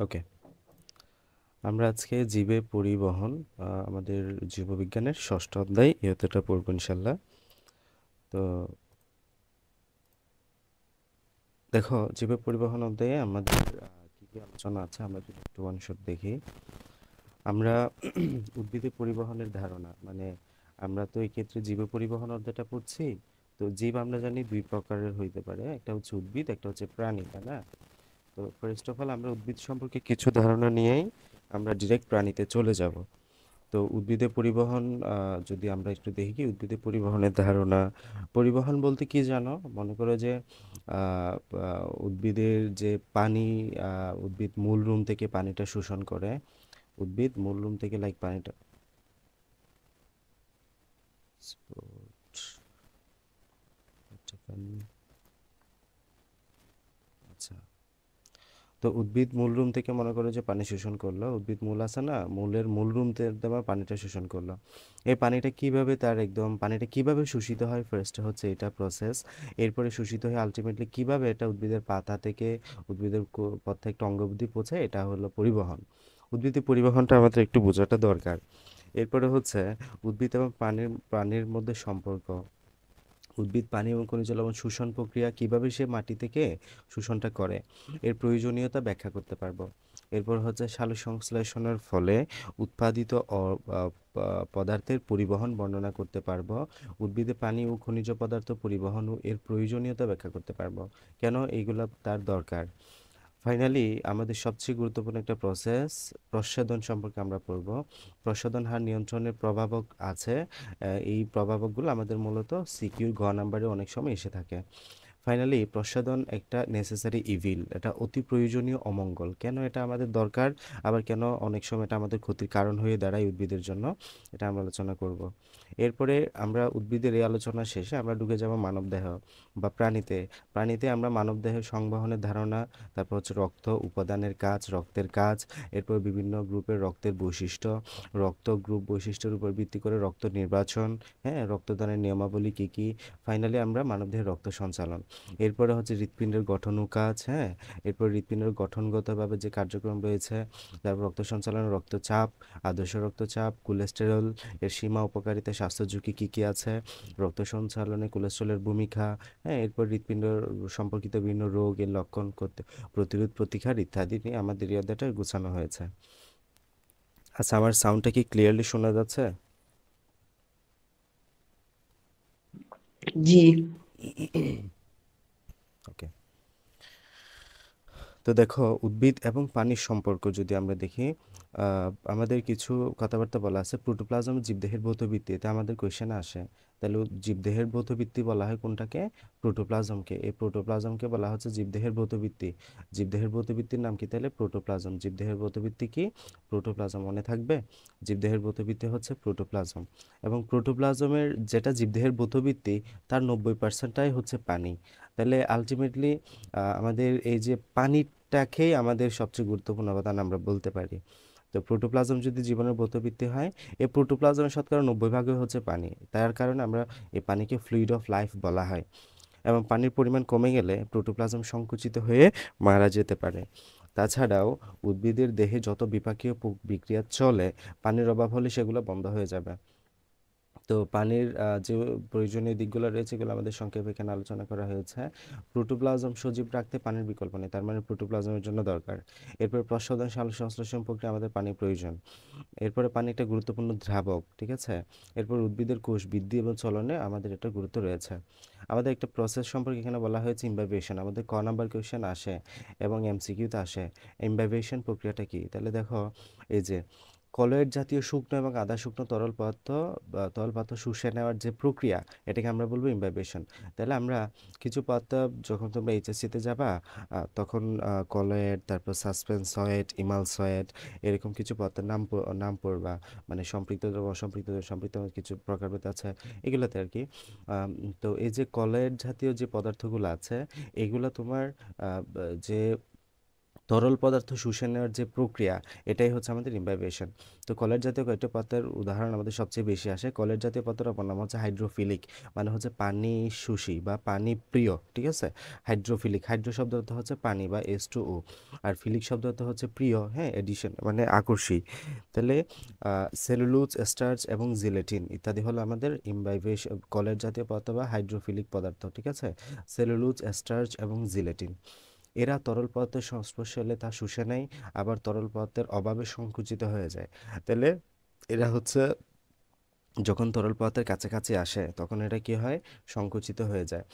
ওকে, আমরা আজকে জীবে পরিবহন আমাদের জীববিজ্ঞানের ষষ্ঠ অধ্যায় ইহতেটা পড়ব ইনশাল্লাহ। তো দেখো, জীবে পরিবহন অধ্যায়ে আমাদের কি কি আলোচনা আছে আমরা যদি একটু অংশ দেখি। আমরা উদ্ভিদে পরিবহনের ধারণা, মানে আমরা তো এই ক্ষেত্রে জীব পরিবহন অধ্যায়টা পড়ছি। তো জীব আমরা জানি দুই প্রকারের হইতে পারে, একটা হচ্ছে উদ্ভিদ, একটা হচ্ছে প্রাণী, তাই না? তো ফার্স্ট অফ অল আমরা উদ্ভিদ সম্পর্কে কিছু ধারণা নিয়েই আমরা ডিরেক্ট প্রাণীতে চলে যাব। তো উদ্ভিদে পরিবহন যদি আমরা একটু দেখি, কি উদ্ভিদে পরিবহনের ধারণা। পরিবহন বলতে কি জানো, মনে করো যে উদ্ভিদের যে পানি, উদ্ভিদ মূল রুম থেকে পানিটা শোষণ করে। উদ্ভিদ মূল রুম থেকে লাইক পানিটা আচ্ছা। তো উদ্ভিদ মূল রুম থেকে মনে করো যে পানি শোষণ করলো, উদ্ভিদ মূল আছে না, মূলের মূল রুম থেকে তোমার পানিটা শোষণ করলো। এই পানিটা কিভাবে তার একদম পানিটা কিভাবে শোষিত হয়, ফার্স্ট হচ্ছে এটা প্রসেস। এরপরে শোষিত হয়ে আলটিমেটলি কিভাবে এটা উদ্ভিদের পাতা থেকে উদ্ভিদের প্রত্যেকটা অঙ্গ অবধি পৌঁছায়, এটা হলো পরিবহন। উদ্ভিদের পরিবহনটা আমাদের একটু বোঝাটা দরকার। এরপরে হচ্ছে উদ্ভিদ এবং প্রাণীর মধ্যে সম্পর্ক। উদ্ভিদ পানি এবং খনিজ লবণ শোষণ প্রক্রিয়া কিভাবে সে মাটি থেকে শোষণটা করে, এর প্রয়োজনীয়তা ব্যাখ্যা করতে পারবো। এরপর হচ্ছে সালোকসংশ্লেষণের ফলে উৎপাদিত পদার্থের পরিবহন বর্ণনা করতে পারবো। উদ্ভিদে পানি ও খনিজ পদার্থ পরিবহন ও এর প্রয়োজনীয়তা ব্যাখ্যা করতে পারবো, কেন এইগুলা তার দরকার। ফাইনালি আমাদের সবচেয়ে গুরুত্বপূর্ণ একটা প্রসেস, প্রস্বাদন সম্পর্কে আমরা পড়ব। প্রস্বাদন হার নিয়ন্ত্রণের প্রভাবক আছে। এই প্রভাবকগুলো আমাদের মূলত সিকিউর ঘ নাম্বারে অনেক সময় এসে থাকে। ফাইনালি প্রস্বাদন একটা নেসেসারি ইভিল, এটা অতি প্রয়োজনীয় অমঙ্গল, কেন এটা আমাদের দরকার, আবার কেন অনেক সময় এটা আমাদের ক্ষতির কারণ হয়ে দাঁড়ায় উদ্ভিদের জন্য, এটা আমরা আলোচনা করব। এরপরে আমরা উদ্ভিদের এই আলোচনা শেষে আমরা ঢুকে যাব মানবদেহ বা প্রাণীতে। প্রাণীতে আমরা মানবদেহের সংবহনের ধারণা, তারপর হচ্ছে রক্ত উপাদানের কাজ, রক্তের কাজ, এরপর বিভিন্ন গ্রুপের রক্তের বৈশিষ্ট্য, রক্ত গ্রুপ বৈশিষ্ট্যের উপর ভিত্তি করে রক্ত নির্বাচন, হ্যাঁ, রক্তদানের নিয়মাবলী কী কী। ফাইনালি আমরা মানবদেহের রক্ত সঞ্চালন। এরপরে হচ্ছে হৃৎপিণ্ডের গঠন ও কাজ, হ্যাঁ, এরপর হৃৎপিণ্ডের গঠনগতভাবে যে কার্যক্রম রয়েছে, তারপর রক্ত সঞ্চালন, রক্তচাপ, আদর্শ রক্তচাপ, কোলেস্টেরল, এর সীমা, উপকারিতা, স্বাস্থ্য ঝুঁকি কী কী আছে, রক্ত সঞ্চালনে কোলেস্টেরলের ভূমিকা, হ্যাঁ, এরপর হৃৎপিণ্ড সম্পর্কিত বিভিন্ন রোগ, এর লক্ষণ করতে প্রতিরোধ প্রতিকার ইত্যাদি নিয়ে আমাদের এই অধ্যায়টা গোছানো হয়েছে। আচ্ছা, আমার সাউন্ডটা কি ক্লিয়ারলি শোনা যাচ্ছে? জি। ওকে। তো দেখো, উদ্ভিদ এবং পানির সম্পর্ক যদি আমরা দেখি, আমাদের কিছু কথাবার্তা বলা আছে। প্রোটোপ্লাজম জীবদেহের ভৌত ভিত্তি, এটা আমাদের কোয়েশ্চেনে আসে। তাহলে জীবদেহের ভৌত ভিত্তি বলা হয় কোনটাকে? প্রোটোপ্লাজমকে। এই প্রোটোপ্লাজমকে বলা হচ্ছে জীবদেহের ভৌত ভিত্তি। জীবদেহের ভৌত ভিত্তির নাম কি তাহলে? প্রোটোপ্লাজম। জীবদেহের ভৌত ভিত্তি কি? প্রোটোপ্লাজম, মনে থাকবে। জীবদেহের ভৌত ভিত্তি হচ্ছে প্রোটোপ্লাজম। এবং প্রোটোপ্লাজমের যেটা জীবদেহের ভৌত ভিত্তি, তার 90%টাই হচ্ছে পানি। তাহলে আলটিমেটলি আমাদের এই যে পানিটাকেই আমাদের সবচেয়ে গুরুত্বপূর্ণ উপাদান আমরা বলতে পারি। তো প্রোটোপ্লাজম যদি জীবনের ব্রতবৃত্তি হয়, এই প্রোটোপ্লাজমের শতকরা 90 ভাগই হচ্ছে পানি। তার কারণে আমরা এই পানিকে ফ্লুইড অফ লাইফ বলা হয়। এবং পানির পরিমাণ কমে গেলে প্রোটোপ্লাজম সংকুচিত হয়ে মারা যেতে পারে। তাছাড়াও উদ্ভিদের দেহে যত বিপাকীয় বিক্রিয়া চলে, পানির অভাব হলে সেগুলো বন্ধ হয়ে যাবে। তো পানির যে প্রয়োজনীয় দিকগুলো রয়েছে, এগুলো আমাদের সংক্ষেপে এখানে আলোচনা করা হয়েছে। প্রোটোপ্লাজম সজীব রাখতে পানির বিকল্প নেই, তার মানে প্রোটোপ্লাজমের জন্য দরকার। এরপর প্রস্বাদন সংশ্লেষণ প্রক্রিয়া আমাদের পানির প্রয়োজন। এরপরে পানি একটা গুরুত্বপূর্ণ দ্রাবক, ঠিক আছে। এরপর উদ্ভিদের কোষ বৃদ্ধি এবং চলনে আমাদের একটা গুরুত্ব রয়েছে। আমাদের একটা প্রসেস সম্পর্কে এখানে বলা হয়েছে ইমবাইবেশন, আমাদের ক নাম্বার কোয়েশ্চেন আসে এবং এমসিকিউতে আসে। ইমবাইবেশন প্রক্রিয়াটা কি? তাহলে দেখো, এই যে কলয়েড জাতীয় শুকনো এবং আধা শুকনো তরল পদার্থ শুষে নেওয়ার যে প্রক্রিয়া, এটাকে আমরা বলবো ইমবাইবেশন। তাহলে আমরা কিছু পদার্থ, যখন তোমরা এইচএসসিতে যাবা, তখন কলয়েড, তারপর সাসপেন্সয়েড, ইমালসয়েড, এরকম কিছু পদার্থের নাম পড়বা। মানে সম্পৃক্ত দ্রব্য, অসম্পৃক্ত দ্রব্য, সম্পৃক্ত কিছু প্রকারভেদ আছে এগুলোতে আর কি। তো এই যে কলয়েড জাতীয় যে পদার্থগুলো আছে, এগুলো তোমার যে তরল পদার্থ শুষে নেওয়ার যে প্রক্রিয়া, এটাই হচ্ছে আমাদের ইমবাইবেশন। তো কলের জাতীয় কয়েকটি পদার্থের উদাহরণ আমাদের সবচেয়ে বেশি আসে। কলের জাতীয় পদার্থের অপর নাম হচ্ছে হাইড্রোফিলিক, মানে হচ্ছে পানি শুষি বা পানি প্রিয়, ঠিক আছে। হাইড্রোফিলিক, হাইড্রো শব্দ অর্থ হচ্ছে পানি বা H2O, আর ফিলিক শব্দ অর্থ হচ্ছে প্রিয়, হ্যাঁ, এডিশন মানে আকর্ষী। তাহলে সেলুলোজ, স্টার্চ এবং জিলেটিন ইত্যাদি হলো আমাদের ইমবাইবেশন কলের জাতীয় পদার্থ বা হাইড্রোফিলিক পদার্থ, ঠিক আছে। সেলুলোজ, স্টার্চ এবং জিলেটিন, এরা তরল পদার্থের সংস্পর্শে এলে তা শুষে নেয়, আবার তরল পদার্থের অভাবে সংকুচিত হয়ে যায়। তাহলে এরা হচ্ছে যখন তরল পদার্থের কাছাকাছি আসে তখন এটা কি হয়, সংকুচিত হয়ে যায়।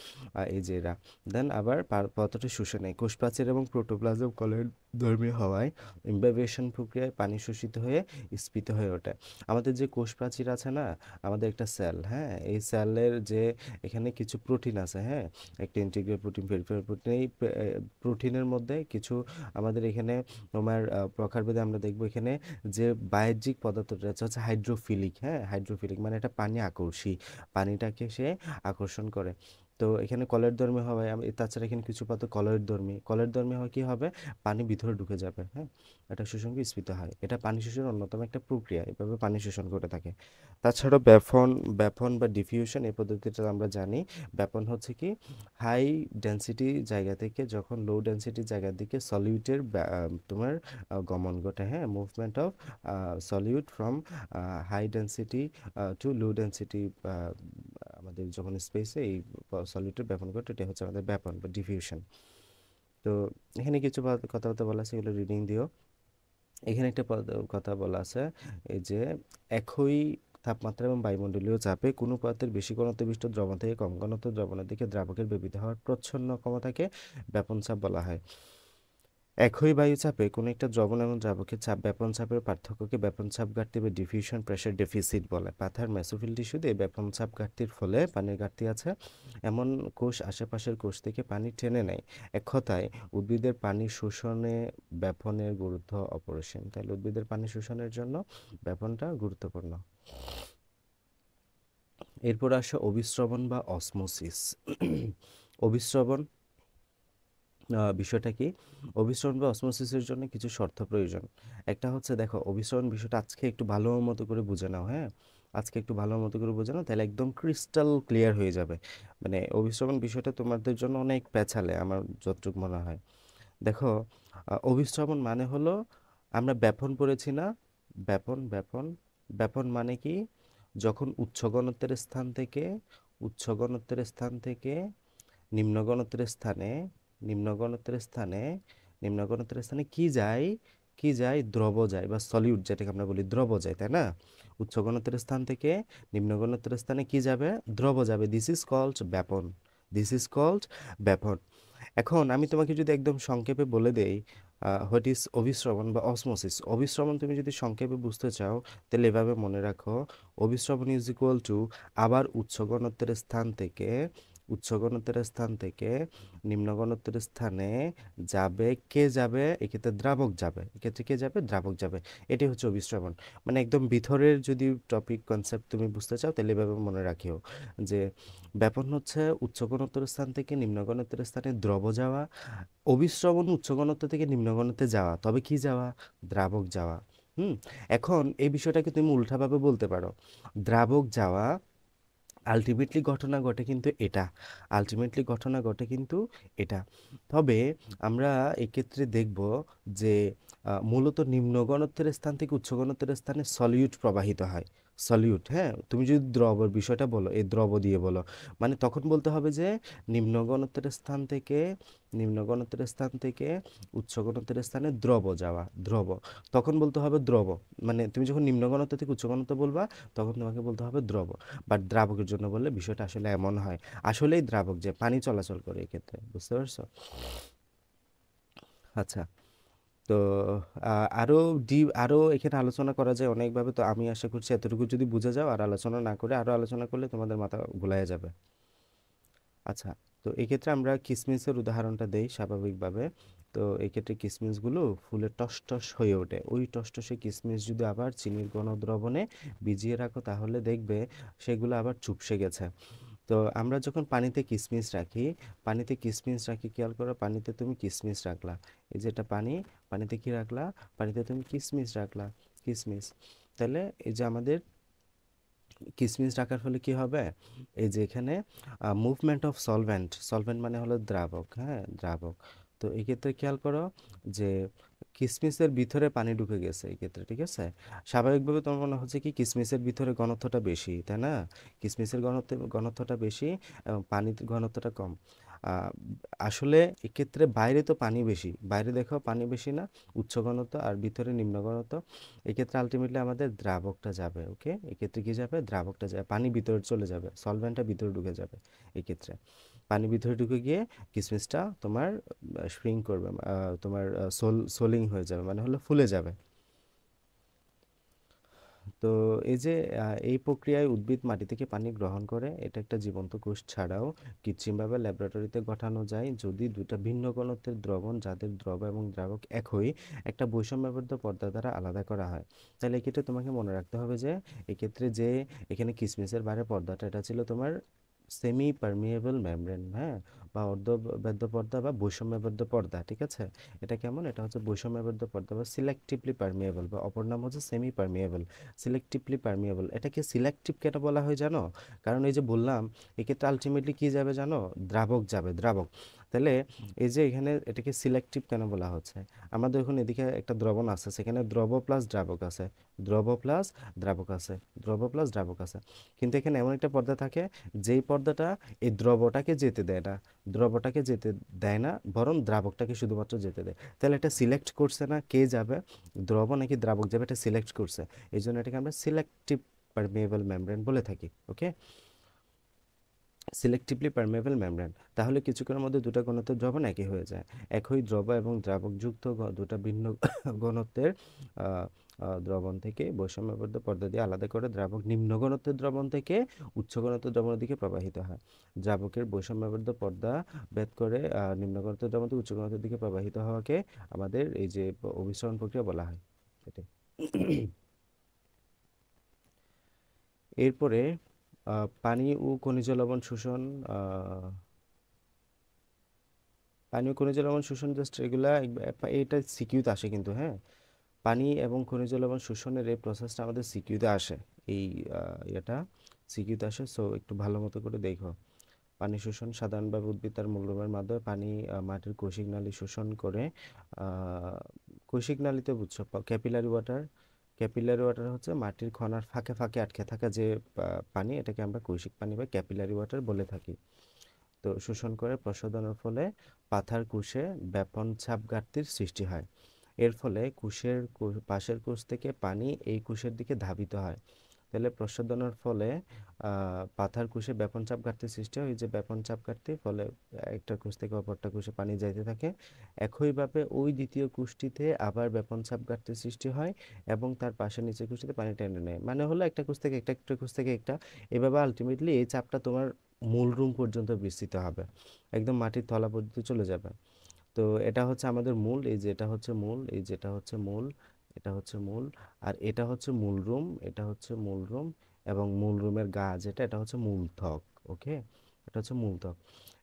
এই যে এরা দেন আবার পদার্থটি শুষে নেয়। কোষপ্রাচীর এবং প্রোটোপ্লাজম কলের ধর্মী হওয়ায় ইমবাইবেশন প্রক্রিয়ায় পানি শোষিত হয়ে স্ফীত হয়ে ওঠে। আমাদের যে কোষপ্রাচীর আছে না, আমাদের একটা সেল, হ্যাঁ, এই সেলের যে এখানে কিছু প্রোটিন আছে, হ্যাঁ, একটা ইন্টিগ্রাল প্রোটিন, পেরিফেরাল প্রোটিন, এই প্রোটিনের মধ্যে কিছু আমাদের এখানে তোমার প্রকারভেদে আমরা দেখবো এখানে যে বাহ্যিক পদার্থটা হচ্ছে হাইড্রোফিলিক, হ্যাঁ, হাইড্রোফিলিক মানে এটা পানি আকর্ষী, পানিটাকে সে আকর্ষণ করে। তো এখানে কলের ধর্মী হবে, তাছাড়া এখানে কিছু পদার্থ কলয়েড ধর্মী, কলের ধর্মী হয় কি হবে, পানি ভিতরে ঢুকে যাবে, হ্যাঁ, এটা শোষণকে স্ফীত হয়। এটা পানি শোষণের অন্যতম একটা প্রক্রিয়া, এভাবে পানি শোষণ করে থাকে। তাছাড়াও ব্যাপন, ব্যাপন বা ডিফিউশন এই পদ্ধতিটা আমরা জানি। ব্যাপন হচ্ছে কি, হাই ডেনসিটি জায়গা থেকে যখন লো ডেনসিটি জায়গার দিকে সলিউটের তোমার গমন ঘটে, হ্যাঁ, movement of solute from high density to low density, আমাদের যখন স্পেসে এই সলিউটের ব্যাপন ঘটে, এটা হচ্ছে আমাদের ব্যাপন বা ডিফিউশন। তো এখানে কিছু কথাবার্তা বলা আছে, এগুলো রিডিং দিও। এখানে একটা কথা বলা আছে, এই যে একই তাপমাত্রা এবং বায়ুমণ্ডলীয় চাপে কোনো পদার্থের বেশি ঘনত্ব বিশিষ্ট দ্রবণ থেকে কম ঘনত্ব দ্রবণের দিকে দ্রাবকের বেবিত হওয়ার প্রচ্ছন্ন ক্ষমতাকে ব্যাপন চাপ বলা হয়। একই বায়ুচাপে কোনো একটা দ্রবণ এবং দ্রাবকের চাপ ব্যাপন চাপের পার্থক্যকে ব্যাপন চাপ ঘাটতি বা ডিফিউশন প্রেসার ডেফিসিট বলে। পাথার মেসোফিল টিস্যুতে ব্যাপন চাপ ঘাটতির ফলে পানির ঘাটতি আছে, এমন কোষ আশেপাশের কোষ থেকে পানি টেনে নেয়। এক কথায় উদ্ভিদের পানি শোষণে ব্যাপনের গুরুত্ব অপরিসীম। তাহলে উদ্ভিদের পানি শোষণের জন্য ব্যাপনটা গুরুত্বপূর্ণ। এরপর আসে অভিস্রবণ বা অসমোসিস। অভিস্রবণ বিষয়টা কি, অভিস্রবণ বা অসমোসিসের জন্য কিছু শর্ত প্রয়োজন। একটা হচ্ছে, দেখো, অভিস্রবণ বিষয়টা আজকে একটু ভালো মতো করে বুঝে নাও, হ্যাঁ, আজকে একটু ভালো মতো করে বুঝে নাও, তাহলে একদম ক্রিস্টাল ক্লিয়ার হয়ে যাবে। মানে অভিস্রবণ বিষয়টা তোমাদের জন্য অনেক পেছালে আমার যতটুকু মনে হয়। দেখো, অভিস্রবণ মানে হলো, আমরা ব্যাপন পড়েছি না, ব্যাপন ব্যাপন ব্যাপন মানে কি, যখন উচ্চ ঘনত্বের স্থান থেকে, উচ্চ ঘনত্বের স্থান থেকে নিম্ন ঘনত্বের স্থানে, নিম্ন ঘনত্বের স্থানে, নিম্ন ঘনত্বের স্থানে কি যায়, কি যায়, দ্রব যায় বা সলিউট যেটাকে আমরা বলি, দ্রব যায়, তাই না। উচ্চ ঘনত্বের স্থান থেকে নিম্ন ঘনত্বের স্থানে কি যাবে, দ্রব যাবে। দিস ইজ কল্ড ব্যাপন, দিস ইজ কল্ড ব্যাপন। এখন আমি তোমাকে যদি একদম সংক্ষেপে বলে দেই হোয়াট ইজ অভিস্রবণ বা অসমোসিস। অভিস্রবণ তুমি যদি সংক্ষেপে বুঝতে চাও তাহলে এভাবে মনে রাখো, অভিস্রবণ ইজ ইকুয়াল টু আবার উচ্চ ঘনত্বের স্থান থেকে, উচ্চ ঘনত্বের স্থান থেকে নিম্ন ঘনত্বের স্থানে যাবে, কে যাবে, এক্ষেত্রে দ্রাবক যাবে, এক্ষেত্রে কে যাবে, দ্রাবক যাবে। এটাই হচ্ছে অভিস্রবণ। মানে একদম ভিতরের যদি টপিক কনসেপ্ট তুমি বুঝতে চাও তাহলে এভাবে মনে রাখিও যে ব্যাপন হচ্ছে উচ্চ ঘনত্বের স্থান থেকে নিম্ন ঘনত্বের স্থানে দ্রব যাওয়া, অভিস্রবণ উচ্চ ঘনত্ব থেকে নিম্ন ঘনত্বে যাওয়া, তবে কি যাওয়া, দ্রাবক যাওয়া। হুম, এখন এই বিষয়টাকে তুমি উল্টাভাবে বলতে পারো, দ্রাবক যাওয়া আলটিমেটলি ঘটনা ঘটে কিন্তু এটা, আলটিমেটলি ঘটনা ঘটে কিন্তু এটা। তবে আমরা এক্ষেত্রে দেখব যে মূলত নিম্ন ঘনত্বের স্থান থেকে উচ্চ ঘনত্বের স্থানে সলিউট প্রবাহিত হয়, সলিউট, হ্যাঁ। তুমি যদি দ্রবর বিষয়টা বলো, এই দ্রব দিয়ে বলো, মানে তখন বলতে হবে যে নিম্ন ঘনত্বের স্থান থেকে, নিম্ন ঘনত্বের স্থান থেকে উচ্চ ঘনত্বের স্থানে দ্রব যাওয়া, দ্রব, তখন বলতে হবে দ্রব। মানে তুমি যখন নিম্ন ঘনত্ব থেকে উচ্চ ঘনত্ব বলবা তখন তোমাকে বলতে হবে দ্রব। বাট দ্রাবকের জন্য বললে বিষয়টা আসলে এমন হয়, আসলেই দ্রাবক যে পানি চলাচল করে এক্ষেত্রে, বুঝতে পারছো। আচ্ছা, তো আরো আরো এখানে আলোচনা করা যায় অনেকভাবে, তো আমি আশা করছি এতটুকু যদি বুঝে যাও, আর আলোচনা না করে, আরো আলোচনা করলে তোমাদের মাথা ঘুলাইয়া যাবে। আচ্ছা, তো এক্ষেত্রে আমরা কিসমিসের উদাহরণটা দেই স্বাভাবিকভাবে। তো এক্ষেত্রে কিসমিসগুলো ফুলে টস টস হয়ে ওঠে, ওই টসটসে কিসমিস যদি আবার চিনির ঘন দ্রবণে ভিজিয়ে রাখো তাহলে দেখবে সেগুলো আবার চুপসে গেছে। তো আমরা যখন পানিতে কিসমিস রাখি, খেয়াল করো, পানিতে তুমি কিসমিস রাখলা, এই যে এটা পানি, পানিতে কি রাখলা, পানিতে তুমি কিসমিস রাখলা, কিসমিস। তাহলে এই যে আমাদের কিসমিস রাখার ফলে কি হবে, এই যে এখানে মুভমেন্ট অফ সলভেন্ট, সলভেন্ট মানে হলো দ্রাবক, হ্যাঁ দ্রাবক। তো এই ক্ষেত্রে খেয়াল করো যে কিসমিসের ভিতরে পানি ঢুকে গেছে এই ক্ষেত্রে, ঠিক আছে। স্বাভাবিকভাবে তোমার মনে হচ্ছে কি কিসমিসের ভিতরে ঘনত্বটা বেশি, তাই না? কিসমিসের ঘনত্বটা বেশি এবং পানির ঘনত্বটা কম। আহ, আসলে এক্ষেত্রে বাইরে তো পানি বেশি, বাইরে দেখো পানি বেশি না, উচ্চ ঘনত্ব, আর ভিতরে নিম্ন ঘনত্ব। এক্ষেত্রে আলটিমেটলি আমাদের দ্রাবকটা যাবে, ওকে, এক্ষেত্রে কি যাবে, দ্রাবকটা যাবে, পানি ভিতরে চলে যাবে, সলভেন্টটা ভিতরে ঢুকে যাবে এক্ষেত্রে। পানি ভিতরে ঢুকে গিয়ে কিসমিসটা তোমার শ্রিঙ্ক করবে, তোমার সোলিং হয়ে যাবে, মানে হলো ফুলে যাবে। তো এই যে এই প্রক্রিয়ায় উদ্ভিদ মাটি থেকে পানি গ্রহণ করে, এটা একটা জীবন্ত কোষ ছাড়াও কৃত্রিমভাবে ল্যাবরেটরিতে ঘটানো যায় যদি দুটা ভিন্ন ঘনত্বের দ্রবণ, যাদের দ্রব এবং দ্রাবক একই, একটা বৈষম্যবদ্ধ পর্দা দ্বারা আলাদা করা হয়। তাহলে এক্ষেত্রে তোমাকে মনে রাখতে হবে যে এক্ষেত্রে যে এখানে কিসমিসের বাইরে পর্দাটা, এটা ছিল তোমার সেমি পারমিয়েবল মেমব্রেন, হ্যাঁ, বা অর্ধবেদ্য পর্দা বা বৈষম্যবদ্ধ পর্দা, ঠিক আছে। এটা কেমন, এটা হচ্ছে বৈষম্যবদ্ধ পর্দা বা সিলেক্টিভলি পারমিয়েবল, বা অপর নাম হচ্ছে সেমি পারমিয়েবল। সিলেক্টিভলি পারমিয়েবল, এটাকে সিলেক্টিভ কেন বলা হয় জানো? কারণ এই যে বললাম, এক্ষেত্রে আলটিমেটলি কি যাবে জানো, দ্রাবক যাবে, দ্রাবক। তাহলে এই যে এখানে এটাকে সিলেক্টিভ কেন বলা হচ্ছে, আমাদের এখন এদিকে একটা দ্রবণ আছে, সেখানে দ্রব প্লাস দ্রাবক আছে, দ্রব প্লাস দ্রাবক আছে, দ্রব প্লাস দ্রাবক আছে। কিন্তু এখানে এমন একটা পর্দা থাকে, যেই পর্দাটা এই দ্রবটাকে যেতে দেয় না, দ্রবটাকে যেতে দেয় না, বরং দ্রাবকটাকে শুধুমাত্র যেতে দেয়। তাহলে এটা সিলেক্ট করছে না কে যাবে, দ্রব নাকি দ্রাবক যাবে, এটা সিলেক্ট করছে। এই জন্য এটাকে আমরা সিলেক্টিভ পারমিয়েবল মেমব্রেন বলে থাকি, ওকে, সিলেক্টিভলি পারমিয়েবল মেমব্রেন। তাহলে কিছুক্ষণের মধ্যে দুটো ঘনত্বের দ্রবণ একই হয়ে যায়। একই দ্রব এবং দ্রাবক যুক্ত দুটো ভিন্ন ঘনত্বের আহ, দ্রবণ থেকে বৈষম্যবদ্ধ পর্দা দিয়ে আলাদা করে দ্রাবক নিম্ন ঘনত্বের দ্রবণ থেকে উচ্চ ঘনত্বের দ্রবণের দিকে প্রবাহিত হয়। দ্রাবকের বৈষম্যবদ্ধ পর্দা ভেদ করে নিম্ন ঘনত্বের দ্রবণ থেকে উচ্চ ঘনত্বের দিকে প্রবাহিত হওয়াকে আমাদের এই যে অভিসরণ প্রক্রিয়া বলা হয়, এটাই। এরপরে পানি ও খনিজ লবণ শোষণ, আহ, পানি ও খনিজ লবণ শোষণ জাস্ট এগুলা এটা সিকিউতে আসে কিন্তু, হ্যাঁ, পানি এবং খনিজ লবণ শোষণের এই প্রসেসটা আমাদের সিকিউতে আসে, এই এটা সিকিউতে আসে। সো একটু ভালো মতো করে দেখো। পানি শোষণ সাধারণভাবে উদ্ভিদ তার মূলরূপের মাধ্যমে পানি মাটির কৌশিক নালী শোষণ করে। কৌশিক নালীতে বুঝছো, ক্যাপিলারি ওয়াটার, ক্যাপিলারি ওয়াটার হচ্ছে মাটির কণার ফাঁকে ফাঁকে আটকে থাকা যে পানি, এটাকে আমরা কৌশিক পানি বা ক্যাপিলারি ওয়াটার বলে থাকি। তো শোষণ করে প্রশোধনের ফলে পাথার কোষে ব্যাপন চাপ ঘাটতির সৃষ্টি হয়। এর ফলে পাশের কোষ থেকে পানি এই কোষের দিকে ধাবিত হয়। তাহলে প্রশোধনের ফলে পাথার কোষে ব্যাপন চাপ ঘাটতির সৃষ্টি হয়। এই যে ব্যাপন চাপ ঘাটতির ফলে একটা কোষ থেকে অপরটা কোষে পানি যাইতে থাকে। একইভাবে ওই দ্বিতীয় কোষটিতে আবার ব্যাপন চাপ ঘাটতির সৃষ্টি হয় এবং তার পাশে নিচের কোষটিতে পানি টেনে নেয়, মানে হলো একটা কোষ থেকে একটা, একটা কোষ থেকে একটা, এভাবে আলটিমেটলি এই চাপটা তোমার মূল রুম পর্যন্ত বিস্তৃত হবে, একদম মাটির তলা পর্যন্ত চলে যাবে। তো এটা হচ্ছে আমাদের মূল, এই যে এটা হচ্ছে মূল, এই যেটা হচ্ছে মূল, এটা হচ্ছে মূল, আর এটা হচ্ছে মূল রুম, এটা হচ্ছে মূল রুম, এবং মূল রুমের গা যেটা, এটা হচ্ছে মূলথক, ওকে, এটা হচ্ছে মূলথক।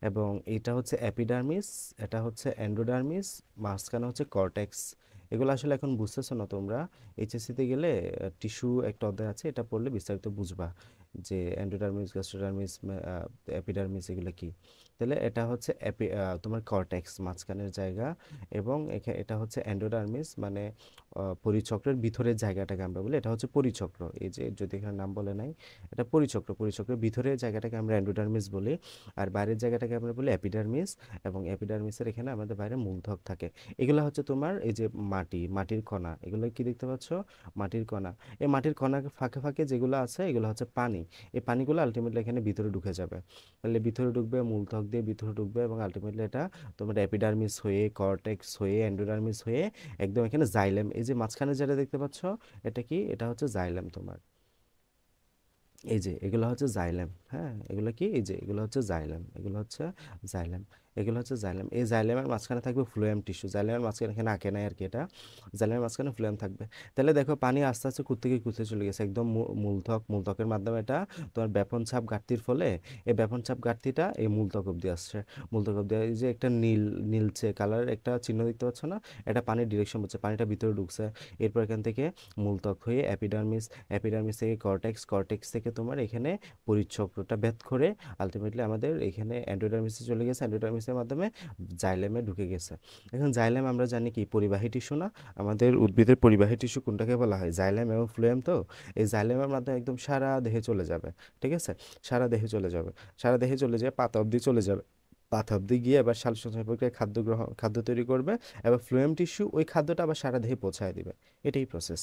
এবং এটা হচ্ছে এপিডার্মিস, এটা হচ্ছে এন্ডোডার্মিস, মাঝখানে হচ্ছে কর্টেক্স। এগুলো আসলে এখন বুঝতেছো না তোমরা, এইচএসসিতে গেলে টিস্যু একটা অধ্যায় আছে, এটা পড়লে বিস্তারিত বুঝবা যে এন্ডোডার্মিস, গ্যাস্ট্রোডার্মিস, এপিডার্মিস এগুলো কি। তাহলে এটা হচ্ছে তোমার কর্টেক্স, মাঝখানের জায়গা, এবং এটা হচ্ছে এন্ডোডার্মিস, মানে পরিচক্রের ভিতরের জায়গাটাকে আমরা বলি, এটা হচ্ছে পরিচক্র, এই যে যদি এখানে নাম বলে নাই, এটা পরিচক্র, পরিচক্রের ভিতরের জায়গাটাকে আমরা এন্ডোডার্মিস বলি, আর বাইরের জায়গাটাকে আমরা বলি এপিডার্মিস। এবং এপিডার্মিসের এখানে আমাদের বাইরে মূলধক থাকে। এগুলো হচ্ছে তোমার এই যে মাটির কণা, এগুলো কি দেখতে পাচ্ছ, মাটির কণা। এই মাটির কণার ফাঁকে ফাঁকে যেগুলো আছে এগুলো হচ্ছে পানি। এই পানিগুলো আলটিমেটলি এখানে ভিতরে ঢুকে যাবে, তাহলে ভিতরে ঢুকবে, মূলত্বক দিয়ে ভিতরে ঢুকবে, এবং আলটিমেটলি এটা তোমার এপিডার্মিস হয়ে, কর্টেক্স হয়ে, এন্ডোডার্মিস হয়ে একদম এখানে জাইলেম, এই যে মাঝখানে যেটা দেখতে পাচ্ছ, এটা কি, এটা হচ্ছে জাইলেম তোমার, এই যে এগুলো হচ্ছে জাইলেম, হ্যাঁ, এগুলো কি, এই যে এগুলো হচ্ছে জাইলেম, এগুলো হচ্ছে জাইলেম। এগুলো হচ্ছে জাইলেম। এই জাইলেমের মাঝখানে থাকবে ফ্লোয়েম টিস্যু। জাইলেমের মাঝখানে এখানে আঁকে নাই আর কি এটা। জাইলেমের মাঝখানে ফ্লোয়েম থাকবে। তাহলে দেখো পানি আস্তে আস্তে থেকে কোথায় চলে গেছে, একদম মূলত্বক। মূলত্বকের মাধ্যমে এটা তোমার ব্যাপন চাপ ঘাটতির ফলে এই ব্যাপন চাপ ঘাটতিটা এই মূলত্বক অব্দি আসছে। মূলত্বক অব্দি এই যে একটা নীলচে কালারের একটা চিহ্ন দেখতে পাচ্ছ না, এটা পানির ডিরেকশন হচ্ছে, পানিটা ভিতরে ঢুকছে। এরপর এখান থেকে মূলত্বক হয়ে এপিডার্মিস, এপিডার্মিস থেকে কর্টেক্স, কর্টেক্স থেকে তোমার এখানে পরিচক্রটা ভেদ করে আলটিমেটলি আমাদের এখানে এন্ডোডার্মিসে চলে গেছে, এন্ডোডার্মিসের মাধ্যমে জাইলেমে ঢুকে গেছে। এখন জাইলেম আমরা জানি কি পরিবাহী টিস্যু না, আমাদের উদ্ভিদের পরিবাহী টিস্যু কোনটাকে বলা হয়, জাইলেম এবং ফ্লোয়েম। তো এই জাইলেমের মাধ্যমে একদম সারা দেহে চলে যাবে, ঠিক আছে, সারা দেহে চলে যাবে, সারা দেহে চলে যায়, পাতা অবধি চলে যাবে। পাতা অবধি গিয়ে এবার সালোকসংশ্লেষণ প্রক্রিয়ায় খাদ্য তৈরি করবে, এবার ফ্লোয়েম টিস্যু ওই খাদ্যটা আবার সারা দেহে পৌঁছায় দিবে। এটাই প্রসেস।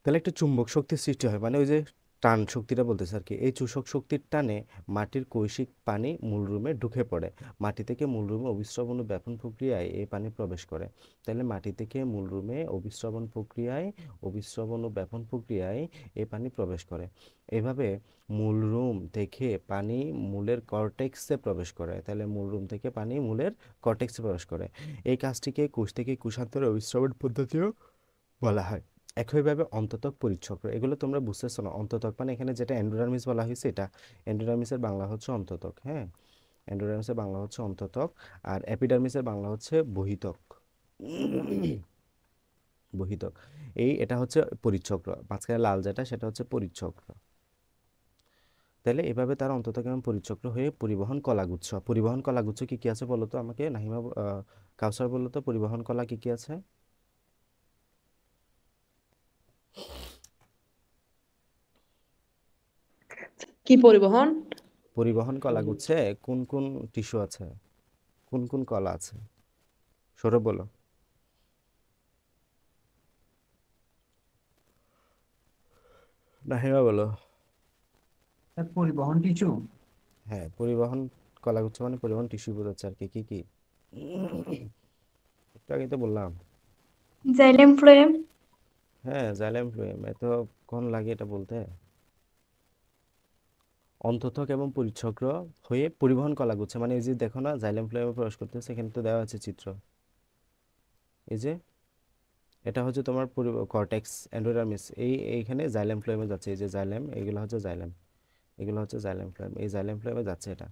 তাহলে একটা চুম্বক শক্তির সৃষ্টি হয়, মানে ওই যে টান শক্তিটা বলতেছে আর কি, এই চুষক শক্তির টানে মাটির কৈশিক পানি মূলরুমে ঢুকে পড়ে। মাটি থেকে মূলরুমে অভিস্রবণ ও ব্যাপন প্রক্রিয়ায় এই পানি প্রবেশ করে। তাহলে মাটি থেকে মূলরুমে অভিস্রবণ ও ব্যাপন প্রক্রিয়ায় এই পানি প্রবেশ করে। এভাবে মূলরুম থেকে পানি মূলের কর্টেক্সে প্রবেশ করে। তাহলে মূলরুম থেকে পানি মূলের কর্টেক্সে প্রবেশ করে। এই কাজটিকে কোষ থেকে কোষান্তরে অভিস্রবণ পদ্ধতিও বলা হয়। একইভাবে অন্ততক পরিচক্র, এগুলো তোমরা বুঝতেছো না। অন্ততক মানে এখানে যেটা এন্ডোডার্মিস বলা হয়েছে, এটা এন্ডোডার্মিসের বাংলা হচ্ছে অন্ততক। হ্যাঁ, এন্ডোডার্মিসের বাংলা হচ্ছে অন্ততক, আর এপিডার্মিসের বাংলা হচ্ছে বহিতক। বহিতক। এটা হচ্ছে পরিচক্র, মাঝখানে লাল যেটা সেটা হচ্ছে পরিচক্র। তাহলে এভাবে তার অন্ততক এবং পরিচক্র হয়ে পরিবহন কলাগুচ্ছ। পরিবহন কলাগুচ্ছ কি কি আছে বলো তো আমাকে, নাহিমা, কাউসার বলো তো পরিবহন কলা কি কি আছে? কি পরিবহন? পরিবহন কলাগুচ্ছে কোন কোন টিস্যু আছে, কোন কোন কলা আছে, সৌরভ বলো। নাহিমা বলো। স্যার পরিবহন টিস্যু। হ্যাঁ, পরিবহন কলাগুচ্ছ মানে পরিবহন টিস্যু বোঝাচ্ছে আর কি। কি কি একটু আগে তো বললাম। Xylem phloem. হ্যাঁ, জাইলেম ফ্লোয়েম। কোন লাগে এটা বলতে? অন্তঃথক এবং পরিচক্র হয়ে পরিবহন কলাগুচ্ছ, মানে এই যে দেখো না জাইলেম ফ্লোয়েমে প্রবেশ করতেছে, এখানে তো দেওয়া আছে চিত্র। এই যে এটা হচ্ছে তোমার কর্টেক্স এন্ডোডার্মিস, এইখানে জাইলেম ফ্লোয়েমে যাচ্ছে। এই যে জাইলেম, এগুলো হচ্ছে জাইলেম, এগুলো হচ্ছে জাইলেম ফ্লোয়েম, এই জাইলেম ফ্লোয়েমে যাচ্ছে এটা।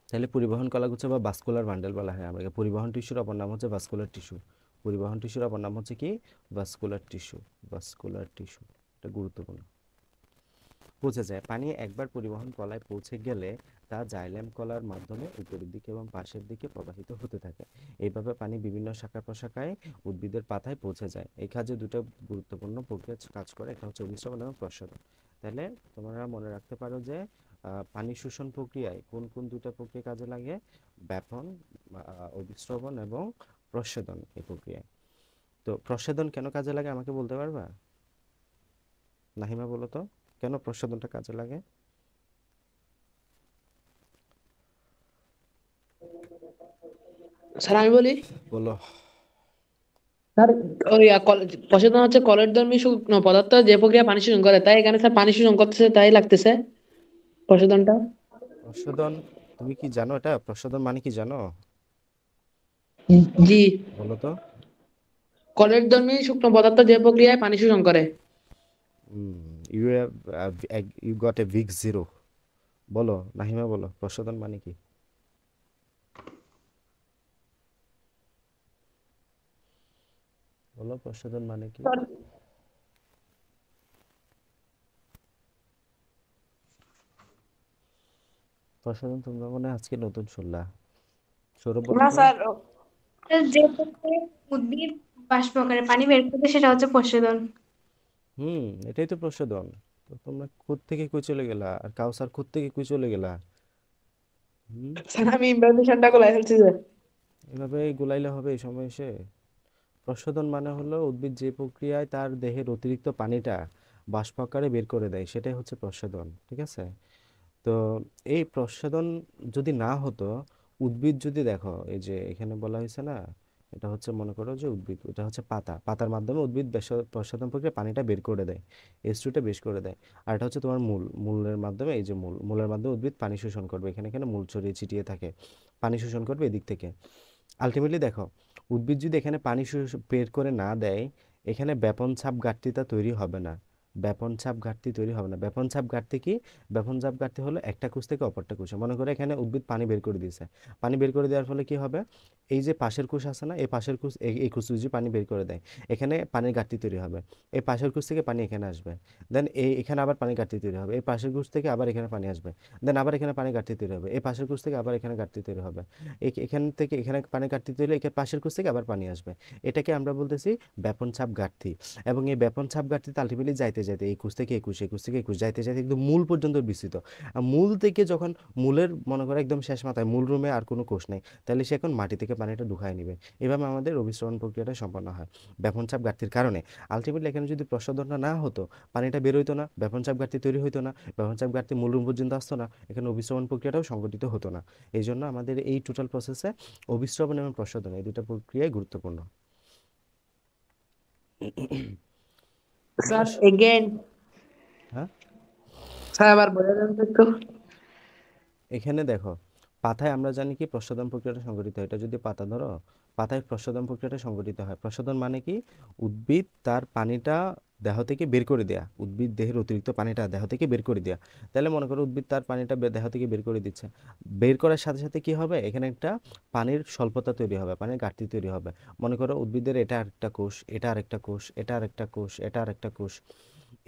তাহলে পরিবহন কলাগুচ্ছ বা ভাস্কুলার বান্ডেল বলা হয় আমাকে। পরিবহন টিস্যুর অপর নাম হচ্ছে ভাস্কুলার টিস্যু। পরিবহন টিস্যুর অপর নাম হচ্ছে কি? Vascular tissue. ভাস্কুলার টিস্যু, এটা গুরুত্বপূর্ণ। পৌঁছে যায় পানি একবার পরিবহন কলায় পৌঁছে গেলে তা জাইলেম কলার মাধ্যমে উপরের দিকে এবং পাশের দিকে প্রবাহিত হতে থাকে। এইভাবে পানি বিভিন্ন শাখা প্রশাখায় উদ্ভিদের পাতায় পৌঁছে যায়। এই কাজে দুটো গুরুত্বপূর্ণ প্রক্রিয়া কাজ করে, একটা হচ্ছে অভিস্রবণ এবং প্রস্রবণ। তাহলে তোমরা মনে রাখতে পারো যে পানি শোষণ প্রক্রিয়ায় কোন কোন দুটো প্রক্রিয়া কাজে লাগে? ব্যাপন, অভিস্রবণ এবং প্রস্বেদন, এই প্রক্রিয়ায়। তো প্রস্বেদন কেন কাজে লাগে আমাকে বলতে পারবা? নাহিমা বলো তো, কেন প্রস্বেদনটা কাজে লাগে? স্যার আমি বলি। বলো। স্যার ওই প্রশোধন হচ্ছে কলের শুকনো পদার্থ যে প্রক্রিয়া পানি শোষণ করে, তাই এখানে স্যার পানি শোষণ করতেছে তাই লাগতেছে প্রশোধনটা। প্রস্বেদন, তুমি কি জানো এটা প্রস্বেদন মানে কি জানো? জি। বলো তো। কলের শুকনো পদার্থ যে প্রক্রিয়ায় পানি শোষণ করে। You you got a big zero. বলো নাহিমা, বলো প্রস্বেদন মানে কি? বলো প্রস্বেদন মানে কি? প্রস্বেদন তোমরা মনে হয় আজকে নতুন শুনলা। সৌরভ বলো না তো। স্যার, যে প্রক্রিয়ায় উদ্ভিদ বাষ্প আকারে পানি বের করবে সেটা হচ্ছে প্রস্বেদন। এটাই তো প্রস্বেদন। তো তোমরা থেকে কই চলে গেলা, আর কাউসার থেকে কই চলে গেলা? হুম স্যার আমি ইনফরমেশনটা গুলাই ফেলছি স্যার। এভাবে গুলাইলে হবে এই সময় এসে? প্রস্বেদন মানে হলো উদ্ভিদ যে প্রক্রিয়ায় তার দেহের অতিরিক্ত পানিটা বাষ্প আকারে বের করে দেয়, সেটাই হচ্ছে প্রস্বেদন, ঠিক আছে? তো এই প্রস্বেদন যদি না হতো, উদ্ভিদ যদি দেখো, এই যে এখানে বলা হয়েছে না, এটা হচ্ছে মনে করো যে উদ্ভিদ, এটা হচ্ছে পাতা, পাতার মাধ্যমে উদ্ভিদ প্রসাধন প্রক্রিয়া পানিটা বের করে দেয়, H2টা বের করে দেয়। আর এটা হচ্ছে তোমার মূল, মূলের মাধ্যমে, এই যে মূলের মাধ্যমে উদ্ভিদ পানি শোষণ করবে, এখানে এখানে মূল ছড়িয়ে ছিটিয়ে থাকে, পানি শোষণ করবে এদিক থেকে। আলটিমেটলি দেখো, উদ্ভিদ যদি এখানে পানি বের করে না দেয়, এখানে ব্যাপন ছাপ ঘাটতিটা তৈরি হবে না, ব্যাপন ছাপ ঘাটতি তৈরি হবে না। ব্যাপন ছাপ ঘাটতি কি? ব্যাপন ছাপ ঘাটতি হলো একটা কোষ থেকে অপরটা কোষে, মনে করো এখানে উদ্ভিদ পানি বের করে দিয়েছে, পানি বের করে দেওয়ার ফলে কি হবে, এই যে পাশের কোষ আছে না, এই পাশের কোষ, এই কোষ যদি পানি বের করে দেয়, এখানে পানির ঘাটতি তৈরি হবে, এই পাশের কোষ থেকে পানি এখানে আসবে, দেন এখানে আবার পানির ঘাটতি তৈরি হবে, এই পাশের কোষ থেকে আবার এখানে পানি আসবে, দেন আবার এখানে পানি ঘাটতি তৈরি হবে, এই পাশের কোষ থেকে আবার এখানে ঘাটতি তৈরি হবে, এখান থেকে এখানে পানি ঘাটতি তৈরি হলে এখানে পাশের কোষ থেকে আবার পানি আসবে। এটাকে আমরা বলতেছি ব্যাপন ছাপ ঘাটতি। এবং এই ব্যাপন ছাপ ঘাটতিতে আলটিমেটলি যাইতে যাইতে 21 থেকে 21, 21 থেকে 21 যাইতে যাইতে একদম মূল পর্যন্ত বিস্তৃত। আর মূল থেকে যখন মূলের মনে করো একদম শেষ মাথায় মূল রুমে আর কোনো কোষ নেই, তাহলে সে এখন মাটি থেকে পানিটা ঢুকায় নিবে। এভাবে আমাদের অভিস্রবণ প্রক্রিয়াটা সম্পন্ন হয় ব্যাপন চাপ ঘাটতির কারণে। আলটিমেটলি এখানে যদি প্রসাধনটা না হতো, পানিটা বের হইতো না, ব্যাপন চাপ ঘাটতি তৈরি হইতো না, ব্যাপন চাপ ঘাটতি মূল রুম পর্যন্ত আসতো না, এখানে অভিস্রবণ প্রক্রিয়াটাও সংঘটিত হতো না। এই জন্য আমাদের এই টোটাল প্রসেসে অভিস্রবণ এবং প্রসাধন এই দুটো প্রক্রিয়াই গুরুত্বপূর্ণ। স্যার এগেইন, হ্যাঁ, স্যার আবার বলে দেন তো একটু। এখানে দেখো, পাতায় আমরা জানি কি প্রসাধন প্রক্রিয়াটা সংঘটিত হয়, এটা যদি পাতা ধরো, পাতায় প্রসাধন প্রক্রিয়াটা সংঘটিত হয়। প্রসাধন মানে কি? উদ্ভিদ তার পানিটা দেহ থেকে বের করে দেয়া, উদ্ভিদ দেহের অতিরিক্ত পানিটা দেহ থেকে বের করে দেয়া। তাহলে মনে করো উদ্ভিদ তার পানিটা দেহ থেকে বের করে দিচ্ছে, বের করার সাথে সাথে কি হবে, এখানে একটা পানির স্বল্পতা তৈরি হবে, পানির ঘাটতি তৈরি হবে। মনে করো উদ্ভিদের এটা আরেকটা কোষ, এটা আরেকটা কোষ, এটা আরেকটা কোষ, এটা আরেকটা কোষ,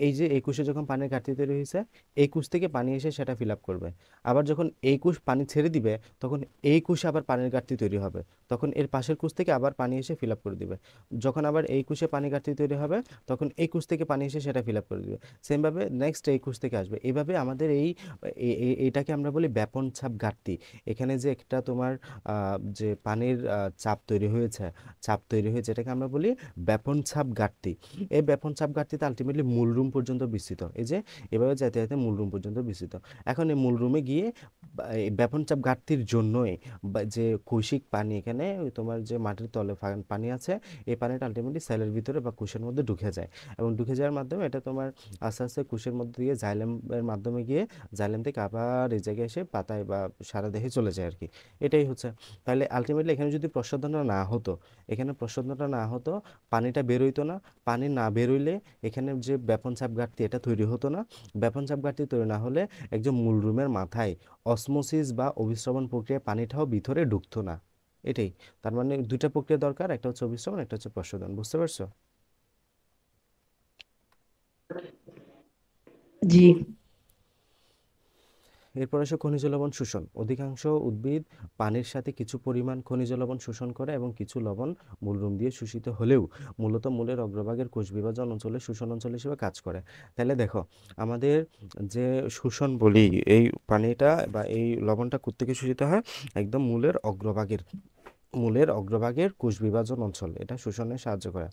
এই যে এই কোষে যখন পানির ঘাটতি তৈরি হয়েছে, এই কোষ থেকে পানি এসে সেটা ফিল আপ করবে। আবার যখন এই কোষ পানি ছেড়ে দিবে, তখন এই কোষে আবার পানির ঘাটতি তৈরি হবে, তখন এর পাশের কোষ থেকে আবার পানি এসে ফিল আপ করে দিবে। যখন আবার এই কোষে পানি ঘাটতি তৈরি হবে, তখন এই কোষ থেকে পানি এসে সেটা ফিল আপ করে দিবে। সেমভাবে নেক্সট এই কোষ থেকে আসবে। এইভাবে আমাদের এইটাকে আমরা বলি ব্যাপন ছাপ ঘাটতি। এখানে যে একটা তোমার যে পানির চাপ তৈরি হয়েছে, এটাকে আমরা বলি ব্যাপন ছাপ ঘাটতি। এই ব্যাপন চাপ ঘাটতিতে আলটিমেটলি মূল রুম পর্যন্ত বিস্তৃত, এই যে এভাবে যাইতে যাইতে মূল রুম পর্যন্ত বিস্তৃত। এখন এই মূল রুমে গিয়ে এই ব্যাপন চাপ ঘাটতির জন্যই যে কৈশিক পানি, এখানে ওই তোমার যে মাটির তলে পানি আছে, এই পানিটা আলটিমেটলি সেলের ভিতরে বা কোষের মধ্যে ঢুকে যায়, এবং ঢুকে যাওয়ার মাধ্যমে এটা তোমার আস্তে আস্তে কোষের মধ্যে দিয়ে জাইলেমের মাধ্যমে গিয়ে জাইলেম থেকে আবার এই জায়গায় এসে পাতায় বা সারা দেহে চলে যায় আর কি। এটাই হচ্ছে। তাহলে আলটিমেটলি এখানে যদি প্রসাধনটা না হতো, পানিটা বেরোইতো না, পানি না বেরোইলে এখানে যে ব্যাপন চাপ ঘাটতি এটা তৈরি হতো না। ব্যাপন চাপ ঘাটতি তৈরি না হলে একজন মূল রুমের মাথায় অসমোসিস বা অভিস্রবণ প্রক্রিয়া পানিটাও ভিতরে ঢুকতো না। এটাই। তার মানে দুইটা প্রক্রিয়া দরকার, একটা হচ্ছে অভিস্রবণ, একটা হচ্ছে প্রসাধন। বুঝতে পারছো? জি। এরপর আসে খনিজ লবণ শোষণ। অধিকাংশ উদ্ভিদ পানির সাথে কিছু পরিমাণ খনিজ লবণ শোষণ করে, এবং কিছু লবণ মূলরুম দিয়ে শোষিত হলেও মূলত মূলের অগ্রভাগের কোষ বিভাজন অঞ্চলে শোষণ অঞ্চল হিসেবে কাজ করে। তাহলে দেখো, আমাদের যে শোষণ বলি, এই পানিটা বা এই লবণটা কোত্থেকে শোষিত হয়? একদম মূলের অগ্রভাগের কোষ বিভাজন অঞ্চল এটা শোষণে সাহায্য করে।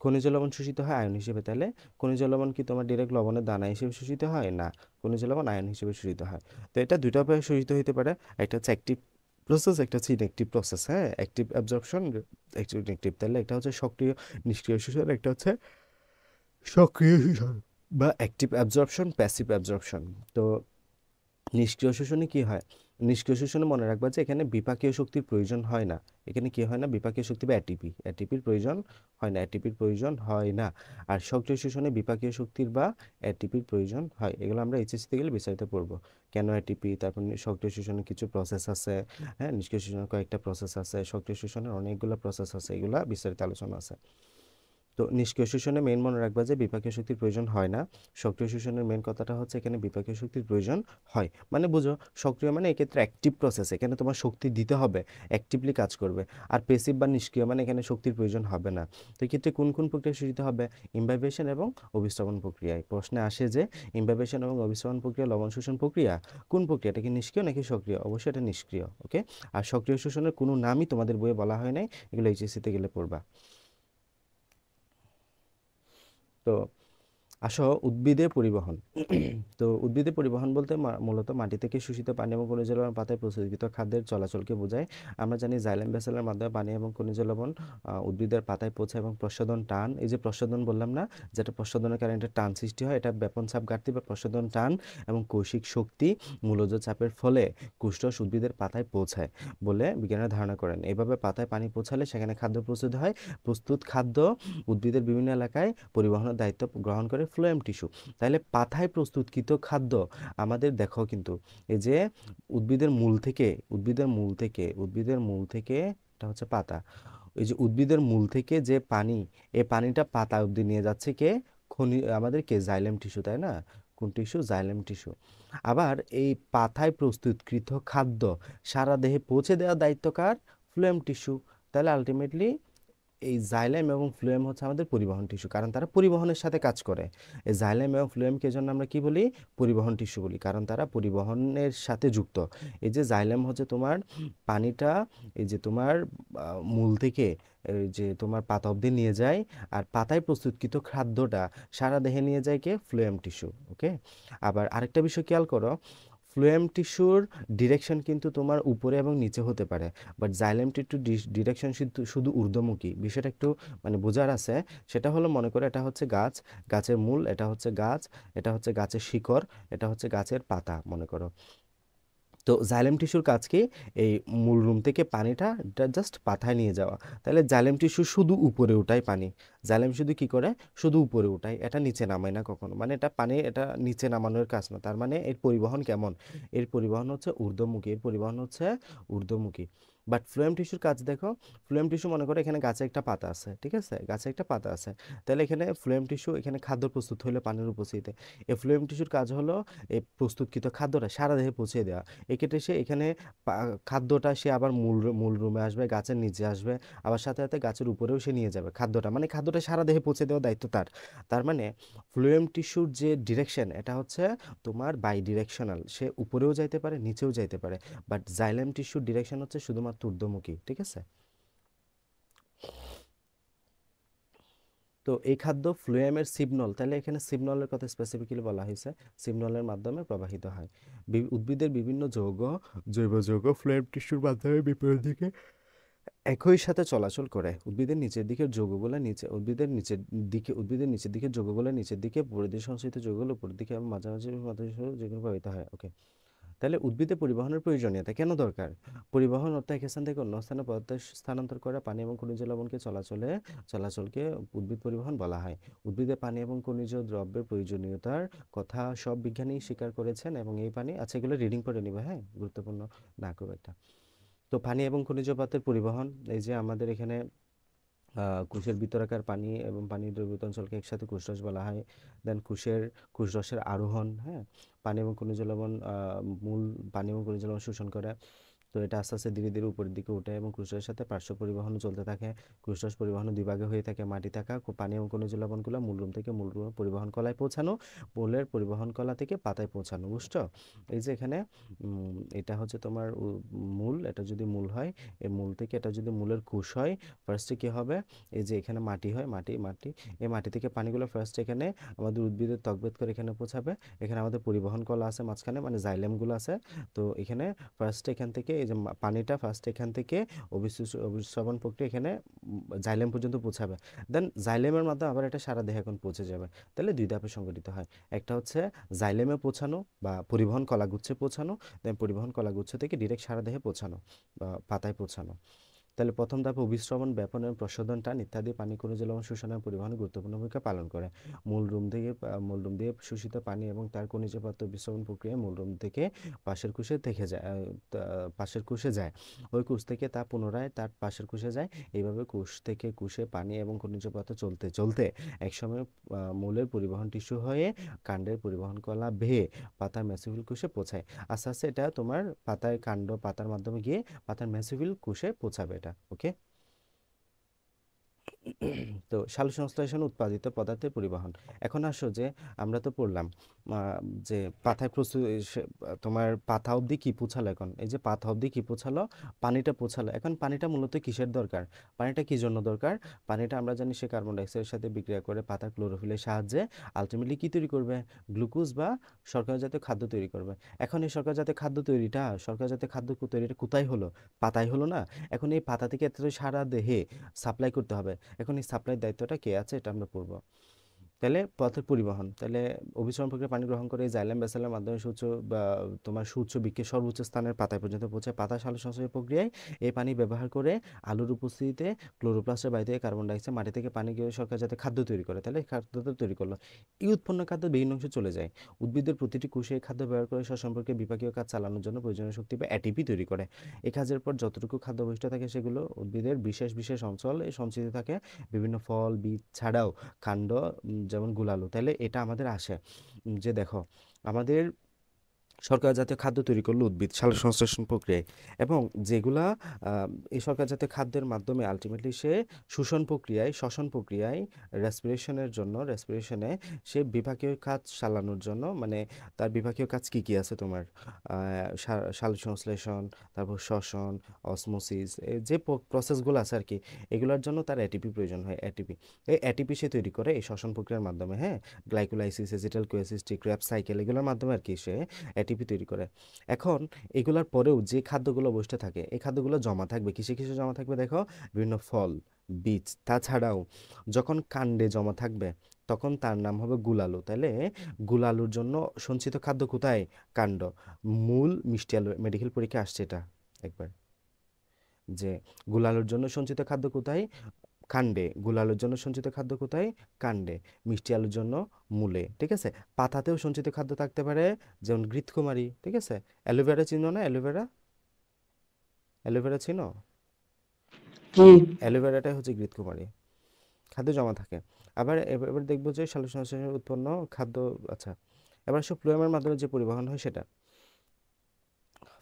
খনিজ লবণ শোষিত হয় আয়ন হিসেবে। তাহলে খনিজ লবণ কি তোমার ডিরেক্ট লবণের দানা হিসেবে শোষিত হয়? না, খনিজ লবণ আয়ন হিসেবে শোষিত হয়। তো এটা দুইটা উপায়ে শোষিত হতে পারে, একটা হচ্ছে অ্যাক্টিভ প্রসেস, একটা হচ্ছে ইনঅ্যাক্টিভ প্রসেস। হ্যাঁ, অ্যাক্টিভ অ্যাবজর্পশন, ইনঅ্যাক্টিভ। তাহলে একটা হচ্ছে সক্রিয় নিষ্ক্রিয় শোষণ, একটা হচ্ছে সক্রিয় শোষণ বা অ্যাক্টিভ অ্যাবজর্পশন, প্যাসিভ অ্যাবজর্পশন। তো নিষ্ক্রিয় শোষণে কি হয়? নিষ্ক্রিয় শোষণে মনে রাখবা যে এখানে বিপাকীয় শক্তির প্রয়োজন হয় না। এখানে কি হয় না? বিপাকীয় শক্তি বা এটিপির প্রয়োজন হয় না, এটিপির প্রয়োজন হয় না। আর সক্রিয় শোষণে বিপাকীয় শক্তির বা এটিপির প্রয়োজন হয়। এগুলো আমরা এইচএসসিতে গেলে বিস্তারিত পড়বো, কেন এটিপি, তারপর সক্রিয় শোষণের কিছু প্রসেস আছে, হ্যাঁ, নিষ্ক্রিয় শোষণের কয়েকটা প্রসেস আছে, সক্রিয় শোষণের অনেকগুলো প্রসেস আছে, এগুলা বিস্তারিত আলোচনা আছে। তো নিষ্ক্রিয় শোষণে মেইন মনে রাখবা যে বিপাকীয় শক্তির প্রয়োজন হয় না। সক্রিয় শোষণের মেইন কথাটা হচ্ছে এখানে বিপাকীয় শক্তির প্রয়োজন হয়। মানে বুঝো, সক্রিয় মানে এক্ষেত্রে অ্যাক্টিভ প্রসেস, এখানে তোমার শক্তি দিতে হবে, অ্যাক্টিভলি কাজ করবে। আর প্যাসিভ বা নিষ্ক্রিয় মানে এখানে শক্তির প্রয়োজন হবে না। তো এক্ষেত্রে কোন কোন প্রক্রিয়া শোষিত হবে? ইমবাইবেশন এবং অভিস্রবণ প্রক্রিয়ায়। প্রশ্নে আসে যে ইমবাইবেশন এবং অভিস্রবণ প্রক্রিয়া, লবণ শোষণ প্রক্রিয়া, কোন প্রক্রিয়া? এটা কি নিষ্ক্রিয় নাকি সক্রিয়? অবশ্যই এটা নিষ্ক্রিয়। ওকে। আর সক্রিয় শোষণের কোনো নামই তোমাদের বইয়ে বলা হয় নাই, এগুলো এইচএসসিতে গেলে পড়বা। তো আসো উদ্ভিদে পরিবহন। তো উদ্ভিদে পরিবহন বলতে মূলত মাটি থেকে শোষিত পানি এবং খনিজ লবণ পাতায় প্রস্তুতকৃত খাদ্যের চলাচলকে বোঝায়। আমরা জানি জাইলেম ভেসেলের মাধ্যমে পানি এবং খনিজ লবণ উদ্ভিদের পাতায় পৌঁছায় এবং প্রস্বাদন টান, এই যে প্রস্বাদন বললাম না, যেটা প্রস্বাদনের কারণে একটা টান সৃষ্টি হয়, এটা ব্যাপন চাপ ঘাটতি বা প্রস্বাদন টান এবং কৌশিক শক্তি মূলজ চাপের ফলে কুষ্ঠরস উদ্ভিদের পাতায় পৌঁছায় বলে বিজ্ঞানীরা ধারণা করেন। এভাবে পাতায় পানি পৌঁছালে সেখানে খাদ্য প্রস্তুত হয়। প্রস্তুত খাদ্য উদ্ভিদের বিভিন্ন এলাকায় পরিবহনের দায়িত্ব গ্রহণ করে ফ্লোয়েম টিস্যু। তাহলে পাতায় প্রস্তুতকৃত খাদ্য আমাদের দেখো কিন্তু এই যে উদ্ভিদের মূল থেকে এটা হচ্ছে পাতা, এই যে উদ্ভিদের মূল থেকে যে পানি, এই পানিটা পাতা অবধি নিয়ে যাচ্ছে কে? আমাদের কে? জাইলেম টিস্যু, তাই না? কোন টিস্যু? Xylem tissue. আবার এই পাতায় প্রস্তুতকৃত খাদ্য সারা দেহে পৌঁছে দেওয়ার দায়িত্ব কার? Phloem tissue. তাহলে আলটিমেটলি এই জাইলেম এবং ফ্লোয়েম হচ্ছে আমাদের পরিবহন টিস্যু, কারণ তারা পরিবহনের সাথে কাজ করে। এই জাইলেম এবং ফ্লোয়েমকে জন্য আমরা কি বলি? পরিবহন টিস্যু বলি, কারণ তারা পরিবহনের সাথে যুক্ত। এই যে জাইলেম হচ্ছে তোমার পানিটা, এই যে তোমার মূল থেকে এই যে তোমার পাতা অবধি নিয়ে যায়, আর পাতায় প্রস্তুতকৃত খাদ্যটা সারা দেহে নিয়ে যায় কে? Phloem tissue. ওকে। আবার আরেকটা বিষয় খেয়াল করো, ফ্লোয়েম টিস্যুর ডিরেকশন কিন্তু তোমার উপরে এবং নিচে হতে পারে, বাট জাইলেম টিস্যুর ডিরেকশন শুধু ঊর্ধ্বমুখী। বিষয়টা একটু মানে বোঝার আছে। সেটা হলো, মনে করো এটা হচ্ছে গাছ, গাছের মূল, এটা হচ্ছে গাছ, এটা হচ্ছে গাছের শিকড়, এটা হচ্ছে গাছের পাতা মনে করো। তো জাইলেম টিস্যুর কাজ কি? এই মূল রুম থেকে পানিটা জাস্ট পাতায় নিয়ে যাওয়া। তাহলে জাইলেম টিস্যু শুধু উপরে উঠায় পানি। জাইলেম শুধু কি করে? শুধু উপরে উঠায়, এটা নিচে নামায় না কখনো। মানে এটা পানি, এটা নিচে নামানোর কাজ না। তার মানে এর পরিবহন কেমন? এর পরিবহন হচ্ছে ঊর্ধ্বমুখী, এর পরিবহন হচ্ছে ঊর্ধ্বমুখী। বাট ফ্লোয়েম টিস্যুর কাজ দেখো, ফ্লোয়েম টিস্যু মনে করো এখানে গাছে একটা পাতা আছে, ঠিক আছে? গাছে একটা পাতা আছে, তাহলে এখানে ফ্লোয়েম টিস্যু, এখানে খাদ্য প্রস্তুত হলো পানির উপস্থিতিতে। এই ফ্লোয়েম টিস্যুর কাজ হলো এই প্রস্তুতকৃত খাদ্যটা সারা দেহে পৌঁছে দেওয়া। এক্ষেত্রে সে এখানে খাদ্যটা সে আবার মূল রুমে আসবে, গাছের নিচে আসবে, আবার সাথে সাথে গাছের উপরেও সে নিয়ে যাবে খাদ্যটা, মানে খাদ্যটা সারা দেহে পৌঁছে দেওয়ার দায়িত্ব তার। তার মানে ফ্লোয়েম টিস্যুর যে ডিরেকশন, এটা হচ্ছে তোমার বাই ডিরেকশনাল, সে উপরেও যাইতে পারে নিচেও যাইতে পারে। বাট জাইলেম টিস্যুর ডিরেকশন হচ্ছে শুধুমাত্র ঊর্ধ্বমুখী, ঠিক আছে? তো এই খাদ্য ফ্লোয়েমের সিগন্যাল, তাহলে এখানে সিগন্যালের কথা স্পেসিফিক্যালি বলা হয়েছে, সিগন্যালের মাধ্যমে প্রবাহিত হয়। উদ্ভিদের বিভিন্ন জৈব যৌগ ফ্লোয়েম টিস্যুর মাধ্যমে বিপরীত দিকে একই সাথে চলাচল করে। উদ্ভিদের নিচের দিকের যৌগগুলো উদ্ভিদের নিচের দিকের যৌগগুলো নিচের দিকে, পরিধি সংশ্লিষ্ট যৌগগুলো উপরের দিকে এবং মাঝামাঝি যেগুলো প্রবাহিত হয়। ওকে। তাহলে উদ্ভিদে পরিবহনের প্রয়োজনীয়তা কেন দরকার? পরিবহন অর্থ এক স্থান থেকে অন্য স্থানে পদার্থ স্থানান্তর করা পানি এবং খনিজ লবণকে চলাচলকে উদ্ভিদ পরিবহন বলা হয়। উদ্ভিদে পানি এবং খনিজ দ্রব্যের প্রয়োজনীয়তার কথা সব বিজ্ঞানী স্বীকার করেছেন, এবং এই পানি, আচ্ছা এগুলো রিডিং করে নিবে, হ্যাঁ, গুরুত্বপূর্ণ না খুব একটা। তো পানি এবং খনিজ পদার্থের পরিবহন, এই যে আমাদের এখানে কোষের ভিতরাকার পানি এবং পানির দ্রবীভূত অঞ্চলকে একসাথে কোষরস বলা হয়। দেন কোষরসের আরোহণ, হ্যাঁ, পানি এবং খনিজ লবণ মূল পানি এবং খনিজ লবণ শোষণ করে। তো এটা আস্তে আস্তে ধীরে ধীরে উপরের দিকে ওঠে এবং ক্রুশের সাথে পার্শ্ব পরিবহন চলতে থাকে। ক্রুশ পরিবহন দুই ভাগে হয়ে থাকে, মাটি থাকা পানি এবং খনিজ লবণগুলো মূলরুম থেকে মূল পরিবহন কলায় পৌঁছানো, মূলের পরিবহন কলা থেকে পাতায় পৌঁছানো, বুঝছো? এই যে এখানে এটা হচ্ছে তোমার মূল, এটা যদি মূল হয়, এই মূল থেকে এটা যদি মূলের কোষ হয়, ফার্স্টে কি হবে? এই যে এখানে মাটি হয়, মাটি এই মাটি থেকে পানিগুলো ফার্স্ট এখানে আমাদের উদ্ভিদের ত্বকভেদ করে এখানে পৌঁছাবে। এখানে আমাদের পরিবহন কলা আছে মাঝখানে, মানে জাইলেমগুলো আছে। তো এখানে ফার্স্ট এখান থেকে এই যে পানিটা ফার্স্ট এখান থেকে অভিস্রবণ প্রক্রিয়া এখানে জাইলেম পর্যন্ত পৌঁছাবে। দেন জাইলেমের মাধ্যমে আবার এটা সারা দেহে এখন পৌঁছে যাবে। তাহলে দুই ধাপে সংগঠিত হয়, একটা হচ্ছে জাইলেমে পৌঁছানো বা পরিবহন কলাগুচ্ছে পৌঁছানো, দেন পরিবহন কলাগুচ্ছ থেকে ডিরেক্ট সারা দেহে পৌঁছানো বা পাতায় পৌঁছানো। তাহলে প্রথম ধাপে অভিস্রবণ, ব্যাপন এবং প্রশোধন, টান ইত্যাদি পানি খনিজ লবণ শোষণে পরিবহনে গুরুত্বপূর্ণ ভূমিকা পালন করে। মূল রুম দিয়ে শোষিত পানি এবং তার খনিজ পদার্থ অভিস্রবণ প্রক্রিয়ায় মূল রুম থেকে পাশের কোষে যায়। ওই কোষ থেকে তা পুনরায় তার পাশের কোষে যায়। এইভাবে কোষ থেকে কোষে পানি এবং খনিজ পদার্থ চলতে চলতে একসময় মূলের পরিবহন টিস্যু হয়ে কাণ্ডের পরিবহন কলা বেয়ে পাতার মেসোফিল কোষে পৌঁছায়। আস্তে আস্তে এটা তোমার পাতার মাধ্যমে গিয়ে পাতার মেসোফিল কোষে পৌঁছাবে এটা। ওকে। তো সালোকসংশ্লেষণ উৎপাদিত পদার্থের পরিবহন। এখন আসো যে আমরা তো পড়লাম যে পাতায় প্রস্তুত তোমার পাতা অবধি কি পৌঁছালো, এখন এই যে পাতা অবধি কি পৌঁছালো, পানিটা পৌঁছালো। এখন পানিটা মূলত কিসের দরকার, পানিটা কি জন্য দরকার? পানিটা আমরা জানি সে কার্বন ডাইঅক্সাইডের সাথে বিক্রিয়া করে পাতা ক্লোরোফিলের সাহায্যে আলটিমেটলি কি তৈরি করবে, গ্লুকোজ বা শর্করা জাতীয় খাদ্য তৈরি করবে। এখন এই শর্করা জাতীয় খাদ্য তৈরিটা, শর্করা জাতীয় খাদ্য তৈরিটা কোথায় হলো, পাতায় হলো না? এখন এই পাতা থেকে এত সারা দেহে সাপ্লাই করতে হবে। এখন এই সাপ্লাইয়ের দায়িত্বটা কে আছে, এটা আমরা পড়বো। তাহলে পথের পরিবহন, তাহলে অভিসরণ প্রক্রিয়া পানি গ্রহণ করে জাইলেম ব্যাসাইলের মাধ্যমে সূর্য বা তোমার সূর্য বৃক্ষের সর্বোচ্চ স্থানের পাতায় পর্যন্ত পৌঁছে। পাতা সালোকসংশ্লেষণ প্রক্রিয়ায় এই পানি ব্যবহার করে আলুর উপস্থিতিতে ক্লোরোপ্লাস্টের বাইরে থেকে কার্বন ডাইঅক্সাইড মাটি থেকে পানি গিয়ে সরকার যাতে খাদ্য তৈরি করে, তাহলে খাদ্য তো তৈরি করলো। এই উৎপন্ন খাদ্য বিভিন্ন অংশে চলে যায়। উদ্ভিদের প্রতিটি কোষে এই খাদ্য ব্যবহার করে সম্পর্কে বিপাকীয় কাজ চালানোর জন্য প্রয়োজনীয় শক্তি বা এটিপি তৈরি করে। এই কাজের পর যতটুকু খাদ্য অবশিষ্ট থাকে সেগুলো উদ্ভিদের বিশেষ বিশেষ অঞ্চলে সঞ্চিত থাকে, বিভিন্ন ফল বীজ ছাড়াও কাণ্ড, যেমন গুলালো। তাহলে এটা আমাদের আসে যে দেখো আমাদের সরকার জাতীয় খাদ্য তৈরি করলো উদ্ভিদ সালোকসংশ্লেষণ প্রক্রিয়ায়, এবং যেগুলা এই সরকার জাতীয় খাদ্যের মাধ্যমে আলটিমেটলি সে শ্বসন প্রক্রিয়ায় রেসপিরেশনে সে বিপাকীয় কাজ চালানোর জন্য, মানে তার বিপাকীয় কাজ কি কি আছে তোমার, সালোকসংশ্লেষণ, তারপর শ্বসন, অসমোসিস, যে প্রসেসগুলো আছে আর কি, এগুলোর জন্য তার এটিপি প্রয়োজন হয়। এই এটিপি সে তৈরি করে এই শ্বসন প্রক্রিয়ার মাধ্যমে, হ্যাঁ, গ্লাইকোলাইসিস, এসিটাইল কোএসিস, ক্র্যাবস সাইকেল, এগুলোর মাধ্যমে আর কি সে এটিপি তৈরি করে। এখন এগুলোর পরেও যে খাদ্যগুলো অবশিষ্ট থাকে, এই খাদ্যগুলো জমা থাকবে কিসে কিসে জমা থাকবে, দেখো বিভিন্ন ফল বীজ, তাছাড়াও যখন কাণ্ডে জমা থাকবে তখন তার নাম হবে গুলালু। তাহলে গুলালুর জন্য সঞ্চিত খাদ্য কোথায়, কাণ্ড। মূল মিষ্টি আলু, মেডিকেল পরীক্ষা আসছে এটা একবার, যে গুলালুর জন্য সঞ্চিত খাদ্য কোথায়, কাণ্ডে। গুলালুর জন্য সঞ্চিত খাদ্য কোথায়, কাণ্ডে। মিষ্টি আলুর জন্য মূলে, ঠিক আছে। পাতাতেও সঞ্চিত খাদ্য থাকতে পারে, যেমন ঘৃতকুমারী, ঠিক আছে। অ্যালোভেরা চিনো না, অ্যালোভেরা, অ্যালোভেরা চিনো, কি অ্যালোভেরাটাই হচ্ছে ঘৃতকুমারী, খাদ্য জমা থাকে। আবার এবার দেখবো যে সালোকসংশ্লেষণের উৎপন্ন খাদ্য। আচ্ছা, এবার সব ফ্লোয়েমের মাধ্যমে যে পরিবহন হয় সেটা।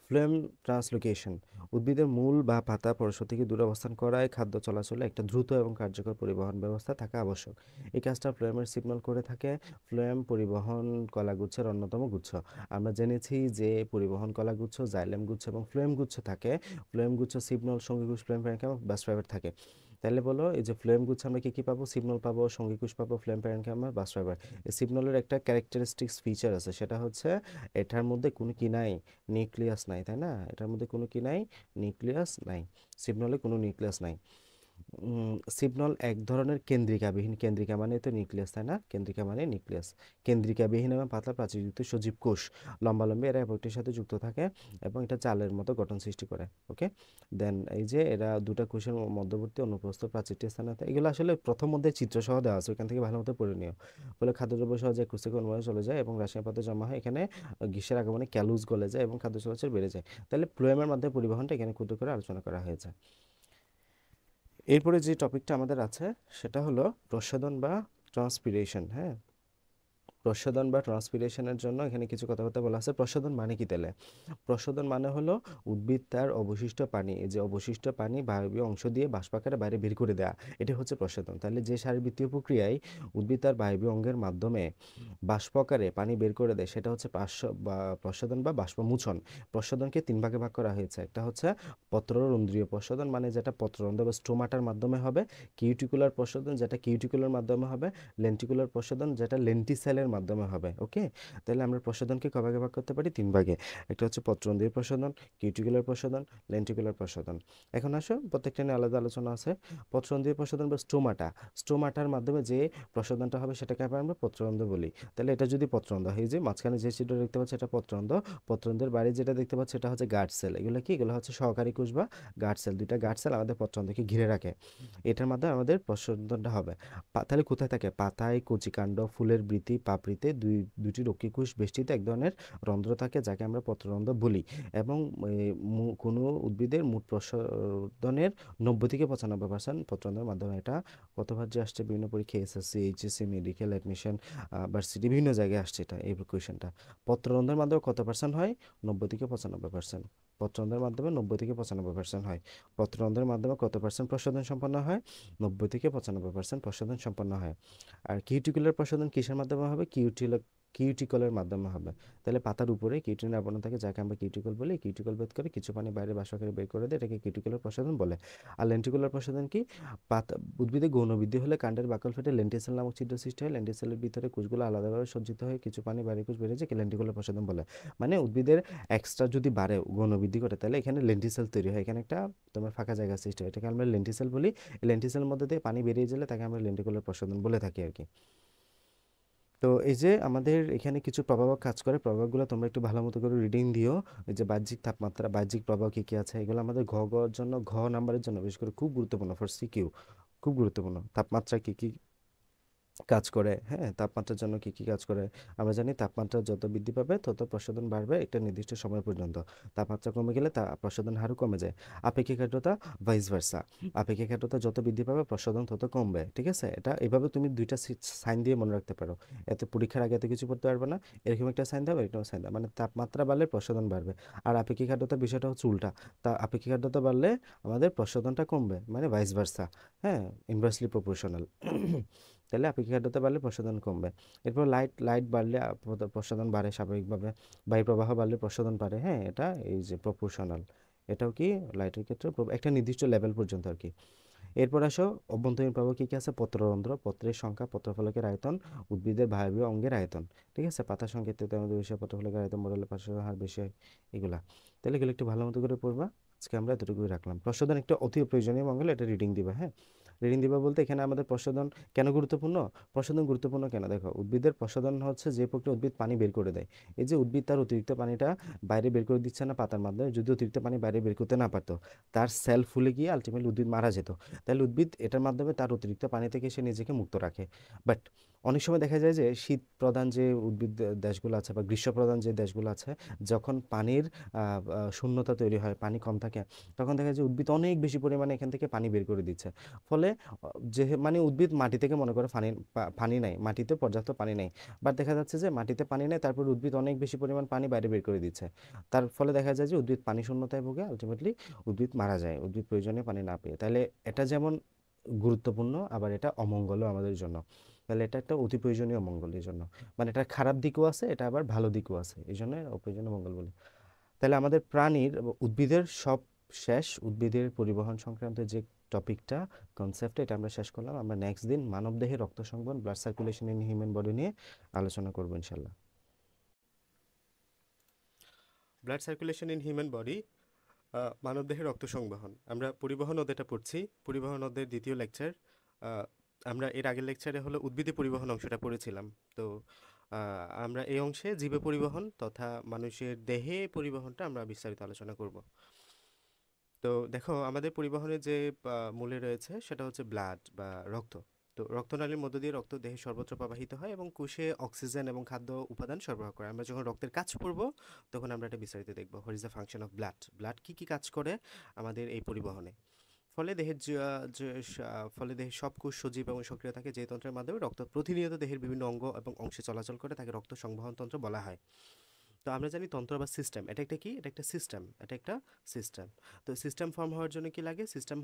ফ্লোয়েম ট্রান্সলোকেশন, উদ্ভিদের মূল বা পাতা পরস্পর থেকে দূরে অবস্থান করায় খাদ্য চলাচলে একটা দ্রুত এবং কার্যকর পরিবহন ব্যবস্থা থাকা আবশ্যক। এই কাজটা ফ্লোয়েমের সিগন্যাল করে থাকে। ফ্লোয়েম পরিবহন কলাগুচ্ছের অন্যতম গুচ্ছ। আমরা জেনেছি যে পরিবহন কলাগুচ্ছ, জাইলেম গুচ্ছ এবং ফ্লোয়েম গুচ্ছ থাকে। ফ্লোয়েম গুচ্ছ সিগন্যাল, সঙ্গীকুশ, ফ্লোয়েম প্যারেনকাইমা, বাস ফাইবার থাকে। তাহলে বলো এই যে ফ্লোয়েম গুচ্ছ আমরা কি কি পাবো, সিগন্যাল পাবো, সঙ্গীকুশ পাবো, ফ্লোয়েম প্যারেনকাইমা, বাস ফাইবার। এই সিগন্যালের একটা ক্যারেক্টারিস্টিক্স ফিচার আছে, সেটা হচ্ছে এটার মধ্যে কোনো কি নাই, নিউক্লিয়াস নাই, তাই না? এটার মধ্যে কোনো কি নাই, নিউক্লিয়াস নাই। সিগন্যালে কোনো নিউক্লিয়াস নাই। সিগন্যাল এক ধরনের কেন্দ্রিকাবিহীন, কেন্দ্রিকা মানে তো নিউক্লিয়াস, তাই না? কেন্দ্রিকা মানে নিউক্লিয়াস। কেন্দ্রিকাবিহীন এবং পাতলা প্রাচীরযুক্ত সজীব কোষ, লম্বালম্বি, এরা একটির সাথে যুক্ত থাকে এবং এটা চালের মতো গঠন সৃষ্টি করে। ওকে, দেন এই যে এরা দুটা কোষের মধ্যবর্তী অনুপ্রস্থ প্রাচীরটি স্থানে থাকে। এগুলো আসলে প্রথম মধ্যে চিত্র সহ দেওয়া আছে, ওখান থেকে ভালো মতো পড়ে নিও। ফলে খাদ্যদ্রব্য সহজে কোষ থেকে অনুবাদে চলে যায় এবং রাসায়নিক পদার্থ জমা হয় এখানে। গ্রীষ্মের আগমনে ক্যালুস গলে যায় এবং খাদ্য চলাচল বেড়ে যায়। তাহলে ফ্লোয়েমের মাধ্যমে পরিবহনটা এখানে ক্ষুদ্র করে আলোচনা করা হয়েছে। এরপরে যে টপিকটা আমাদের আছে সেটা হলো প্রস্বাদন বা ট্রান্সপিরেশন। হ্যাঁ, প্রস্বাদন বা ট্রান্সপিরেশনের জন্য এখানে কিছু কথাবার্তা বলা আছে। প্রস্বাদন মানে কি তাহলে? প্রস্বাদন মানে হলো উদ্ভিদ তার অবশিষ্ট পানি, এই যে অবশিষ্ট পানি বায়বীয় অংশ দিয়ে বাষ্প আকারে বাইরে বের করে দেয়া, এটা হচ্ছে প্রস্বাদন। তাহলে যে শারীরবৃত্তীয় প্রক্রিয়ায় উদ্ভিদ তার বায়বীয় অঙ্গের মাধ্যমে বাষ্প আকারে পানি বের করে দেয় সেটা হচ্ছে প্রস্বাদন বা বাষ্পমোচন। প্রস্বাদনকে তিন ভাগে ভাগ করা হয়েছে। একটা হচ্ছে পত্ররন্ধ্রীয় প্রস্বাদন, মানে যেটা পত্ররন্ধ্র বা স্টোমাটার মাধ্যমে হবে। কিউটিকুলার প্রস্বাদন, যেটা কিউটিকুলার মাধ্যমে হবে। লেন্টিকুলার প্রস্বাদন, যেটা লেন্টিসেলের মাধ্যমে হবে। ওকে, তাহলে আমরা প্রস্বাদনকে কয় ভাগে ভাগ করতে পারি? তিন ভাগে। একটা হচ্ছে পত্ররন্ধ্রীয় প্রস্বাদন, কিউটিকুলার প্রস্বাদন, লেন্টিকুলার প্রস্বাদন। এখন আসো প্রত্যেকটা নিয়ে আলাদা আলোচনা আছে। পত্ররন্ধ্রীয় প্রস্বাদন বা স্টোমাটার মাধ্যমে যে প্রস্বাদনটা হবে সেটাকে আবার আমরা পত্ররন্ধ্র বলি। তাহলে এটা যদি পত্ররন্ধ্র হয়, যে মাঝখানে যে চিত্র দেখতে পাচ্ছি এটা পত্ররন্ধ্র। পত্ররন্ধ্রের বাইরে যেটা দেখতে পাচ্ছি এটা হচ্ছে গার্ড সেল। এগুলো কি? এগুলো হচ্ছে সহকারী কোষ বা গার্ড সেল। দুইটা গার্ড সেল আমাদের পত্ররন্ধ্রকে ঘিরে রাখে। এটার মাধ্যমে আমাদের প্রস্বাদনটা হবে। তাহলে কোথায় থাকে? পাতায়, কচিকাণ্ড, ফুলের বৃতি, পাপড়িতে দুটি রক্ষী কোষ বেষ্টিত এক ধরনের রন্ধ্র থাকে যাকে আমরা পত্ররন্ধ্র বলি। এবং কোনো উদ্ভিদের মোট প্রস্বাদনের 90 থেকে 95% পত্ররন্ধ্রের মাধ্যমে। এটা কতবার যে আসছে বিভিন্ন পরীক্ষা, SSC, HSC, medical admission, varsity, বিভিন্ন জায়গায় আসছে এটা, এই কোয়েশনটা। পত্ররন্ধ্রের মাধ্যমে কত পার্সেন্ট হয়? 90 থেকে 95%। পত্ররন্ধ্রের মাধ্যমে 90 থেকে 95% হয়। পত্ররন্ধ্রের মাধ্যমে কত পার্সেন্ট প্রশোধন সম্পন্ন হয়? 90 থেকে 95% প্রশোধন সম্পন্ন হয়। আর কিউটিকুলার প্রশোধন কিসের মাধ্যমে হবে? কিউটিকলের মাধ্যমে হবে। তাহলে পাতার উপরে কিউটিনের আবরণ থাকে, যাকে আমরা কিউটিকল বলি। কিউটিকল ভেদ করে কিছু পানি বাইরে বাষ্পকারে বের করে দেয়, এটাকে কিউটিকুলার প্রশোধন বলে। আর লেন্টিকুলার প্রশোধন কি? পাতা উদ্ভিদে গৌণ বৃদ্ধি হলে কাণ্ডের বাকল ফেটে লেন্টিসেল নামক ছিদ্র সৃষ্টি হয়। লেন্টিসেলের ভিতরে কোষগুলো আলাদাভাবে সজ্জিত হয়ে কিছু পানি বাইরে কোষ বেরিয়ে যায়, লেন্টিকুলার প্রশোধন বলে। মানে উদ্ভিদের এক্সট্রা যদি বাড়ে, গৌণ বৃদ্ধি করে, তাহলে এখানে লেন্টিসেল তৈরি হয়, এখানে একটা তোমার ফাঁকা জায়গা সৃষ্টি হয়, এটাকে আমরা লেন্টিসেল বলি। লেন্টিসেলের মধ্যে দিয়ে পানি বেরিয়ে গেলে তাকে আমরা লেন্টিকুলার প্রশোধন বলে থাকি আর কি। তো এই যে আমাদের এখানে কিছু প্রভাব কাজ করে, প্রভাবগুলো তোমরা একটু ভালো মতো করে রিডিং দিও। এই যে বাহ্যিক তাপমাত্রা, বাহ্যিক প্রভাব কী কী আছে, এগুলো আমাদের ঘর জন্য, নাম্বারের জন্য বিশেষ করে খুব গুরুত্বপূর্ণ, ফর সিকিউ খুব গুরুত্বপূর্ণ। তাপমাত্রা কী কী কাজ করে, হ্যাঁ, তাপমাত্রার জন্য কী কী কাজ করে। আমরা জানি তাপমাত্রা যত বৃদ্ধি পাবে তত প্রশোধন বাড়বে একটা নির্দিষ্ট সময় পর্যন্ত। তাপমাত্রা কমে গেলে তা প্রশোধন হারও কমে যায়। আপেক্ষিক আর্দ্রতা ভাইস ভার্সা, আপেক্ষিক আর্দ্রতা যত বৃদ্ধি পাবে প্রশোধন তত কমবে। ঠিক আছে, এটা এভাবে তুমি দুইটা সাইন দিয়ে মনে রাখতে পারো। এত পরীক্ষার আগে এত কিছু পড়তে পারবে না, এরকম একটা সাইন দাও, এরকম সাইন দাও, মানে তাপমাত্রা বাড়লে প্রশোধন বাড়বে। আর আপেক্ষিক আর্দ্রতার বিষয়টা হচ্ছে উল্টা, তা আপেক্ষিক আর্দ্রতা বাড়লে আমাদের প্রশোধনটা কমবে, মানে ভাইস ভার্সা, হ্যাঁ, ইনভার্সলি প্রপোর্শনাল। তাহলে আপেক্ষিক আর্দ্রতা বাড়লে প্রশোধন কমবে। এরপর লাইট বাড়লে প্রশোধন বাড়ে স্বাভাবিকভাবে। বায়ু প্রবাহ বাড়লে প্রশোধন বাড়ে, হ্যাঁ, এটা এই যে প্রপোর্শনাল। এটাও কি লাইটের ক্ষেত্রে একটা নির্দিষ্ট লেভেল পর্যন্ত আর কি। এরপর আসো অভ্যন্তরীণ প্রভাব কী কী আছে? পত্ররন্ধ্র, পত্রের সংখ্যা, পত্রফলকের আয়তন, উদ্ভিদের বায়বীয় অঙ্গের আয়তন। ঠিক আছে, পাতার সংখ্যা ইত্যাদি আমাদের বেশি হয়, পত্রফলকের আয়তন বড় হলে পার্শ্বর হার বেশি হয়, এগুলা। তাহলে এগুলো একটু ভালো মতো করে পড়বা। আজকে আমরা এতটুকুই রাখলাম। প্রশোধন একটা অতি প্রয়োজনীয় মঙ্গল, এটা রিডিং দিবা, হ্যাঁ। রিডিং দিবা বলতে এখানে আমাদের প্রশোধন কেন গুরুত্বপূর্ণ? প্রশোধন গুরুত্বপূর্ণ কেন? দেখো, উদ্ভিদের প্রশোধন হচ্ছে যে প্রক্রিয়া উদ্ভিদ পানি বের করে দেয়। এই যে উদ্ভিদ তার অতিরিক্ত পানিটা বাইরে বের করে দিচ্ছে না পাতার মাধ্যমে, যদি অতিরিক্ত পানি বাইরে বের করতে না পারতো, তার সেল ফুলে গিয়ে আলটিমেটলি উদ্ভিদ মারা যেত। তাহলে উদ্ভিদ এটার মাধ্যমে তার অতিরিক্ত পানি থেকে সে নিজেকে মুক্ত রাখে। বাট অনেক সময় দেখা যায় যে শীত প্রধান যে উদ্ভিদ দেশগুলো আছে বা গ্রীষ্ম প্রধান যে দেশগুলো আছে, যখন পানির শূন্যতা তৈরি হয়, পানি কম থাকে, তখন দেখা যায় উদ্ভিদ অনেক বেশি পরিমাণে এখান থেকে পানি বের করে দিচ্ছে। ফলে যে মানে উদ্ভিদ মাটি থেকে মনে করে পানি নাই, মাটিতে পর্যাপ্ত পানি নেই, বাট দেখা যাচ্ছে যে মাটিতে পানি নেই, তারপর উদ্ভিদ অনেক বেশি পরিমাণ পানি বাইরে বের করে দিচ্ছে। তার ফলে দেখা যায় যে উদ্ভিদ পানি শূন্যতায় ভোগে, আলটিমেটলি উদ্ভিদ মারা যায় উদ্ভিদ প্রয়োজনীয় পানি না পেয়ে। তাহলে এটা যেমন গুরুত্বপূর্ণ, আবার এটা অমঙ্গলও আমাদের জন্য। তাহলে এটা একটা অতি প্রয়োজনীয় অমঙ্গল এই জন্য, মানে এটা খারাপ দিকও আছে, এটা আবার ভালো দিকও আছে, এই জন্য অপ্রয়োজনীয় মঙ্গল বলি। তাহলে আমাদের প্রাণীর উদ্ভিদের সব শেষ, উদ্ভিদের পরিবহন সংক্রান্ত যে টপিকটা, কনসেপ্টটা, এটা আমরা শেষ করলাম। আমরা নেক্সট দিন মানবদেহে রক্ত সংবহন, blood circulation in human body নিয়ে আলোচনা করবো ইনশাল্লাহ। Blood circulation in human body, মানবদেহে রক্ত সংবহন। আমরা পরিবহন অধ্যায়টা পড়ছি, পরিবহন অধ্যায়ের দ্বিতীয় লেকচার। আমরা এর আগের লেকচারে হলো উদ্ভিদে পরিবহন অংশটা পড়েছিলাম। তো আমরা এই অংশে জীবে পরিবহন তথা মানুষের দেহে পরিবহনটা আমরা বিস্তারিত আলোচনা করব। তো দেখো, আমাদের পরিবহনের যে মূলে রয়েছে সেটা হচ্ছে ব্লাড বা রক্ত। তো রক্তনালীর মধ্য দিয়ে রক্ত দেহে সর্বত্র প্রবাহিত হয় এবং কোষে অক্সিজেন এবং খাদ্য উপাদান সরবরাহ করে। আমরা যখন রক্তের কাজ পড়ব তখন আমরা এটা বিস্তারিত দেখব, what is the function of blood, blood কী কী কাজ করে আমাদের এই পরিবহনে। ফলে দেহের সব কোষ সজীব এবং সক্রিয় থাকে, যে তন্ত্রের মাধ্যমে রক্ত প্রতিনিয়ত দেহের বিভিন্ন অঙ্গ এবং অংশে চলাচল করে, তাকে রক্ত সংবহন তন্ত্র বলা হয়। তো আমরা জানি তন্ত্র বা সিস্টেম, এটা একটা কি, এটা একটা সিস্টেম, এটা একটা সিস্টেম। তো সিস্টেম ফর্ম হওয়ার জন্য কি লাগে? সিস্টেম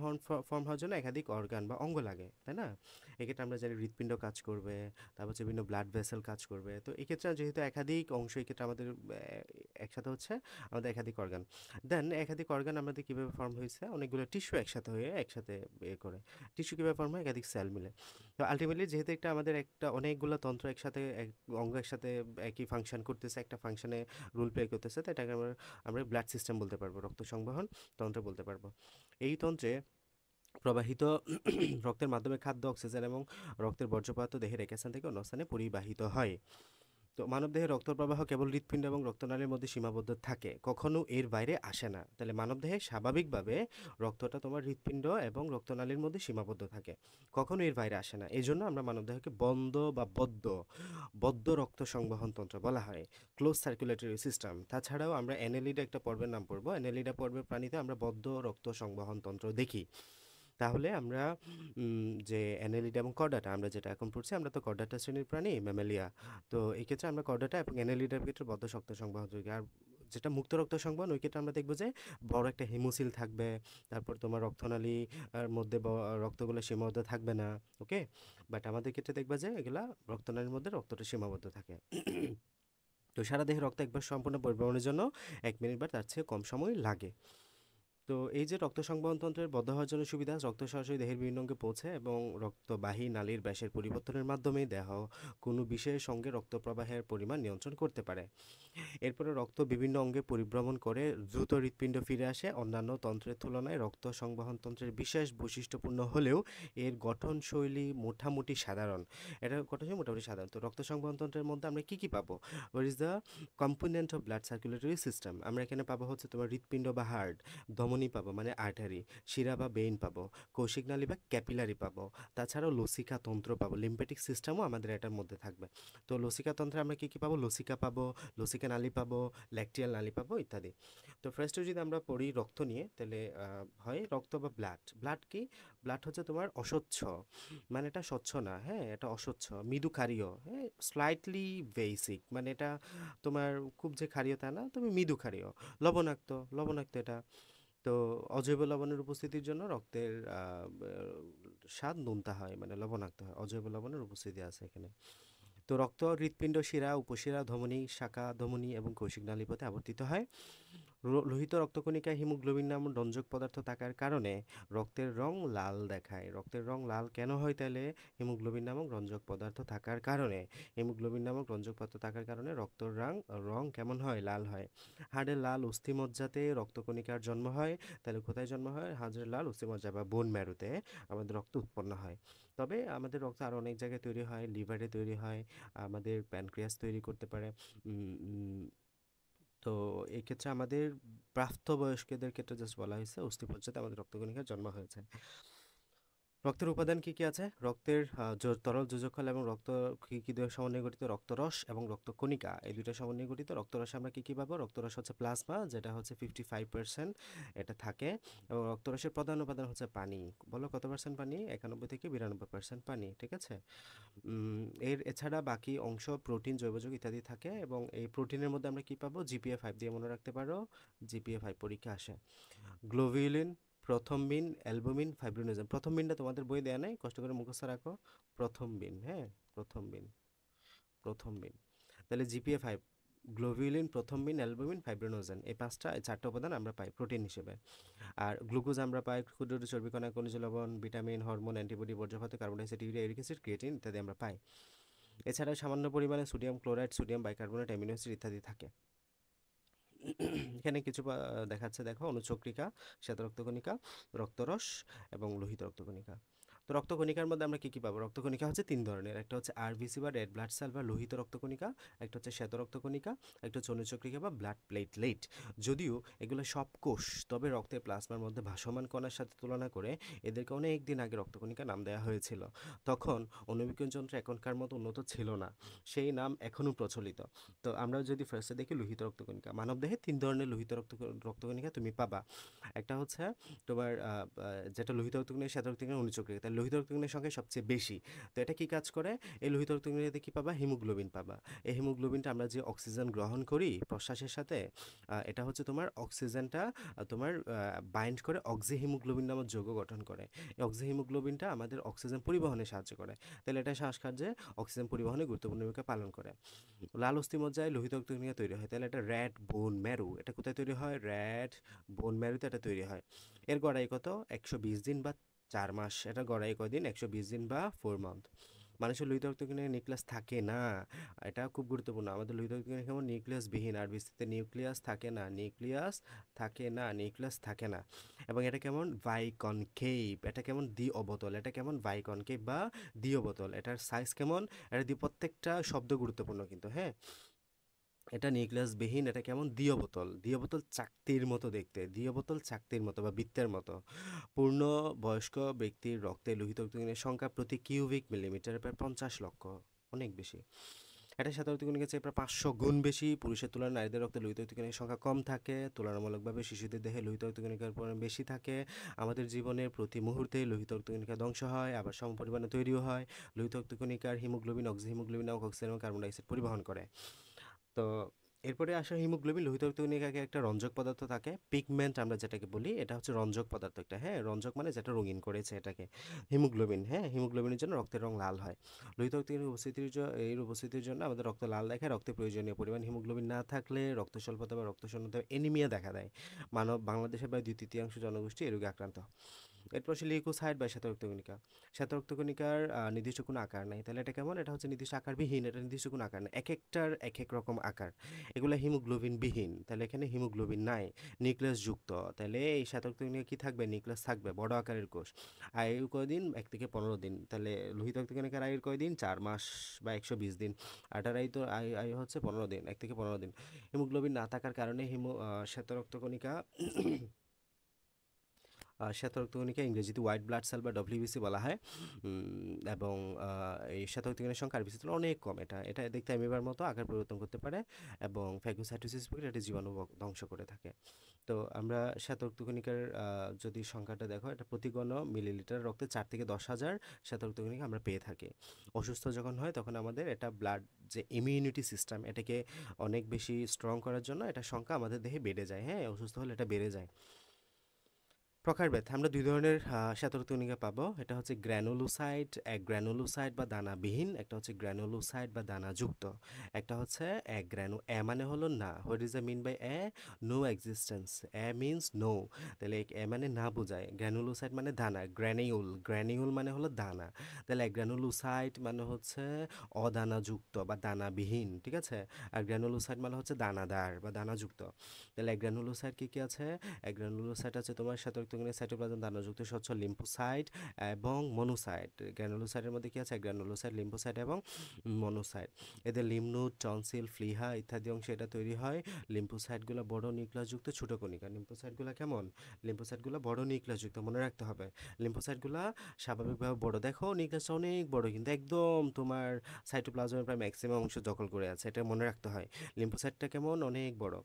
ফর্ম হওয়ার জন্য একাধিক অর্গান বা অঙ্গ লাগে, তাই না? এক্ষেত্রে আমরা জানি হৃৎপিণ্ড কাজ করবে, তারপর হচ্ছে বিভিন্ন ব্লাড ভেসেল কাজ করবে। তো এক্ষেত্রে যেহেতু একাধিক অংশ, এক্ষেত্রে আমাদের একসাথে হচ্ছে আমাদের একাধিক অর্গান। দেন একাধিক অর্গান আমাদের কীভাবে ফর্ম হয়েছে? অনেকগুলো টিস্যু একসাথে হয়ে একসাথে করে। টিস্যু কীভাবে ফর্ম হয়? একাধিক সেল মিলে। তো আলটিমেটলি যেহেতু আমাদের অনেকগুলো তন্ত্র একসাথে, অঙ্গ একসাথে একই ফাংশন করতেছে, একটা ফাংশনে রোল প্লে করতেছে, তো এটাকে আমরা ব্লাড সিস্টেম বলতে পারবো, রক্ত সংবহন তন্ত্র বলতে পারবো। এই তন্ত্রে প্রবাহিত রক্তের মাধ্যমে খাদ্য, অক্সিজেন এবং রক্তের বর্জ্য পদার্থ দেহের এক স্থান থেকে অন্য স্থানে পরিবাহিত হয়। তো মানবদেহে রক্ত প্রবাহ কেবল হৃৎপিণ্ড এবং রক্তনালীর মধ্যে সীমাবদ্ধ থাকে, কখনো এর বাইরে আসে না। তাহলে মানবদেহে স্বাভাবিকভাবে রক্তটা তোমার হৃৎপিণ্ড এবং রক্তনালীর মধ্যে সীমাবদ্ধ থাকে, কখনো এর বাইরে আসে না। এই জন্য আমরা মানবদেহকে বন্ধ বা বদ্ধ রক্ত সংবহন তন্ত্র বলা হয়, ক্লোজ সার্কুলেটরি সিস্টেম। তাছাড়াও আমরা অ্যানেলিডা একটা পর্বের নাম পড়বো, অ্যানেলিডা পর্বের প্রাণীতে আমরা বদ্ধ রক্ত সংবহন তন্ত্র দেখি। তাহলে আমরা যে অ্যানেলিডা এবং কর্ডাটা আমরা যেটা এখন পড়ছি, আমরা তো কর্ডাটা শ্রেণীর প্রাণী, ম্যামালিয়া। তো এই ক্ষেত্রে আমরা কর্ডাটা এবং অ্যানেলিডার ক্ষেত্রে বদ্ধ শক্ত সংবহন যোগী। আর যেটা মুক্ত রক্ত সংবহন ওই ক্ষেত্রে আমরা দেখব যে বড় একটা হিমোসিল থাকবে, তারপর তোমার রক্তনালী আর মধ্যে রক্তগুলো সীমাবদ্ধ থাকবে না, ওকে। বাট আমাদের ক্ষেত্রে দেখবা যে এগুলা রক্তনালীর মধ্যে রক্তটা সীমাবদ্ধ থাকে। তো সারা দেহে রক্ত একবার সম্পূর্ণ পরিবহনের জন্য 1 মিনিট বা তার চেয়ে কম সময় লাগে। তো এই যে রক্ত সংবহন তন্ত্রের বদ্ধ হওয়ার জন্য সুবিধা, রক্ত সরাসরি দেহের বিভিন্ন অঙ্গে পৌঁছে এবং রক্তবাহী নালীর ব্যাসের পরিবর্তনের মাধ্যমে দেহ কোনো বিষয়ের সঙ্গে রক্ত প্রবাহের পরিমাণ নিয়ন্ত্রণ করতে পারে। এরপরে রক্ত বিভিন্ন অঙ্গে পরিভ্রমণ করে দ্রুত হৃৎপিণ্ড ফিরে আসে। অন্যান্য তন্ত্রের তুলনায় রক্ত সংবহন তন্ত্রের বিশেষ বৈশিষ্ট্যপূর্ণ হলেও এর গঠনশৈলী মোটামুটি সাধারণ। এটা গঠনশৈলী মোটামুটি সাধারণ। তো রক্ত সংবহন তন্ত্রের মধ্যে আমরা কী কী পাবো? What is the component of blood circulatory system? আমরা এখানে পাবো হচ্ছে তোমার হৃৎপিণ্ড বা হার্ট, ধমনী পাবো মানে আর্টারি, শিরা বা বেইন পাবো, কৌশিক নালী বা ক্যাপিলারি পাবো, তাছাড়াও লসিকা তন্ত্র পাবো, লিম্ফ্যাটিক সিস্টেমও আমাদের এটার মধ্যে থাকবে। তো লসিকা তন্ত্রে আমরা কী কী পাবো? লসিকা পাবো, লসিকা নালী পাবো, ল্যাকটিয়াল নালী পাবো ইত্যাদি। তো ফার্স্টে যদি আমরা পড়ি রক্ত নিয়ে, তাহলে হয় রক্ত বা ব্লাড। ব্লাড কি? ব্লাড হচ্ছে তোমার অস্বচ্ছ, মানে এটা স্বচ্ছ না, হ্যাঁ, এটা অস্বচ্ছ, মৃদু ক্ষারীয়, হ্যাঁ, স্লাইটলি বেসিক, মানে এটা তোমার খুব যে ক্ষারীয় তা না, তবে মৃদু ক্ষারীয়, লবণাক্ত, লবণাক্ত এটা। তো অজৈব লবণের উপস্থিতির জন্য রক্তের স্বাদ নোনতা হয়, মানে লবণাক্ত হয়, অজৈব লবণের উপস্থিতি আছে এখানে। তো রক্ত হৃৎপিণ্ড, শিরা, উপশিরা, ধমনী, শাখা ধমনী এবং কৌশিক নালীপথে আবর্তিত হয়। লোহিত রক্তকণিকায় হিমোগ্লোবিন নামক রঞ্জক পদার্থ থাকার কারণে রক্তের রং লাল দেখায়। রক্তের রং লাল কেন হয় তাহলে? হিমোগ্লোবিন নামক রঞ্জক পদার্থ থাকার কারণে। হিমোগ্লোবিন নামক রঞ্জক পদার্থ থাকার কারণে রক্তের রং কেমন হয়? লাল হয়। হাড়ের লাল অস্থিমজ্জাতে রক্তকণিকার জন্ম হয়। তাহলে কোথায় জন্ম হয়? হাড়ের লাল অস্থিমজ্জা বা বোন ম্যারোতে আমাদের রক্ত উৎপন্ন হয়। তবে আমাদের রক্ত আরও অনেক জায়গায় তৈরি হয়, লিভারে তৈরি হয়, আমাদের প্যানক্রিয়াস তৈরি করতে পারে। উম, উম, তো এই ক্ষেত্রে আমাদের প্রাপ্তবয়স্কদের ক্ষেত্রে জাস্ট বলা হয়েছে অস্থিমজ্জাতে আমাদের রক্তকণিকার জন্ম হয়েছে। রক্তের উপাদান কি কি আছে? রক্তের তরল যোজকল এবং রক্ত কি দিয়ে সমন্বয়ে গঠিত? রক্তরস এবং রক্তকণিকা, এই দুইটা সমন্বয়ে গঠিত। রক্তরসে আমরা কি কি পাবো? রক্তরস হচ্ছে প্লাজমা, যেটা হচ্ছে 55% এটা থাকে, এবং রক্তরসের প্রধান উপাদান হচ্ছে পানি। বলো কত পার্সেন্ট পানি? 91 থেকে 92% পানি, ঠিক আছে। এছাড়া বাকি অংশ প্রোটিন, জৈবযৌগ ইত্যাদি থাকে, এবং এই প্রোটিনের মধ্যে আমরা কি পাবো? GPA5 দিয়ে মনে রাখতে পারো, GPA5 পরীক্ষা আসে। Globulin, প্রথমবিন, albumin, fibrinogen. প্রথমবিনটা তোমাদের বই দেয়া নাই, কষ্ট করে মুখস্থ রাখো। প্রথমবিন, হ্যাঁ, প্রথমবিন, প্রথমবিন। তাহলে GPA5, গ্লোবিউলিন, প্রথমবিন, অ্যালবুমিন, ফাইব্রিনোজেন, এই চারটা উপাদান আমরা পাই প্রোটিন হিসেবে। আর গ্লুকোজ আমরা পাই ক্ষুদ্র চর্বিকণা, খনিজ লবণ, ভিটামিন, হরমোন, অ্যান্টিবডি, বর্জ্য carbon dioxide, urea, uric acid, creatine ইত্যাদি আমরা পাই। এছাড়া সামান্য পরিমাণে sodium chloride, sodium bicarbonate, amino acid ইত্যাদি থাকে। এখানে কিছু দেখাচ্ছে, দেখো, অনুচক্রিকা, শ্বেত রক্তকণিকা, রক্তরস এবং লোহিত রক্তকণিকা। তো রক্তকণিকার মধ্যে আমরা কি কি পাবো? রক্তকণিকা হচ্ছে 3 ধরনের, একটা হচ্ছে আরবিসি বা রেড ব্লাড সেল বা লোহিত রক্তকণিকা, একটা হচ্ছে শ্বেত রক্তকণিকা, একটা হচ্ছে অনুচক্রিকা বা ব্লাড প্লেটলেট। যদিও এগুলো সব কোষ, তবে রক্তের প্লাজমার মধ্যে ভাসমান কণার সাথে তুলনা করে এদেরকে অনেক দিন আগে রক্তকণিকা নাম দেওয়া হয়েছিল। তখন অণুবীক্ষণ যন্ত্র এখনকার মতো উন্নত ছিল না, সেই নাম এখনও প্রচলিত। তো আমরা যদি ফার্স্টে দেখি লোহিত রক্তকণিকা, মানবদেহে 3 ধরনের লোহিত রক্তকণিকা তুমি পাবা। একটা হচ্ছে তোমার যেটা লোহিত রক্তকণিকা, শ্বেত রক্তকণিকা, অনুচক্রিকা। তাই লোহিত রক্তকণিকার সংখ্যা সবচেয়ে বেশি। তো এটা কি কাজ করে? এই লোহিত রক্তকণিকাতে কি পাবা? হিমোগ্লোবিন পাবা। এই হিমোগ্লোবিনটা আমরা যে অক্সিজেন গ্রহণ করি প্রশ্বাসের সাথে, এটা হচ্ছে তোমার অক্সিজেনটা তোমার বাইন্ড করে অক্সি হিমোগ্লোবিন নামক যৌগ গঠন করে। এই অক্সি হিমোগ্লোবিনটা আমাদের অক্সিজেন পরিবহনে সাহায্য করে। তাহলে এটা শ্বাসকার্যে অক্সিজেন পরিবহনে গুরুত্বপূর্ণ ভূমিকা পালন করে। লাল অস্থিমজ্জায় লোহিত রক্তকণিকা তৈরি হয়। তাহলে এটা র্যাড বোন ম্যারু, এটা কোথায় তৈরি হয়? র্যাড বোন ম্যারুতে এটা তৈরি হয়। এর গড়াই কত? 120 দিন বা 4 মাস। এটা গড়াই কয়দিন? 120 দিন বা 4 মান্থ। মানুষের লোহিত রক্তকণিকায় নিউক্লিয়াস থাকে না, এটা খুব গুরুত্বপূর্ণ। আমাদের লোহিত রক্তকণিকা কেমন? নিউক্লিয়াসবিহীন। আর বিস্তৃতে নিউক্লিয়াস থাকে না, নিউক্লিয়াস থাকে না, নিউক্লিয়াস থাকে না। এবং এটা কেমন? বাইকনকেভ। এটা কেমন? দ্বি অবতল। এটা কেমন? বাইকনকেভ বা দ্বি অবতল। এটার সাইজ কেমন? এটা প্রত্যেকটা শব্দ গুরুত্বপূর্ণ কিন্তু, হ্যাঁ। এটা নিউক্লিয়াসবিহীন। এটা কেমন? দ্বিঅবতল। দ্বিঅবতল চাকতির মতো দেখতে, দ্বিঅবতল চাকতির মতো বা বৃত্তের মতো। পূর্ণ বয়স্ক ব্যক্তির রক্তে লোহিত রক্তকণিকার সংখ্যা প্রতি কিউবিক মিলিমিটারে প্রায় 50 লক্ষ, অনেক বেশি। এটা শ্বেত রক্তকণিকার চেয়ে প্রায় 500 গুণ বেশি। পুরুষের তুলনায় নারীদের রক্তে লোহিত রক্তকণিকার সংখ্যা কম থাকে। তুলনামূলকভাবে শিশুদের দেহে লোহিত রক্তকণিকার পরিমাণ বেশি থাকে। আমাদের জীবনের প্রতি মুহূর্তে লোহিত রক্তকণিকা ধ্বংস হয়, আবার সমপরিমাণে তৈরিও হয়। লোহিত রক্তকণিকার হিমোগ্লোবিন, অক্সিহিমোগ্লোবিন নামক অক্সিজেন এবং কার্বন ডাইঅক্সাইড পরিবহন করে। তো এরপরে আসা হিমোগ্লোবিন, লোহিত রক্তকণিকাকে একটা রঞ্জক পদার্থ থাকে, পিগমেন্ট আমরা যেটাকে বলি, এটা হচ্ছে রঞ্জক পদার্থ একটা, হ্যাঁ, রঞ্জক মানে যেটা রঙিন করেছে এটাকে, হিমোগ্লোবিন, হ্যাঁ, হিমোগ্লোবিনের জন্য রক্তের রং লাল হয়। লোহিত রক্তকণিকার এর উপস্থিতির জন্য আমাদের রক্ত লাল দেখায়, রক্তে প্রয়োজনীয় পরিমাণ হিমোগ্লোবিন না থাকলে রক্ত স্বল্পতা বা রক্ত শূন্যতা, এনিমিয়া দেখা দেয়। বাংলাদেশের প্রায় 2/3 জনগোষ্ঠী এই রোগে আক্রান্ত। এরপর হচ্ছে লিউকোসাইট বা শ্বেতরক্তকণিকা। শ্বেতরক্তকণিকার নির্দিষ্ট কোনো আকার নাই, তাহলে এটা কেমন? এটা হচ্ছে নির্দিষ্ট আকারবিহীন, এটা নির্দিষ্ট কোনো আকার নেই, এক একটার এক এক রকম আকার, এগুলো হিমোগ্লোবিন বিহীন, তাহলে এখানে হিমোগ্লোবিন নাই। নিউক্লিয়াস যুক্ত, তাহলে এই শ্বেতরক্তকণিকা কি থাকবে? নিউক্লিয়াস থাকবে, বড় আকারের কোষ। আয়ু কয়দিন? 1 থেকে 15 দিন। তাহলে লোহিত রক্তকণিকার আয়ুর কয়দিন? 4 মাস বা 120 দিন। আটার আয়ু তো আয়ু হচ্ছে 15 দিন, 1 থেকে 15 দিন। হিমোগ্লোবিন না থাকার কারণে শ্বেতরক্তকণিকা শ্বেতরক্তকণিকা ইংরেজিতে হোয়াইট ব্লাড সেল বা ডব্লিউবিসি বলা হয়। এবং এই শ্বেতরক্তকণিকার সংখ্যা আরবিসি তুলনায় অনেক কম। এটা এটা দেখতে অ্যামিবার মতো আকার পরিবর্তন করতে পারে এবং ফ্যাগোসাইটোসিস প্রক্রিয়া এটা জীবাণু ধ্বংস করে থাকে। তো আমরা শ্বেতরক্তকণিকার যদি সংখ্যাটা দেখো, এটা প্রতি ঘন মিলিলিটার রক্তে 4 থেকে 10 হাজার শ্বেতরক্তকণিকা আমরা পেয়ে থাকি। অসুস্থ যখন হয় তখন আমাদের এটা ব্লাড যে ইমিউনিটি সিস্টেম এটাকে অনেক বেশি স্ট্রং করার জন্য এটা সংখ্যা আমাদের দেহে বেড়ে যায়, হ্যাঁ, অসুস্থ হলে এটা বেড়ে যায়। প্রকারভেদ, আমরা 2 ধরনের শ্বেতরক্তকণিকা পাবো, এটা হচ্ছে গ্র্যানুলোসাইট, এক গ্র্যানুলোসাইট বা দানাবিহীন, একটা হচ্ছে গ্র্যানুলোসাইট বা দানাযুক্ত। একটা হচ্ছে এ মানে হলো না, what is the mean by A? No existence, A means no, তাহলে এ মানে না বোঝায়, গ্র্যানুলোসাইট মানে দানা, গ্র্যানিউল মানে হলো দানা, তাহলে এক গ্র্যানুলোসাইট মানে হচ্ছে অদানাযুক্ত বা দানাবিহীন, ঠিক আছে, আর গ্র্যানুলোসাইট মানে হচ্ছে দানাদার বা দানাযুক্ত। তাহলে এক গ্র্যানুলোসাইট কী কী আছে? এক গ্র্যানুলোসাইট আছে তোমার শ্বেতরক্তকণিকা, সাইটোপ্লাজম, দানাযুক্ত স্বচ্ছ লিম্ফোসাইট এবং মনোসাইট। গ্র্যানুলোসাইটের মধ্যে কী আছে? গ্র্যানুলোসাইট, লিম্ফোসাইট এবং মনোসাইট। এদের লিম্ফনোড, টনসিল, ফ্লিহা ইত্যাদি অংশে এটা তৈরি হয়। লিম্ফোসাইটগুলো বড় নিউক্লিয়াসযুক্ত ছোট কণিকা। লিম্ফোসাইটগুলো কেমন? লিম্ফোসাইটগুলো বড় নিউক্লিয়াসযুক্ত, মনে রাখতে হবে। লিম্ফোসাইটগুলো স্বাভাবিকভাবে বড়, দেখো নিউক্লিয়াসটা অনেক বড় কিন্তু একদম তোমার সাইটোপ্লাজমের প্রায় ম্যাক্সিমাম অংশ দখল করে আছে, এটা মনে রাখতে হয়। লিম্ফোসাইটটা কেমন? অনেক বড়।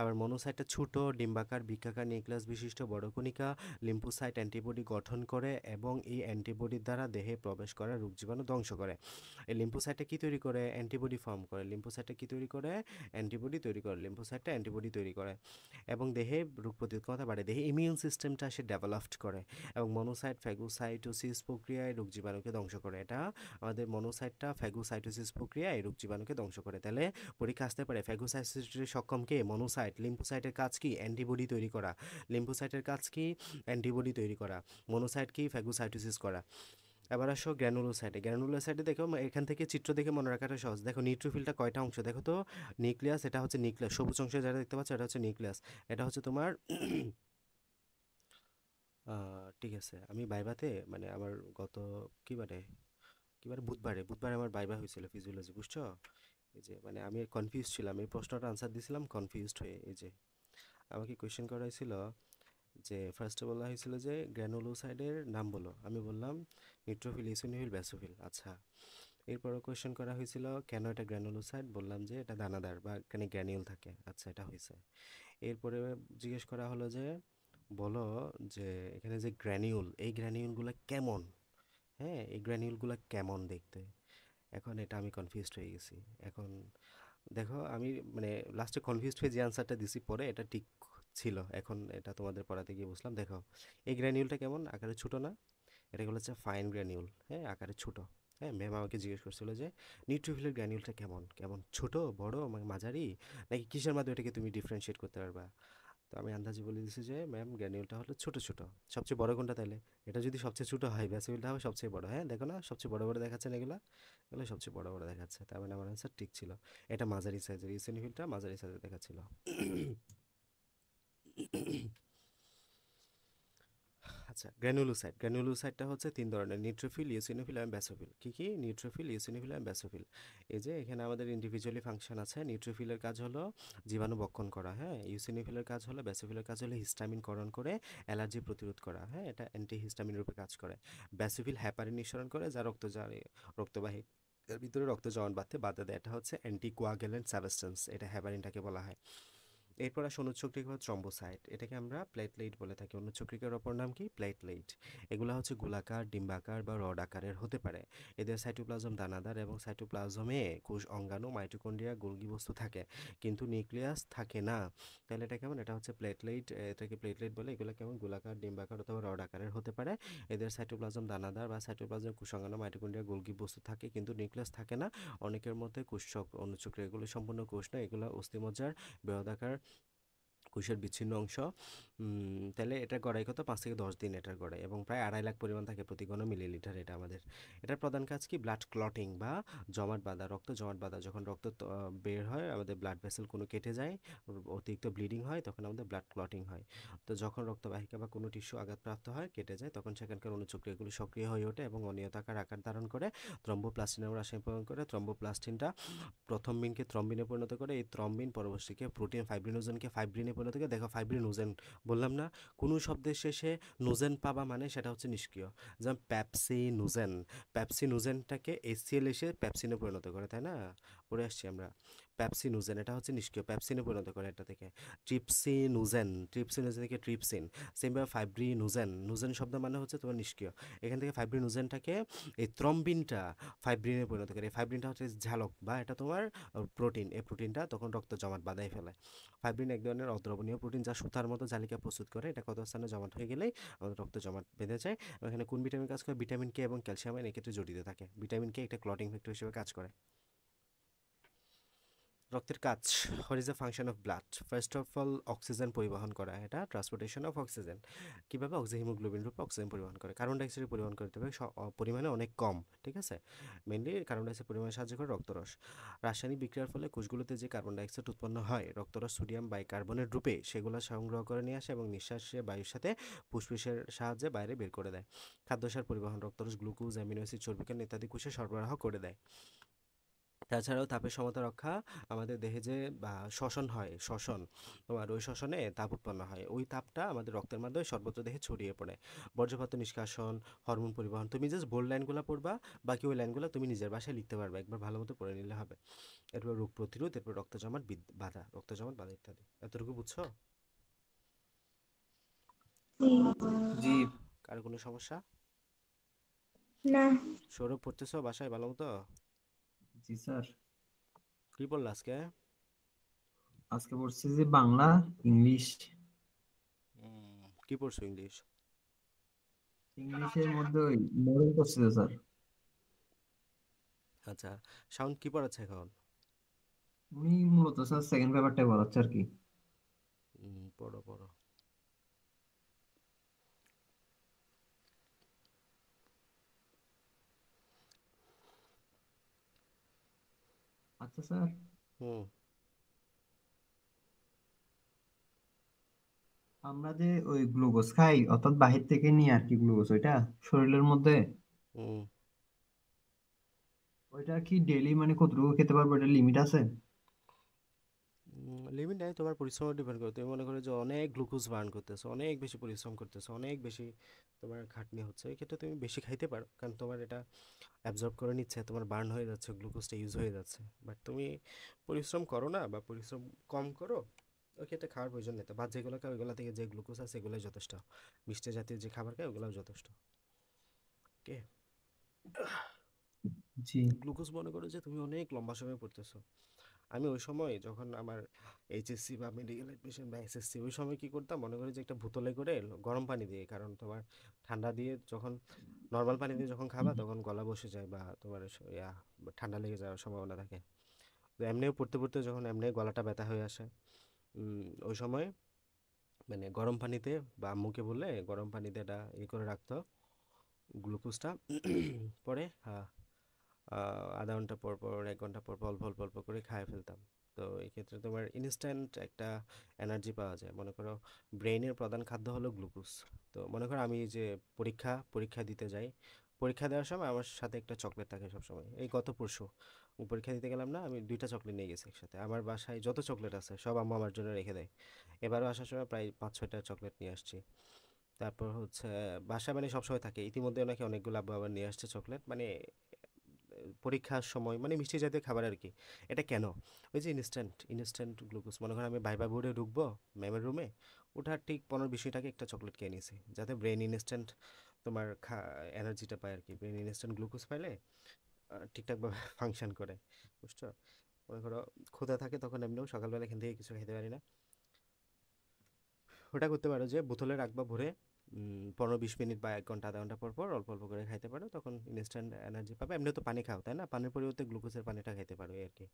আবার মনোসাইটটা ছোট ডিম্বাকার বৃক্কাকার নিউক্লিয়াস বিশিষ্ট বড় কণিকা। লিম্ফোসাইট অ্যান্টিবডি গঠন করে এবং এই অ্যান্টিবডির দ্বারা দেহে প্রবেশ করা রোগ জীবাণু ধ্বংস করে। এই লিম্ফোসাইটটা কী তৈরি করে? অ্যান্টিবডি ফর্ম করে। লিম্ফোসাইটটা কী তৈরি করে? অ্যান্টিবডি তৈরি করে। লিম্ফোসাইটটা অ্যান্টিবডি তৈরি করে এবং দেহে রোগ প্রতিরোধ ক্ষমতা বাড়ে, দেহে ইমিউন সিস্টেমটা সে ডেভেলপড করে এবং মনোসাইট ফ্যাগোসাইটোসিস প্রক্রিয়ায় রোগ জীবাণুকে ধ্বংস করে। এটা আমাদের মনোসাইটটা ফ্যাগোসাইটোসিস প্রক্রিয়ায় রোগ জীবাণুকে ধ্বংস করে। তাহলে পরীক্ষা আসতে পারে ফ্যাগোসাইটোসিসের সক্ষম কে? মনোসাইট। লিম্ফোসাইটের কাজ কি? অ্যান্টিবডি তৈরি করা। লিম্ফোসাইটের কাজ কি? অ্যান্টিবডি তৈরি করা। মনোসাইট কি? ফ্যাগোসাইটোসিস করা। এবার আসো গ্র্যানুলোসাইটে। গ্র্যানুলোসাইটে দেখো, এখান থেকে চিত্র দেখে মনে রাখাটা সহজ। দেখো নিউট্রোফিলটা কয়টা অংশ দেখো তো? নিউক্লিয়াস, এটা হচ্ছে নিউক্লিয়াস, সবুজ অংশে যেটা দেখতে পাচ্ছ এটা হচ্ছে নিউক্লিয়াস। এটা হচ্ছে তোমার ঠিক আছে, আমি ভাইভাতে মানে আমার গত কী বারে বুধবারে আমার ভাইভা হয়েছিল ফিজিওলজি, বুঝছো? এই যে মানে আমি কনফিউজ ছিলাম, এই প্রশ্নটা আনসার দিছিলাম কনফিউজড হয়ে। এই যে আমাকে কোয়েশ্চেন করা হয়েছিল যে ফার্স্টে বলা হয়েছিল যে গ্র্যানুলোসাইডের নাম বলো, আমি বললাম নিউট্রোফিল, ইওসিনোফিল, বেসোফিল। আচ্ছা, এরপরও কোয়েশ্চেন করা হয়েছিল কেন এটা গ্র্যানুলোসাইড, বললাম যে এটা দানাদার বা এখানে গ্র্যানিউল থাকে। আচ্ছা, এটা হয়েছে। এরপরে জিজ্ঞেস করা হলো যে বলো যে এখানে যে গ্র্যানিউল, এই গ্র্যানিউলগুলো কেমন, হ্যাঁ, এই গ্র্যানিউলগুলো কেমন দেখতে। এখন এটা আমি কনফিউজড হয়ে গেছি। এখন দেখো আমি মানে লাস্টে কনফিউজড হয়ে যে অ্যান্সারটা দিছি, পরে এটা ঠিক ছিল, এখন এটা তোমাদের পড়াতে গিয়ে বুঝলাম। দেখো এই গ্র্যানিউলটা কেমন, আকারে ছোটো না? এটা হচ্ছে ফাইন গ্র্যানিউল, হ্যাঁ, আকারে ছোটো। হ্যাঁ, ম্যাম আমাকে জিজ্ঞেস করছিল যে নিউট্রোফিলের গ্র্যানিউলটা কেমন কেমন, ছোট, বড়, মাঝারি, নাকি কিসের মাধ্যমে এটাকে তুমি ডিফারেন্সিয়েট করতে পারবা? তো আমি আন্দাজে বলে দিচ্ছি যে ম্যাম গ্র্যানিউলটা হলো ছোট ছোট। সবচেয়ে বড় কোনটা তাহলে? এটা যদি সবচেয়ে ছোট হয় ব্যাসিলটা হবে সবচেয়ে বড়, হ্যাঁ, দেখো না সবচেয়ে বড় বড় দেখাচ্ছে না এগুলো, এগুলো সবচেয়ে বড় বড় দেখাচ্ছে, তার মানে আমার অ্যান্সার ঠিক ছিল। এটা মাঝারি সাইজের, ইসিনোফিলটা মাঝারি সাইজের দেখাচ্ছিল। আচ্ছা, গ্র্যানুলোসাইটটা হচ্ছে 3 ধরনের, নিউট্রোফিল, ইওসিনোফিল এবং ব্যাসোফিল। কী কী? নিউট্রোফিল, ইওসিনোফিল এবং ব্যাসোফিল। এই যে এখানে আমাদের ইন্ডিভিজুয়ালি ফাংশন আছে। নিউট্রোফিলের কাজ হলো জীবাণু ভক্ষণ করা, হ্যাঁ, ইওসিনোফিলের কাজ হলো, ব্যাসোফিলের কাজ হলো হিস্টামিন করণ করে অ্যালার্জি প্রতিরোধ করা, হ্যাঁ, এটা অ্যান্টি হিস্টামিন রূপে কাজ করে। ব্যাসোফিল হ্যাপারিন নিঃসরণ করে যা রক্তবাহী এর ভিতরে রক্ত জমাট বাঁধতে বাধা দেয়, এটা হচ্ছে অ্যান্টিকোয়াগুলেন্ট সাবস্টেন্স, এটা হ্যাপারিনটাকে বলা হয়। এরপর আসে অনুচ্চক্রিকা বা থ্রম্বোসাইট, এটাকে আমরা প্লেটলেট বলে থাকি। অনুচ্চক্রিকার অপর নাম কি? প্লেটলেট। এগুলো হচ্ছে গোলাকার, ডিম্বাকার বা রড আকারের হতে পারে। এদের সাইটোপ্লাজম দানাদার এবং সাইটোপ্লাজমে কোষ অঙ্গাণু, মাইটোকন্ড্রিয়া, গোলগি বস্তু থাকে, কিন্তু নিউক্লিয়াস থাকে না। তাহলে এটা কেমন? এটা হচ্ছে প্লেটলেট, এটাকে প্লেটলেট বলে। এগুলো কেমন? গোলাকার, ডিম্বাকার অথবা রড আকারের হতে পারে। এদের সাইটোপ্লাজম দানাদার বা সাইটোপ্লাজম কোষ অঙ্গাণু, মাইটোকন্ড্রিয়া, গোলগি বস্তু থাকে, কিন্তু নিউক্লিয়াস থাকে না। অনেকের মধ্যে অনুচক্রিয়া, এগুলো সম্পূর্ণ কোষ নয়, এগুলো অস্থিমজ্জার বৃহদাকার কোষের বিচ্ছিন্ন অংশ। তাহলে এটা গড়াই কত? 5 থেকে 10 দিন এটার গড়াই, এবং প্রায় 2.5 লাখ পরিমাণ থাকে প্রতি ঘন মিলিলিটার। এটা আমাদের এটার প্রধান কাজ কি? ব্লাড ক্লটিং বা জমাট বাঁধা, রক্ত জমাট বাঁধা। যখন রক্ত বের হয়, আমাদের ব্লাড ভেসেল কোনো কেটে যায়, অতিরিক্ত ব্লিডিং হয়, তখন আমাদের ব্লাড ক্লটিং হয়। তো যখন রক্তবাহিকা বা কোনো টিস্যু আঘাতপ্রাপ্ত হয়, কেটে যায়, তখন সেখানকার অনুচক্রিয়াগুলো সক্রিয় হয়ে ওঠে এবং অনিয়তাকার আকার ধারণ করে থ্রম্বোপ্লাস্টিনের রাসায়নিক প্রয়োগ করে। থ্রম্বোপ্লাস্টিনটা প্রথম বিনকে থ্রম্বিনে পরিণত করে, এই থ্রম্বিন পরবর্তীকে প্রোটিন ফাইব্রিনোজেনকে ফাইব্রিনে পরিণত করে। দেখো ফাইব্রিনোজেন বললাম না? কোনো শব্দের শেষে নোজেন পাবা মানে সেটা হচ্ছে নিষ্ক্রিয়। যেমন প্যাপসিনোজেন, প্যাপসিনোজেনটাকে এসিএল এসে প্যাপসিনে পরিণত করে, তাই না? পড়ে আসছি আমরা। প্যাপসিনোজেন এটা হচ্ছে নিষ্ক্রিয়, প্যাপসিনে পরিণত করে এটা থেকে। ট্রিপসিনোজেন, ট্রিপসিনোজেন থেকে ট্রিপসিন। সেমভাবে ফাইব্রিনোজেন, নোজেন শব্দ মানে হচ্ছে তোমার নিষ্ক্রিয়। এখান থেকে ফাইব্রিনোজেনটাকে এই থ্রম্বিনটা ফাইব্রিনে পরিণত করে। এই ফাইব্রিনটা হচ্ছে ঝালক বা এটা তোমার প্রোটিন। এই প্রোটিনটা তখন রক্ত জমাট বাঁধাই ফেলে। ফাইব্রিন এক ধরনের অদ্রবণীয় প্রোটিন যা সুতার মতো জালিকা প্রস্তুত করে। এটা কত স্থানে জমাট হয়ে গেলেই আমাদের রক্ত জমাট বেঁধে যায়। এখানে কোন ভিটামিন কাজ করে? ভিটামিন কে এবং ক্যালসিয়াম আয়ন এক্ষেত্রে জড়িত থাকে। ভিটামিন কে একটা ক্লটিং ফ্যাক্টর হিসেবে কাজ করে। রক্তের কাজ, what is the function of blood? First of all oxygen পরিবহন করা, এটা ট্রান্সপোর্টেশন অফ অক্সিজেন। কীভাবে? হিমোগ্লোবিন রূপে অক্সিজেন পরিবহন করে। কার্বন ডাইঅক্সাইড পরিবহন করতে হবে পরিমাণে অনেক কম, ঠিক আছে? মেনলি কার্বন ডাইঅক্সাইড পরিমাণে সাহায্য করে রক্তরস। রাসায়নিক বিক্রিয়ার ফলে কোষগুলোতে যে কার্বন ডাইঅক্সাইড উৎপন্ন হয়, রক্তরস সোডিয়াম বাইকার্বনেট রূপে সেগুলো সংগ্রহ করে নিয়ে আসে এবং নিঃশ্বাসে বায়ুর সাথে ফুসফুসের সাহায্যে বাইরে বের করে দেয়। খাদ্যসার পরিবহন, রক্তরস গ্লুকোজ, অ্যামিনো অ্যাসিড, চর্বিকান ইত্যাদি কোষে সরবরাহ করে দেয়। তাছাড়াও তাপের সমতা রক্ষা, আমাদের দেহে যে বা শ্বসন হয়, শ্বসন, তোমার ওই শ্বসনে তাপ উৎপন্ন হয়, ওই তাপটা আমাদের রক্তের মাধ্যমে সর্বত্র দেহে ছড়িয়ে পড়ে। বর্জ্যপদার্থ নিষ্কাশন, হরমোন পরিবহন। তুমি জাস্ট বোল্ড লাইনগুলো পড়বা, বাকি ওই লাইনগুলো তুমি নিজের বাসায় লিখতে পারবে, একবার ভালো মতো পড়ে নিলে হবে। এরপর রোগ প্রতিরোধ, এরপর রক্ত জমাট বাধা, রক্ত জমাট বাধা ইত্যাদি। এতটুকু বুঝছো? জি কার কোনো সমস্যা? না। সৌরভ পড়তেছো বাসায় ভালো মতো? জি স্যার, কি পড়লা আজকে? আজকে পড়ছি যে বাংলা, ইংলিশ। কি পড়ছো ইংলিশ? ইংলিশের মধ্যে ওই মডেল করছে তো স্যার। আচ্ছা, সাউন্ড কি পড়াচ্ছে এখন? উনি মূলত স্যার সেকেন্ড পেপারটাই পড়াচ্ছে আর কি। পড়ো পড়ো। আচ্ছা স্যার, হুম আমরা যে ওই গ্লুকোজ খাই, অর্থাৎ বাহির থেকে নিয়ে আর কি গ্লুকোজ, ওইটা শরীরের মধ্যে, হুম ওইটা কি ডেইলি মানে কতটুকু খেতে পারবো? এটা লিমিট আছে? লিমিট নাই, তোমার পরিশ্রম ডিপেন্ড করে। তুমি মনে করো যে অনেক গ্লুকোজ বার্ন করতেছো, অনেক বেশি পরিশ্রম করতেছো, অনেক বেশি তোমার খাটনি হচ্ছে, এই ক্ষেত্রে তুমি বেশি খাইতে পারো, কারণ তোমার এটা অ্যাবজর্ব করে নিচ্ছে, তোমার বার্ন হয়ে যাচ্ছে, গ্লুকোজটা ইউজ হয়ে যাচ্ছে। বাট তুমি পরিশ্রম করো না বা পরিশ্রম কম করো, ওই ক্ষেত্রে খাওয়ার প্রয়োজন নেই। তো ভাত যেগুলো খাও ওইগুলো থেকে যে গ্লুকোজ আছে এগুলোই যথেষ্ট। মিষ্টি জাতীয় যে খাবার খায় ওগুলোও যথেষ্ট। ওকে, জি গ্লুকোজ মনে করো যে তুমি অনেক লম্বা সময় পড়তেছো। আমি ওই সময় যখন আমার এইচএসসি বা মেডিকেল অ্যাডমিশন বা এসএসসি, ওই সময় কি করতাম মনে করি যে একটা বোতলে করে গরম পানি দিয়ে, কারণ তোমার ঠান্ডা দিয়ে যখন নর্মাল পানি দিয়ে যখন খাবা তখন গলা বসে যায় বা তোমার ঠান্ডা লেগে যাওয়ার সম্ভাবনা থাকে। তো এমনিও পড়তে পড়তে যখন এমনি গলাটা ব্যথা হয়ে আসে, ওই সময় মানে গরম পানিতে বা আম্মুকে বললে গরম পানিতে এটা করে রাখতো গ্লুকোজটা। পরে আধা ঘন্টা পর পর, 1 ঘন্টা পর পর অল্প অল্প অল্প করে খাইয়ে ফেলতাম। তো এই ক্ষেত্রে তোমার ইনস্ট্যান্ট একটা এনার্জি পাওয়া যায়। মনে করো ব্রেইনের প্রধান খাদ্য হলো গ্লুকোজ। তো মনে করো আমি যে পরীক্ষা দিতে যাই, পরীক্ষা দেওয়ার সময় আমার সাথে একটা চকলেট থাকে সবসময়। এই গত পরশু পরীক্ষা দিতে গেলাম না, আমি 2টা চকলেট নিয়ে গেছি একসাথে। আমার বাসায় যত চকলেট আছে সব আম্মু আমার জন্য রেখে দেয়। এবারও আসার সময় প্রায় 5-6টা চকলেট নিয়ে আসছি। তারপর হচ্ছে বাসায় মানে সবসময় থাকে, ইতিমধ্যে নাকি অনেকগুলো আব্বু আবার নিয়ে আসছে চকলেট, মানে পরীক্ষার সময় মানে মিষ্টি জাতীয় খাবার আর কি। এটা কেন? ওই যে ইনস্ট্যান্ট গ্লুকোজ, মনে করেন আমি ভাইবা বোর্ডে ঢুকবো ম্যামের রুমে, ওঠার ঠিক 15-20 টাকা একটা চকলেট খেয়ে নিয়েছি, যাতে ব্রেন ইনস্ট্যান্ট তোমার এনার্জিটা পায় আর কি। ব্রেন ইনস্ট্যান্ট গ্লুকোজ পাইলে ঠিকঠাকভাবে ফাংশন করে, বুঝছো? মনে করো ক্ষুধা থাকে তখন এমনিও সকালবেলা এখান থেকে কিছু খেতে পারি না, ওটা করতে পারো যে বোতলে রাখবা ভরে, 15-20 মিনিট বা 1 ঘন্টা আধা ঘন্টা পর পর অল্প অল্প করে খাইতে পারো, তখন ইনস্ট্যান্ট এনার্জি পাবে। এমনি তো পানি খাও তাই না, পানির পরিবর্তে গ্লুকোজের পানিটা খাইতে পারো এই আর কি।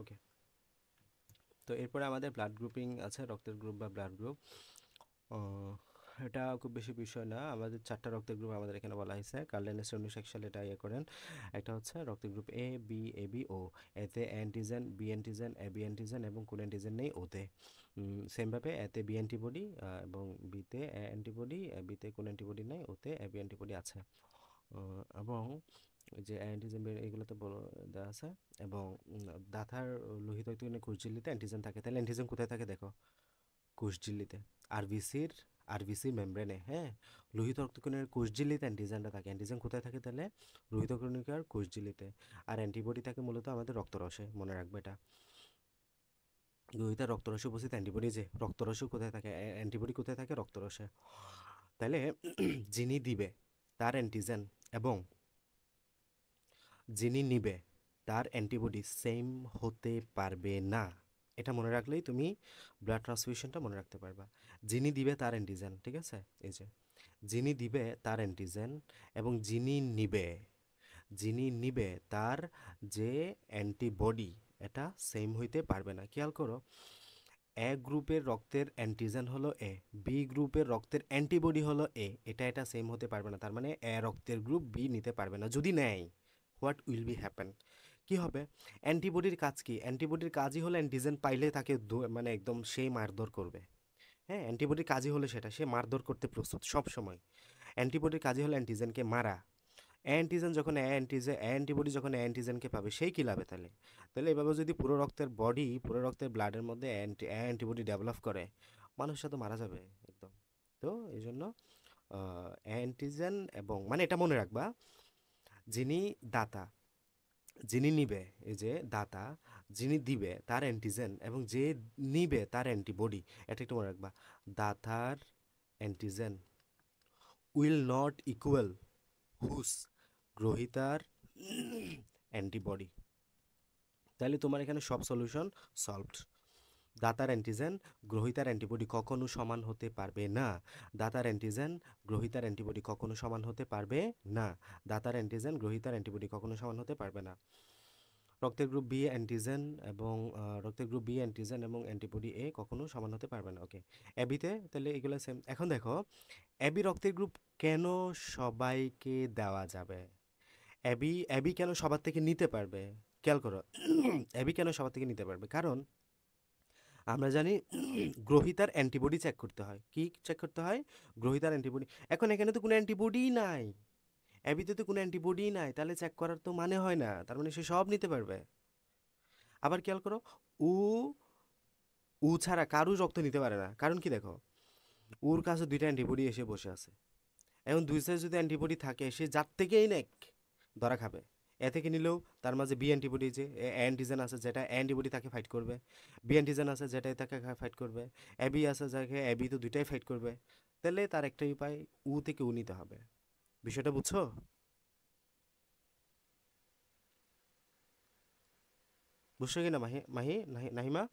ওকে, তো এরপরে আমাদের ব্লাড গ্রুপিং আছে, রক্তের গ্রুপ বা ব্লাড গ্রুপ। এটা খুব বেশি বিষয় না, আমাদের 4টা রক্তের গ্রুপ আমাদের এখানে বলা হয়েছে। কার্ল লেনস 1961 সালে এটা ইয়ে করেন। একটা হচ্ছে রক্তের group A, B, AB, O. এতে antigen, B antigen, AB antigen এবং কোন অ্যান্টিজেন নেই ওতে। সেমভাবে এতে বি অ্যান্টিবডি এবং বিতে এ অ্যান্টিবডি, বিতে কোন অ্যান্টিবডি নেই, ওতে এবি অ্যান্টিবডি আছে। এবং ওই যে অ্যান্টিজেন এগুলো তো বড় দেওয়া আছে। এবং দাঁতার লোহিত কোষঝিল্লিতে অ্যান্টিজেন থাকে, তাহলে অ্যান্টিজেন কোথায় থাকে দেখো, কোষঝিল্লিতে, আরবিসির মেমব্রেনে। হ্যাঁ, লোহিত রক্তকণিকার কোষঝিল্লিতে অ্যান্টিজেনটা থাকে। অ্যান্টিজেন কোথায় থাকে তাহলে, লোহিত রক্তকণিকার কোষঝিল্লিতে। আর অ্যান্টিবডি থাকে মূলত আমাদের রক্তরসে, মনে রাখবে এটা। লোহিত রক্তরসে উপস্থিত অ্যান্টিবডি, যে রক্তরসে কোথায় থাকে, অ্যান্টিবডি কোথায় থাকে, রক্তরসে। তাহলে যিনি দিবে তার অ্যান্টিজেন এবং যিনি নিবে তার অ্যান্টিবডি সেম হতে পারবে না। এটা মনে রাখলেই তুমি ব্লাড ট্রান্সফিউশনটা মনে রাখতে পারবা। যিনি দিবে তার অ্যান্টিজেন, ঠিক আছে, এই যে যিনি দিবে তার অ্যান্টিজেন এবং যিনি নিবে তার যে অ্যান্টিবডি, এটা সেম হইতে পারবে না। খেয়াল করো, এ গ্রুপের রক্তের অ্যান্টিজেন হলো এ, বি গ্রুপের রক্তের অ্যান্টিবডি হলো এ, এটা সেম হতে পারবে না। তার মানে এ রক্তের গ্রুপ বি নিতে পারবে না। যদি নেয়, হোয়াট উইল বি হ্যাপেন, কি হবে? অ্যান্টিবডির কাজ কি? অ্যান্টিবডির কাজই হলো অ্যান্টিজেন পাইলে তাকে মানে একদম সেই মারধর করবে। হ্যাঁ, অ্যান্টিবডির কাজই হলো সেটা, সে মারধর করতে প্রস্তুত সব সময়। অ্যান্টিবডির কাজই হলো অ্যান্টিজেনকে মারা। অ্যান্টিবডি যখন অ্যান্টিজেনকে পাবে, সেই কী লাভে তাহলে? তাহলে এভাবে যদি পুরো রক্তের ব্লাডের মধ্যে অ্যান্টিবডি ডেভেলপ করে, মানুষটা তো মারা যাবে একদম। তো এই জন্য অ্যান্টিজেন এবং মানে এটা মনে রাখবা, যিনি দাতা, যিনি নিবে, এই যে দাতা, যিনি দিবে তার অ্যান্টিজেন এবং যে নিবে তার অ্যান্টিবডি, এটা একটু মনে রাখবা। দাতার অ্যান্টিজেন উইল নট ইকুয়াল হুস, গ্রহিতার অ্যান্টিবডি। তাহলে তোমার এখানে সব সলিউশন সলভড। দাতার অ্যান্টিজেন গ্রহিতার অ্যান্টিবডি কখনো সমান হতে পারবে না। দাতার অ্যান্টিজেন গ্রহিতার অ্যান্টিবডি কখনো সমান হতে পারবে না। দাতার অ্যান্টিজেন গ্রহিতার অ্যান্টিবডি কখনো সমান হতে পারবে না। রক্তের গ্রুপ বি অ্যান্টিজেন এবং অ্যান্টিবডি এ কখনো সমান হতে পারবে না। ওকে, অ্যাবিতে তাহলে এগুলো সেম। এখন দেখো, অ্যাবি রক্তের গ্রুপ কেন সবাইকে দেওয়া যাবে? অ্যাবি কেন সবার থেকে নিতে পারবে? খেয়াল করো, অ্যাবি কেন সবার থেকে নিতে পারবে? কারণ আমরা জানি গ্রহিতার অ্যান্টিবডি চেক করতে হয়। কি চেক করতে হয়? গ্রহিতার অ্যান্টিবডি। এখন এখানে তো কোনো অ্যান্টিবডিই নাই, অ্যাবিতে তো কোনো অ্যান্টিবডিই নাই, তাহলে চেক করার তো মানে হয় না, তার মানে সে সব নিতে পারবে। আবার খেয়াল করো, উ উ ছাড়া কারু রক্ত নিতে পারে না। কারণ কি দেখো, ওর কাছে 2টা অ্যান্টিবডি এসে বসে আছে। এখন 2 সাইড যদি অ্যান্টিবডি থাকে, সে যার থেকেই নেক ধরা খাবে। এ থেকে নিলেও তার মাঝে বি অ্যান্টিবডি, যে অ্যান্টিজেন আছে যেটা অ্যান্টিবডি তাকে ফাইট করবে, বি অ্যান্টিজেন আছে যেটাই তাকে ফাইট করবে, এবি আছে যাকে এবি, তো দুইটাই ফাইট করবে। তাহলে তার একটাই উপায়, উ থেকে উ নিতে হবে। বিষয়টা বুঝছো? বুঝছো কি না মাহি মাহি নাহিমা?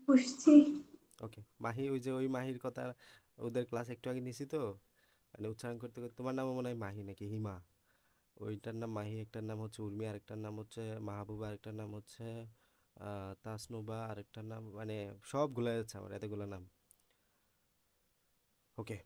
বুঝছি। ওকে, মাহি, ওই যে ওই মাহির কথা ওদের ক্লাস একটু আগে নিছি তো, মানে উচ্চারণ করতে করতে, তোমার নামও মনে হয় মাহি নাকি হিমা? ওইটার নাম মাহি, একটার নাম হচ্ছে উর্মি, আরেকটার নাম হচ্ছে মাহবুবা, আরেকটার নাম হচ্ছে তাসনুবা, আরেকটার নাম, মানে সবগুলো যাচ্ছে আমার এতগুলো নাম। ওকে,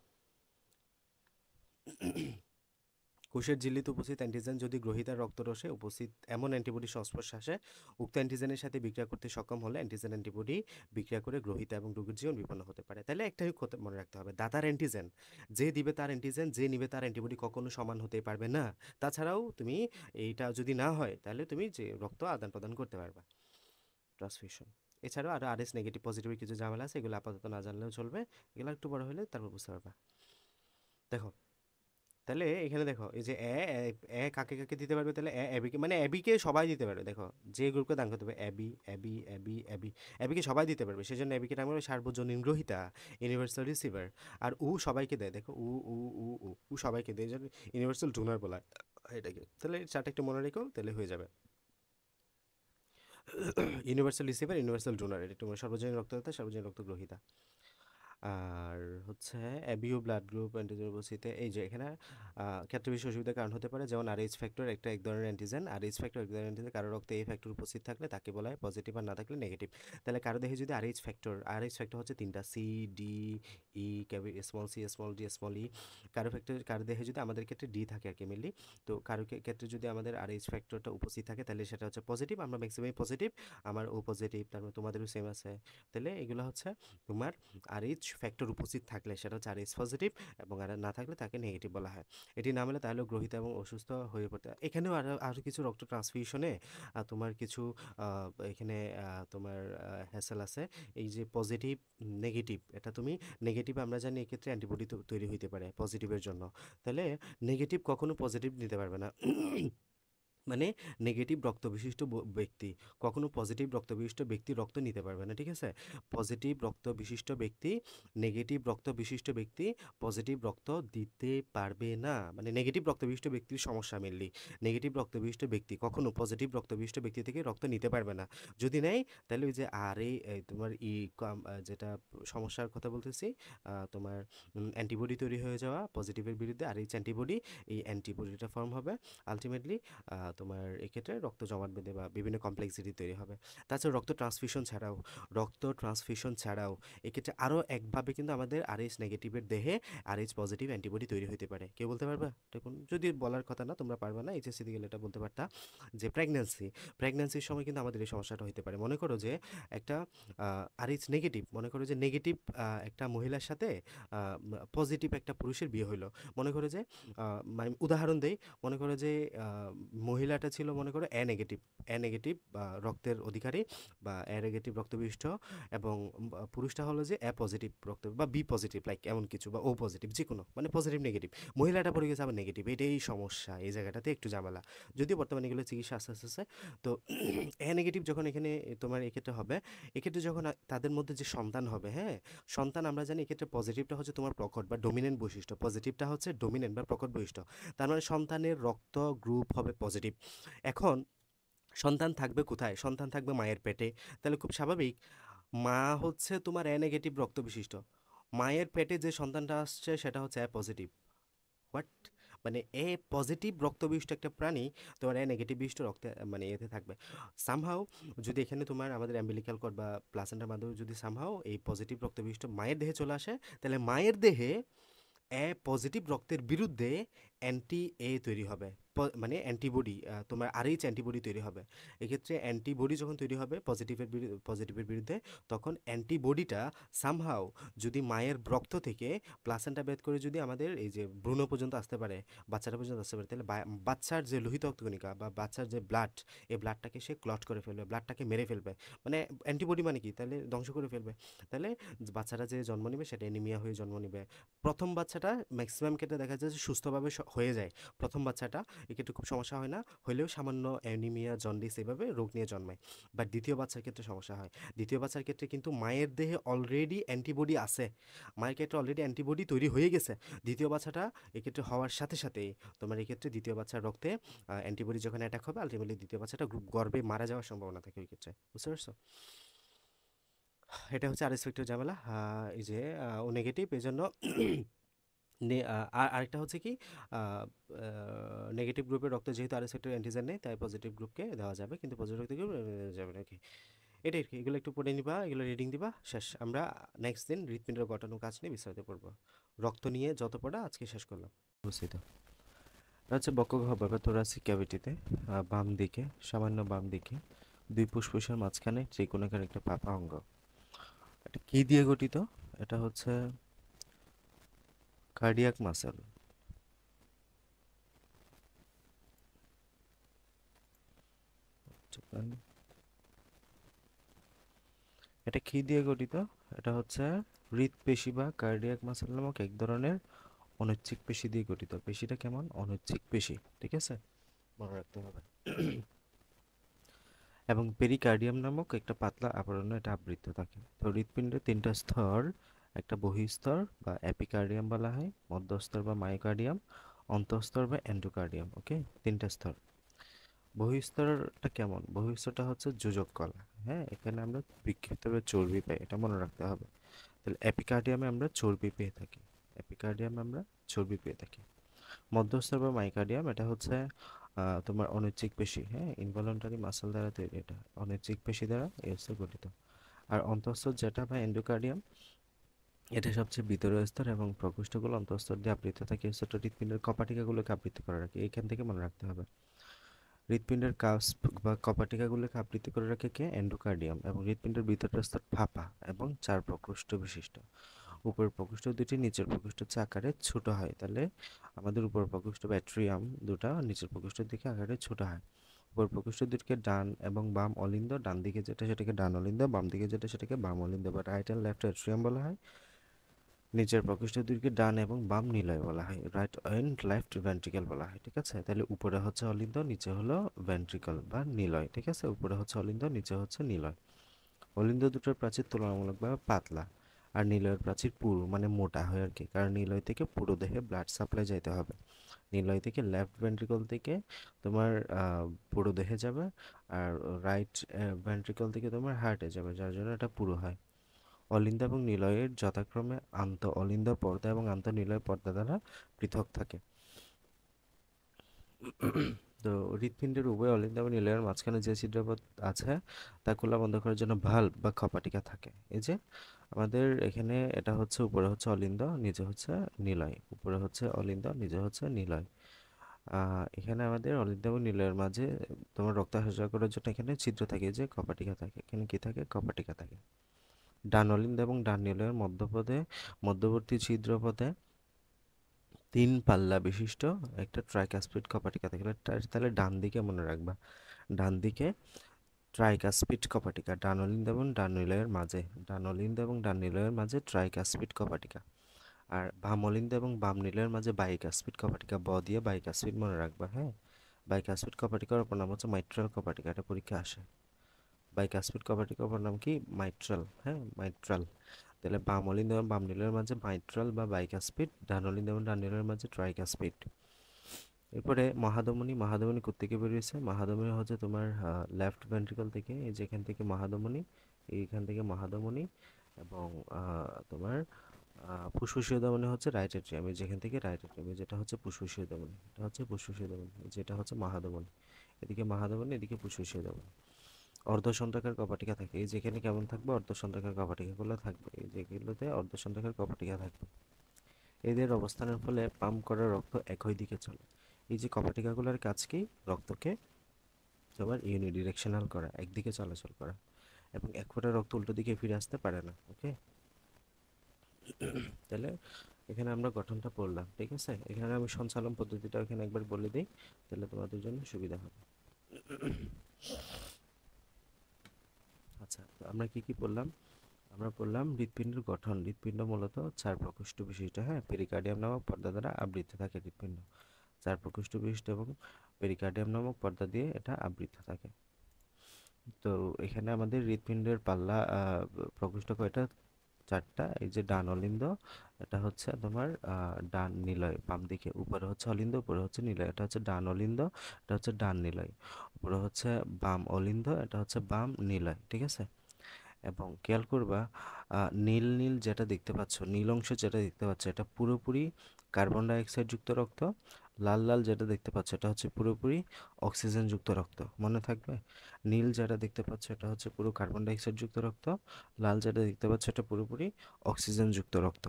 কোষের ঝিল্লিতে উপস্থিত অ্যান্টিজেন যদি গ্রহীতার রক্তরসে উপস্থিত এমন অ্যান্টিবডির সংস্পর্শে আসে, উক্ত অ্যান্টিজেনের সাথে বিক্রিয়া করতে সক্ষম হলে অ্যান্টিবডি বিক্রিয়া করে গ্রহীতা এবং রোগীর জীবন বিপন্ন হতে পারে। তাহলে একটাই কথা মনে রাখতে হবে, দাতার অ্যান্টিজেন, যে দিবে তার অ্যান্টিজেন, যে নিবে তার অ্যান্টিবডি কখনো সমান হতে পারবে না। তাছাড়াও তুমি এইটা যদি না হয়, তাহলে তুমি যে রক্ত আদান প্রদান করতে পারবা, ট্রান্সফিউশন। এছাড়াও আরও আরএস নেগেটিভ পজিটিভের কিছু ঝামেলা আছে, এগুলো আপাতত না জানলেও চলবে, এগুলো একটু বড় হলে তারপর বুঝতে পারবা। দেখো তাহলে এখানে দেখো এই যে এ কাকে কাকে দিতে পারবে, তাহলে অ্যাবিকে মানে অ্যাবিকে সবাই দিতে পারবে। দেখো যে গ্রুপকে দান করতে হবে অ্যাবি অ্যাবি অ্যাবি অ্যাবি, অ্যাবিকে সবাই দিতে পারবে, সেই জন্য অ্যাবিকে নাম হলো সার্বজনীন গ্রহীতা, ইউনিভার্সাল রিসিভার। আর উ সবাইকে দেয়, দেখো উ উ উ উ উ সবাইকে দেয়, এই জন্য ইউনিভার্সাল ডোনার বলা হয় এটাকে। তাহলে এই চারটা একটু মনে রেখো, তাহলে হয়ে যাবে। ইউনিভার্সাল রিসিভার, ইউনিভার্সাল ডোনার, এটা একটু সর্বজনীন রক্তদাতা, সর্বজনীন রক্ত গ্রহীতা। আর হচ্ছে অ্যাবিও ব্লাড গ্রুপ অ্যান্টিজেন উপস্থিতিতে এই যে এখানে ক্ষেত্রে বিশেষ অসুবিধার কারণ হতে পারে, যেমন আরএইচ ফ্যাক্টর একটা এক ধরনের অ্যান্টিজেন, আরএইচ ফ্যাক্টর এক ধরনের অ্যান্টিজেন, কারো রক্তে এই ফ্যাক্টর উপস্থিত থাকলে তাকে বলা হয় পজিটিভ, আর না থাকলে নেগেটিভ। তাহলে কারো দেহে যদি আরএইচ ফ্যাক্টর হচ্ছে তিনটা, C D E, small C small D small E. কারো দেহে যদি আমাদের ক্ষেত্রে ডি থাকে আর কি মেনলি, তো কারো ক্ষেত্রে যদি আমাদের আরএইচ ফ্যাক্টরটা উপস্থিত থাকে তাহলে সেটা হচ্ছে পজিটিভ, আমরা ম্যাক্সিমাম পজিটিভ, আমার ও পজিটিভ, তারপরে তোমাদেরও সেম আছে। তাহলে এগুলো হচ্ছে তোমার আরএইচ ফ্যাক্টর উপস্থিত থাকলে সেটা হচ্ছে আরএইচ পজিটিভ, এবং আর না থাকলে তাকে নেগেটিভ বলা হয়। এটি না হলে তাহলে গ্রহিত এবং অসুস্থ হয়ে পড়তে। এখানেও আরও কিছু রক্ত ট্রান্সফিউশনে তোমার কিছু এখানে তোমার হ্যাসেল আছে। এই যে পজিটিভ নেগেটিভ, এটা তুমি নেগেটিভ আমরা জানি এক্ষেত্রে অ্যান্টিবডি তৈরি হইতে পারে পজিটিভের জন্য, তাহলে নেগেটিভ কখনো পজিটিভ নিতে পারবে না। মানে নেগেটিভ রক্ত বিশিষ্ট ব্যক্তি কখনো পজিটিভ রক্ত বিশিষ্ট ব্যক্তি রক্ত নিতে পারবে না, ঠিক আছে? পজিটিভ রক্ত বিশিষ্ট ব্যক্তি নেগেটিভ রক্ত বিশিষ্ট ব্যক্তি পজিটিভ রক্ত দিতে পারবে না, মানে নেগেটিভ রক্ত বিশিষ্ট ব্যক্তির সমস্যা মেনলি। নেগেটিভ রক্ত বিশিষ্ট ব্যক্তি কখনো পজিটিভ রক্ত বিশিষ্ট ব্যক্তি থেকে রক্ত নিতে পারবে না, যদি নেয় তাহলে ওই যে আর এই তোমার যেটা সমস্যার কথা বলতেছি, তোমার অ্যান্টিবডি তৈরি হয়ে যাওয়া পজিটিভের বিরুদ্ধে, আর এইচ অ্যান্টিবডি, এই অ্যান্টিবডিটা ফর্ম হবে আলটিমেটলি তোমার এক্ষেত্রে রক্ত জমাট বেঁধে বা বিভিন্ন কমপ্লেক্সিটি তৈরি হবে। তাছাড়া রক্ত ট্রান্সফিউশন ছাড়াও এক্ষেত্রে আরও একভাবে কিন্তু আমাদের আরএইচ নেগেটিভের দেহে আরএইচ পজিটিভ অ্যান্টিবডি তৈরি হতে পারে। কেউ বলতে পারবে দেখুন, যদি বলার কথা না তোমরা পারবে না, এইচএসসি দিয়ে গেলে এটা বলতে পারতা যে প্রেগন্যান্সির সময় কিন্তু আমাদের এই সমস্যাটা হতে পারে। মনে করো যে একটা আরএইচ নেগেটিভ, মনে করো যে নেগেটিভ একটা মহিলার সাথে পজিটিভ একটা পুরুষের বিয়ে হইলো। মনে করো যে মানে উদাহরণ দেই, মনে করো যে মহিলাটা ছিল মনে করো এ নেগেটিভ রক্তের অধিকারী বা এ নেগেটিভ রক্তবিষ্ট, এবং পুরুষটা হলো যে এ পজিটিভ রক্ত বা বি পজিটিভ লাইক এমন কিছু, বা ও পজিটিভ যে কোনো, মানে পজিটিভ নেগেটিভ। মহিলাটা পড়ে গেছে আবার নেগেটিভ, এটাই সমস্যা, এই জায়গাটাতে একটু ঝামেলা। যদিও বর্তমানে এগুলো চিকিৎসা আস্তে আস্তে। তো এ নেগেটিভ যখন এখানে তোমার এক্ষেত্রে হবে, এক্ষেত্রে যখন তাদের মধ্যে যে সন্তান হবে, হ্যাঁ সন্তান আমরা জানি এক্ষেত্রে পজিটিভটা হচ্ছে তোমার প্রকট বা ডোমিনেন্ট বৈশিষ্ট্য, পজিটিভটা হচ্ছে ডোমিনেন্ট বা প্রকট বৈশিষ্ট্য, তার মানে সন্তানের রক্ত গ্রুপ হবে পজিটিভ। এখন সন্তান থাকবে কোথায়? সন্তান থাকবে মায়ের পেটে, তাহলে খুব স্বাভাবিক মা হচ্ছে তোমার এ নেগেটিভ রক্ত বিশিষ্ট, মায়ের পেটে যে সন্তানটা আসছে সেটা হচ্ছে এ পজিটিভ। হোয়াট? মানে এ পজিটিভ রক্তবিষ্ট একটা প্রাণী তোমার এ নেগেটিভ বিষ্ট রক্তে মানে এতে থাকবে সামহাও। যদি এখানে তোমার আমাদের অ্যাম্বিলিক্যাল কর্ড বা প্লাসেন্টার মাধ্যমে যদি সামহাও এই পজিটিভ রক্তবিষ্ট মায়ের দেহে চলে আসে, তাহলে মায়ের দেহে এ পজিটিভ রক্তের বিরুদ্ধে অ্যান্টি এ তৈরি হবে, মানে অ্যান্টিবডি, তোমার আরএইচ অ্যান্টিবডি তৈরি হবে। এক্ষেত্রে অ্যান্টিবডি যখন তৈরি হবে পজিটিভের বিরুদ্ধে, তখন অ্যান্টিবডিটা সামহাও যদি মায়ের রক্ত থেকে প্লাসেন্টা ভেদ করে যদি আমাদের এই যে ভ্রূণ পর্যন্ত আসতে পারে, বাচ্চাটা পর্যন্ত আসতে পারে, তাহলে বাচ্চার যে লোহিত রক্তকণিকা বা বাচ্চার যে ব্লাড, এই ব্লাডটাকে সে ক্লট করে ফেলবে, ব্লাডটাকে মেরে ফেলবে। মানে অ্যান্টিবডি মানে কি? তাহলে ধ্বংস করে ফেলবে। তাহলে বাচ্চারা যে জন্ম নেবে সেটা অ্যানিমিয়া হয়ে জন্ম নেবে। প্রথম বাচ্চাটা ম্যাক্সিমাম ক্ষেত্রে দেখা যায় যে সুস্থভাবে হয়ে যায় প্রথম বাচ্চাটা, এক্ষেত্রে খুব সমস্যা হয় না, হলেও সামান্য অ্যানিমিয়া জন্ডিস এভাবে রোগ নিয়ে জন্মায়। বাট দ্বিতীয় বাচ্চার ক্ষেত্রে সমস্যা হয়। দ্বিতীয় বাচ্চার ক্ষেত্রে কিন্তু মায়ের দেহে অলরেডি অ্যান্টিবডি আছে, মায়ের ক্ষেত্রে অলরেডি অ্যান্টিবডি তৈরি হয়ে গেছে। দ্বিতীয় বাচ্চাটা এক্ষেত্রে হওয়ার সাথে সাথেই তোমার এক্ষেত্রে দ্বিতীয় বাচ্চার রক্তে অ্যান্টিবডি যখন অ্যাটাক হবে, আলটিমেটলি দ্বিতীয় বাচ্চাটা গর্ভে মারা যাওয়ার সম্ভাবনা থাকে ওই ক্ষেত্রে। বুঝতে পারছো? এটা হচ্ছে আরএস ফ্যাক্টর ঝামেলা। এই যে ও নেগেটিভ, এই জন্য আর আরেকটা হচ্ছে কি নেগেটিভ গ্রুপের রক্ত যেহেতু আরএস ফ্যাক্টর অ্যান্টিজেন নেই, তাই পজিটিভ গ্রুপকে দেওয়া যাবে, কিন্তু পজিটিভ রক্ত গ্রুপ যাবে নাকি, এটাই আর কি। এগুলো একটু পড়ে নিবা, এগুলো রিডিং দিবা, শেষ। আমরা নেক্সট দিন হৃৎপিণ্ডের গঠন ও কাজ নিয়ে বিস্তারিত পড়বো। রক্ত নিয়ে যত পড়া আজকে শেষ করলাম। বুঝছি তো? এটা হচ্ছে বক্ষগহ্বর বা থোরাসিক ক্যাভিটিতে বাম দিকে, সামান্য বাম দিকে দুই ফুসফুসের মাঝখানে ত্রিকোণাকার একটা পাপা অঙ্গ। এটা কি দিয়ে গঠিত? এটা হচ্ছে কার্ডিয়াক মাসেল। এটা কি দিয়ে গঠিত? এটা হচ্ছে হৃৎপেশি বা কার্ডিয়াক মাসেল নামক এক ধরনের অনৈচ্ছিক পেশি দিয়ে গঠিত। পেশিটা কেমন? অনৈচ্ছিক পেশি, ঠিক আছে, মনে রাখতে হবে। এবং পেরিকার্ডিয়াম নামক একটা পাতলা আবরণে এটা আবৃত থাকে। তো হৃৎপিণ্ডের তিনটা স্তর, একটা বহিঃস্তর বা এপিকার্ডিয়াম বলা হয়, মধ্যস্তর বা মায়োকার্ডিয়াম, অন্তঃস্তর বা এন্ডোকার্ডিয়াম। ওকে, তিনটা স্তর। বহিঃস্তরটা কেমন? বহিঃস্তরটা হচ্ছে যোজক কলা। হ্যাঁ, এখানে আমরা বিক্ষিপ্তভাবে চর্বি পাই, এটা মনে রাখতে হবে। তাহলে এপিকার্ডিয়ামে আমরা চর্বি পেয়ে থাকি, এপিকার্ডিয়ামে আমরা চর্বি পেয়ে থাকি। মধ্যস্থ বা মাইকার্ডিয়াম, এটা হচ্ছে তোমার অনৈচ্ছিক পেশি, হ্যাঁ, ইনভলন্টারি মাসল দ্বারা তৈরি, এটা অনৈচ্ছিক পেশি দ্বারা এই হচ্ছে গঠিত। আর অন্তঃস্থ যেটা বা এন্ডোকার্ডিয়াম, এটা সবচেয়ে ভিতরের স্তর এবং প্রকোষ্ঠগুলো অন্তঃস্তর দিয়ে আবৃত থাকে। এই স্তরটা হৃৎপিণ্ডের কপাটিকাগুলোকে আবৃত করে রাখে, এইখান থেকে মনে রাখতে হবে। হৃৎপিণ্ডের কাস্প বা কপাটিকাগুলোকে আবৃত করে রাখে কে? এন্ডোকার্ডিয়াম। এবং হৃৎপিণ্ডের ভিতরের স্তর ফাঁপা এবং চার প্রকোষ্ঠ বিশিষ্ট। উপরের প্রকোষ্ঠ দুটি, নিচের প্রকোষ্ঠ হচ্ছে আকারে ছোট হয়। তাহলে আমাদের উপরের প্রকোষ্ঠ বা অ্যাট্রিয়াম দুটা, নিচের প্রকোষ্ঠের দিকে আকারে ছোট হয়। উপরের প্রকোষ্ঠ দুটিকে ডান এবং বাম অলিন্দ, ডান দিকে যেটা সেটাকে ডান অলিন্দ, বাম দিকে যেটা সেটাকে বাম অলিন্দ বা রাইট অ্যান্ড লেফট অ্যাট্রিয়াম বলা হয়। নিচের প্রকোষ্ঠ দুটিকে ডান এবং বাম নিলয় বলা হয়, রাইট অ্যান্ড লেফট ভেন্ট্রিকল বলা হয়, ঠিক আছে। তাহলে উপরে হচ্ছে অলিন্দ, নিচে হলো ভেন্ট্রিকল বা নিলয়, ঠিক আছে। উপরে হচ্ছে অলিন্দ, নিচে হচ্ছে নিলয়। অলিন্দ দুটোর প্রাচীর তুলনামূলকভাবে পাতলা, আর নিলয়ের প্রাচীর পুরু, মানে মোটা হয় আর কি, কারণ নিলয় থেকে পুরো দেহে ব্লাড সাপ্লাই যাইতে হবে। নিলয় থেকে লেফট ভেন্ট্রিকল থেকে তোমার পুরো দেহে যাবে, আর রাইট ভেন্ট্রিকল থেকে তোমার হার্টে যাবে, যার জন্য এটা পুরো হয়। অলিন্দ এবং নিলয়ের যথাক্রমে আন্ত অলিন্দ পর্দা এবং আন্ত নিলয় পর্দা দ্বারা পৃথক থাকে। তো হৃৎপিণ্ডের উভয় অলিন্দ এবং নিলয়ের মাঝখানে যে ছিদ্রপথ আছে তা খোলা বন্ধ করার জন্য ভাল্ব বা কপাটিকা থাকে। এই যে আমাদের এখানে এটা হচ্ছে, উপরে হচ্ছে অলিন্দ, নিচে হচ্ছে নিলয়। উপরে হচ্ছে অলিন্দ, নিচে হচ্ছে নিলয়। এখানে আমাদের অলিন্দ এবং নিলয়ের মাঝে তোমার রক্ত সঞ্চার করার জন্য এখানে ছিদ্র থাকে, যে কপাটিকা থাকে। এখানে কি থাকে? কপাটিকা থাকে। ডান অলিন্দ এবং ডান নিলয়ের মধ্যবর্তী ছিদ্রপথে তিন পাল্লা বিশিষ্ট একটা ট্রাইকাসপিড কপাটিকা থাকে। তাহলে ডান দিকে মনে রাখবা, ডান দিকে ট্রাইকাসপিড কপাটিকা, ডান অলিন্দ এবং ডান নিলয়ের মাঝে, ডান অলিন্দ এবং ডান নিলয়ের মাঝে ট্রাইকাসপিড কপাটিকা। আর বাম অলিন্দ এবং বাম নিলয়ের মাঝে বাইকাসপিড কপাটিকা, ব দিয়ে বাইকাসপিড মনে রাখবা, হ্যাঁ। বাইকাসপিড কপাটিকার অপর নাম হচ্ছে মাইট্রাল কপাটিকা, এটা পরীক্ষা আসে। বাইকাসপিড কপাটিকার অপর নাম কি? মাইট্রাল, হ্যাঁ, মাইট্রাল। তাহলে বাম অলিন্দ এবং বাম নিলয়ের মাঝে মাইট্রাল বা বাইকাসপিড, ডান অলিন্দ এবং ডান নিলয়ের মাঝে ট্রাইকাসপিড। এরপরে মহাধমনী, মহাধমনী কোত্থেকে বেরিয়েছে? মহাধমনী হচ্ছে তোমার লেফট ভেন্ট্রিকল থেকে, এই যেখান থেকে মহাধমনী, এইখান থেকে মহাধমনী। এবং তোমার ফুসফুসীয় ধমনী হচ্ছে রাইট এট্রিয়াম, এই যেখান থেকে রাইট এট্রিয়াম, যেটা হচ্ছে ফুসফুসীয় ধমনী, এটা হচ্ছে ফুসফুসীয় ধমনী, যেটা হচ্ছে মহাধমনী। এদিকে মহাধমনী, এদিকে ফুসফুসীয় ধমনী। অর্ধসন্ধ্রাকার কপাটিকা থাকে, এই যেখানে কেমন থাকবে? অর্ধসন্ধ্রাকার কপাটিকাগুলো থাকবে, এই যেগুলোতে অর্ধসন্ধ্রাকার কপাটিকা থাকবে। এদের অবস্থানের ফলে পাম্প করা রক্ত একই দিকে চলে। এই যে কপাটিকাগুলোর কাজ কি? রক্তকে তোমার ইউনিডিরেকশনাল করা, একদিকে চলাচল করা, এবং এক ফোঁটা রক্ত উল্টো দিকে ফিরে আসতে পারে না। ওকে, তাহলে এখানে আমরা গঠনটা পড়লাম, ঠিক আছে। এখানে আমি সঞ্চালন পদ্ধতিটা এখানে একবার বলে দিই, তাহলে তোমাদের জন্য সুবিধা হবে। আচ্ছা, তো আমরা কি কি পড়লাম? আমরা পড়লাম হৃৎপিণ্ডের গঠন। হৃৎপিণ্ড মূলত চার প্রকোষ্ঠ বিশিষ্ট, হ্যাঁ, পেরিকার্ডিয়াম নামক পর্দা দ্বারা আবৃত থাকে হৃৎপিণ্ড। চার প্রকোষ্ঠ বিশিষ্ট এবং পেরিকার্ডিয়াম নামক পর্দা দিয়ে এটা আবৃত থাকে। তো এখানে আমাদের হৃৎপিণ্ডের পাল্লা প্রকোষ্ঠ কয়টা? চারটা। এই যে ডান অলিন্দ, এটা হচ্ছে তোমার ডান নিলয়, বাম দিকে। উপরে হচ্ছে অলিন্দ, উপরে হচ্ছে নিলয়, এটা হচ্ছে ডান অলিন্দ, এটা হচ্ছে ডান নিলয়। উপরে হচ্ছে বাম অলিন্দ, এটা হচ্ছে বাম নিলয়, ঠিক আছে। এবং খেয়াল করবা, নীল নীল যেটা দেখতে পাচ্ছ, নীল অংশ যেটা দেখতে পাচ্ছ, এটা পুরোপুরি কার্বন ডাইঅক্সাইড যুক্ত রক্ত। লাল লাল যেটা দেখতে পাচ্ছ, এটা হচ্ছে পুরোপুরি অক্সিজেন যুক্ত রক্ত, মনে থাকবে। নীল যেটা দেখতে পাচ্ছ, এটা হচ্ছে পুরো কার্বন ডাইঅক্সাইড যুক্ত রক্ত। লাল যেটা দেখতে পাচ্ছ, এটা পুরোপুরি অক্সিজেন যুক্ত রক্ত।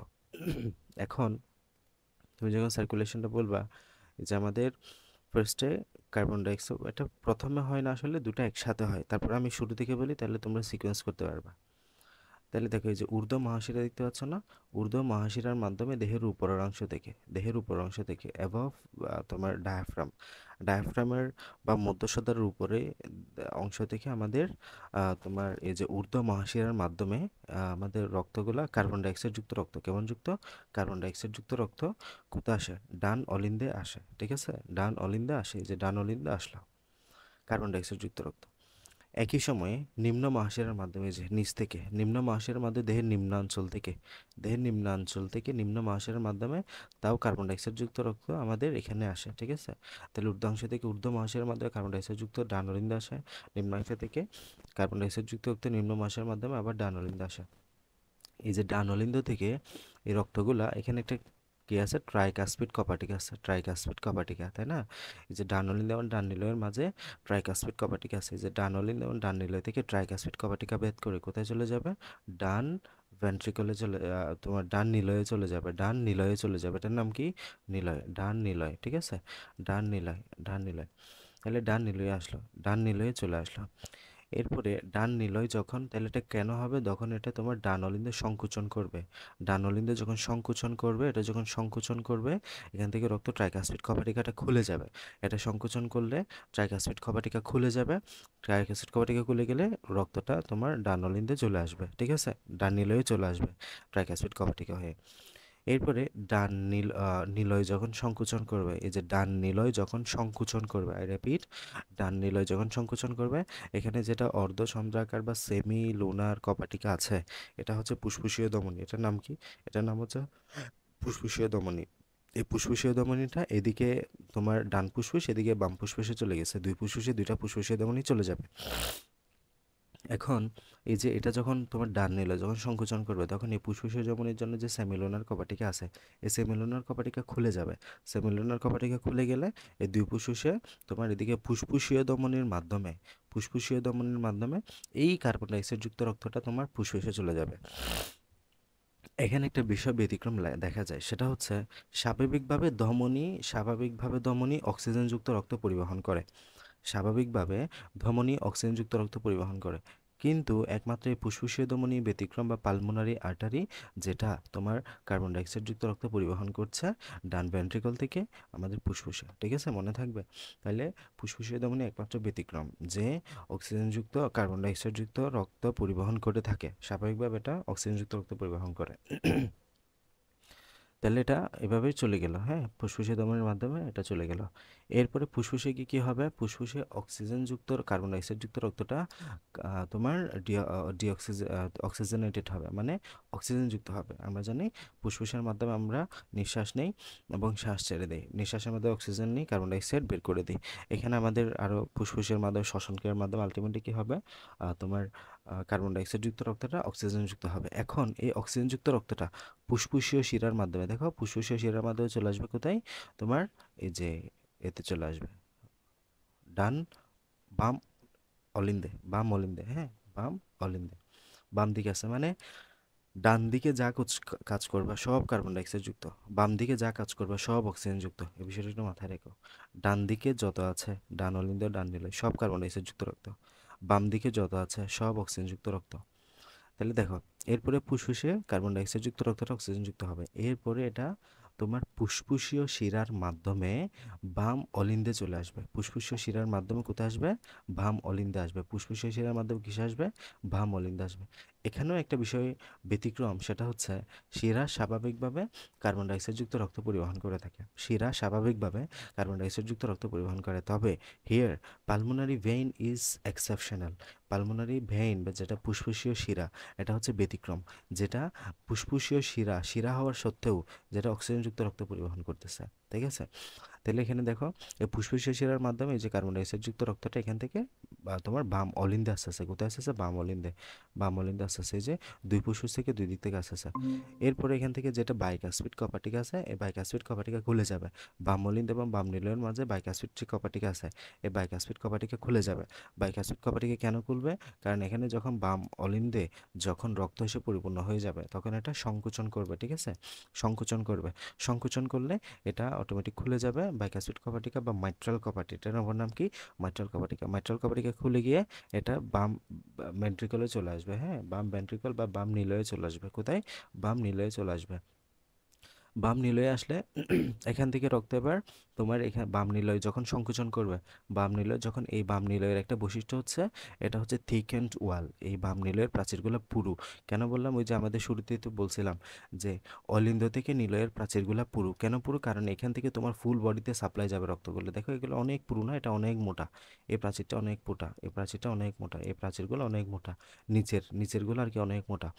এখন তুমি যখন সার্কুলেশনটা বলবা, যে আমাদের ফার্স্টে কার্বন ডাইঅক্সাইড, এটা প্রথমে হয় না আসলে, দুটো একসাথে হয়। তারপর আমি শুরু থেকে বলি, তাহলে তোমরা সিকোয়েন্স করতে পারবা। তাহলে দেখো এই যে ঊর্ধ্ব মহাশিরা দেখতে পাচ্ছ না, ঊর্ধ্ব মহাশিরার মাধ্যমে দেহের উপরের অংশ থেকে অ্যাবভ তোমার ডায়াফ্রামের বা মধ্যস্থতার উপরে অংশ থেকে আমাদের তোমার এই যে ঊর্ধ্ব মহাশিরার মাধ্যমে আমাদের রক্তগুলা কার্বন ডাইঅক্সাইড যুক্ত রক্ত, কেমন যুক্ত? কার্বন ডাইঅক্সাইড যুক্ত রক্ত কোথায় আসে? ডান অলিন্দে আসে, ঠিক আছে? ডান অলিন্দে আসে, এই যে ডান অলিন্দে আসলো কার্বন ডাইঅক্সাইড যুক্ত রক্ত। একই সময়ে নিম্ন মহাশয়ের মাধ্যমে, যে নিচ থেকে নিম্ন মহাশয়ের মাধ্যমে দেহের নিম্নাঞ্চল থেকে নিম্ন মহাশয়ের মাধ্যমে তাও কার্বন ডাইঅক্সাইড যুক্ত রক্ত আমাদের এখানে আসে, ঠিক আছে? তাহলে ঊর্ধ্বাংশ থেকে ঊর্ধ্ব মহাশয়ের মাধ্যমে কার্বন ডাইঅক্সাইড যুক্ত ডান অলিন্দে আসে, নিম্নাংশ থেকে কার্বন ডাইঅক্সাইড যুক্ত রক্ত নিম্ন মহাশয়ের মাধ্যমে আবার ডান অলিন্দে আসে। এই যে ডান অলিন্দ থেকে এই রক্তগুলা, এখানে একটা কি আছে? ট্রাইকাসপিড কপাটিকা, তাই না? এই যে ডান অলিন্দ এবং ডান নিলয়ের মাঝে ট্রাইকাসপিড কপাটিকা আছে। এই যে ডান অলিন্দ এবং ডান নিলয় থেকে ট্রাইকাসপিড কপাটিকা ভেদ করে কোথায় চলে যাবে? ডান ভেন্ট্রিকলে তোমার ডান নিলয়ে চলে যাবে, এটার নাম কি? নিলয়, ডান নিলয়, ঠিক আছে? ডান নিলয়, তাহলে ডান নিলয়ে চলে আসলো। এরপরে ডান নিলয় যখন, তাহলে এটা কেন হবে? যখন এটা তোমার ডান অলিন্দে সংকুচন করবে, যখন সংকুচন করবে এখান থেকে রক্ত ট্রাইকাসপিড কপাটিকাটা খুলে যাবে। এটা সংকুচন করলে ট্রাইকাসপিড কপাটিকা খুলে যাবে, ট্রাইকাসপিড কপাটিকা খুলে গেলে রক্তটা তোমার ডান অলিন্দে চলে আসবে, ঠিক আছে? ডান নিলয়ে চলে আসবে ট্রাইকাসপিড কপাটিকা হয়ে। এরপরে নিলয় যখন সংকুচন করবে, এই যে ডান নিলয় যখন সংকুচন করবে, আই রিপিট, ডান নিলয় যখন সংকুচন করবে, এখানে যেটা অর্ধচন্দ্রাকার বা সেমি লুনার কপাটিকা আছে, এটা হচ্ছে ফুসফুসীয় ধমনী। এটার নাম কি? এটার নাম হচ্ছে ফুসফুসীয় ধমনী। এই ফুসফুসীয় ধমনীটা এদিকে তোমার ডান ফুসফুস, এদিকে বাম ফুসফুসে চলে গেছে, দুই ফুসফুসে দুইটা ফুসফুসীয় ধমনী চলে যাবে। এখন এই যে এটা যখন তোমার ডান নিলয় যখন সংকুচন করবে, তখন এই ফুসফুসীয় ধমনীর জন্য যে সেমিলোনার কপাটিকা আছে, এই সেমিলোনার কপাটিকা খুলে যাবে। সেমিলোনার কপাটিকা খুলে গেলে এই দুই ফুসফুসে তোমার এদিকে ফুসফুসীয় ধমনীর মাধ্যমে এই কার্বন ডাইঅক্সাইড যুক্ত রক্তটা তোমার ফুসফুসে চলে যাবে। এখানে একটা বিষয় ব্যতিক্রম দেখা যায়, সেটা হচ্ছে স্বাভাবিকভাবে ধমনী অক্সিজেনযুক্ত রক্ত পরিবহন করে, কিন্তু একমাত্র এই ফুসফুসীয় ধমনী ব্যতিক্রম বা পালমোনারি আর্টারি, যেটা তোমার কার্বন ডাইঅক্সাইড যুক্ত রক্ত পরিবহন করছে ডান ভেন্ট্রিকল থেকে আমাদের ফুসফুসে, ঠিক আছে? মনে থাকবে। তাহলে ফুসফুসীয় ধমনী একমাত্র ব্যতিক্রম যে অক্সিজেনযুক্ত কার্বন ডাইঅক্সাইড যুক্ত রক্ত পরিবহন করে থাকে, স্বাভাবিকভাবে এটা অক্সিজেনযুক্ত রক্ত পরিবহন করে। তাহলে এটা এভাবেই চলে গেল, হ্যাঁ, ফুসফুসে দমনের মাধ্যমে এটা চলে গেল। এরপরে ফুসফুসে কি হবে? ফুসফুসে অক্সিজেনযুক্ত কার্বন ডাইঅক্সাইডযুক্ত রক্তটা তোমার অক্সিজেনেটেড হবে, মানে অক্সিজেনযুক্ত হবে। আমরা জানি ফুসফুসের মাধ্যমে আমরা নিঃশ্বাস নেই এবং শ্বাস ছেড়ে দিই, নিঃশ্বাসের মাধ্যমে অক্সিজেন নিই, কার্বন ডাইঅক্সাইড বের করে দিই। এখানে আমাদের আরও ফুসফুসের মাধ্যমে শ্বসন ক্রিয়ার মাধ্যমে আলটিমেটলি কী হবে? তোমার কার্বন ডাইঅক্সাইডযুক্ত রক্তটা অক্সিজেনযুক্ত হবে। এখন এই অক্সিজেনযুক্ত রক্তটা ফুসফুসীয় শিরার মাধ্যমে, দেখো ফুসফুসীয় শিরার মাধ্যমে চলে আসবে কোথায়? তোমার এই যে এতে চলে আসবে বাম অলিন্দে, হ্যাঁ, বাম অলিন্দে, বাম দিকে আছে, মানে ডান দিকে যা কাজ করবে সব কার্বন ডাইঅক্সাইড যুক্ত, বাম দিকে যা কাজ করবে সব অক্সিজেন যুক্ত। এই বিষয়টা একটু মাথায় রেখো। ডান দিকে যত আছে, ডান অলিন্দ ডান নিলয়, সব কার্বন ডাইঅক্সাইড যুক্ত রক্ত। বাম দিকে যত আছে সব অক্সিজেন যুক্ত রক্ত। তাহলে দেখো, এরপরে ফুসফুসে কার্বন ডাইঅক্সাইড যুক্ত রক্তটা অক্সিজেন যুক্ত হবে। এরপরে এটা তোমার ফুসফুসীয় শিরার মাধ্যমে বাম অলিন্দে চলে আসবে। ফুসফুসীয় শিরার মাধ্যমে কোথায় আসবে? বাম অলিন্দে আসবে। ফুসফুসীয় শিরার মাধ্যমে কিসে আসবে? বাম অলিন্দে আসবে। এখানেও একটা বিষয় ব্যতিক্রম, সেটা হচ্ছে শিরা স্বাভাবিকভাবে কার্বন ডাইঅক্সাইড যুক্ত রক্ত পরিবহন করে থাকে, তবে here pulmonary vein is exceptional. Pulmonary vein বা যেটা ফুসফুসীয় শিরা, এটা হচ্ছে ব্যতিক্রম, যেটা ফুসফুসীয় শিরা হওয়ার সত্ত্বেও যেটা অক্সিজেনযুক্ত রক্ত পরিবহন করতেছে, ঠিক আছে? তাহলে এখানে দেখো, এই ফুসফুসীয় শিরার মাধ্যমে এই যে কার্বন ডাইঅক্সাইড যুক্ত রক্তটা এখান থেকে তোমার বাম অলিন্দে আসতেছে। কোথায় আসতেছে? বাম অলিন্দে আসতেছে। এই যে দুই ফুসফুস থেকে দুই দিক থেকে আসতেছে। এরপরে এখান থেকে যেটা বাইকাসপিড কপাটিকা আছে, এই বাইকাসপিড কপাটিকা খুলে যাবে। বাম অলিন্দ এবং বাম নিলয়ের মাঝে বাইকাসপিড যে কপাটিকা আছে, এই বাইকাসপিড কপাটিকা খুলে যাবে। বাইকাসপিড কপাটিকা কেন খুলবে? কারণ এখানে যখন বাম অলিন্দে যখন রক্ত এসে পরিপূর্ণ হয়ে যাবে, তখন এটা সংকুচন করবে, ঠিক আছে? সংকুচন করলে এটা অটোমেটিক খুলে যাবে বাইকাসপিড কপাটিকা বা মাইট্রাল কপাটি, এটার অপর নাম কি? মাইট্রাল কপাটিকা। মাইট্রাল কপাটিকা খুলে গিয়ে এটা বাম ভেন্ট্রিকলে চলে আসবে, হ্যাঁ, বাম ভেন্ট্রিকল বা বাম নিলয়ে চলে আসবে। কোথায়? বাম নিলয়ে চলে আসবে। বাম নিলয়ে আসলে এখান থেকে রক্ত এবার তোমার এখানে বাম নিলয় যখন সংকুচন করবে, বাম নিলয় যখন, এই বাম নিলয়ের একটা বৈশিষ্ট্য হচ্ছে এটা হচ্ছে থিক অ্যান্ড ওয়াল। এই বাম নিলয়ের প্রাচীরগুলো পুরু। কেন বললাম? ওই যে আমাদের শুরুতেই তো বলছিলাম যে অলিন্দ থেকে নিলয়ের প্রাচীরগুলো পুরু। কেন পুরু? কারণ এখান থেকে তোমার ফুল বডিতে সাপ্লাই যাবে রক্তগুলো। দেখো এগুলো অনেক পুরু না, এটা অনেক মোটা। এই প্রাচীরটা অনেক মোটা, এই প্রাচীরটা অনেক মোটা, এই প্রাচীরগুলো অনেক মোটা, নিচেরগুলো আর কি অনেক মোটা।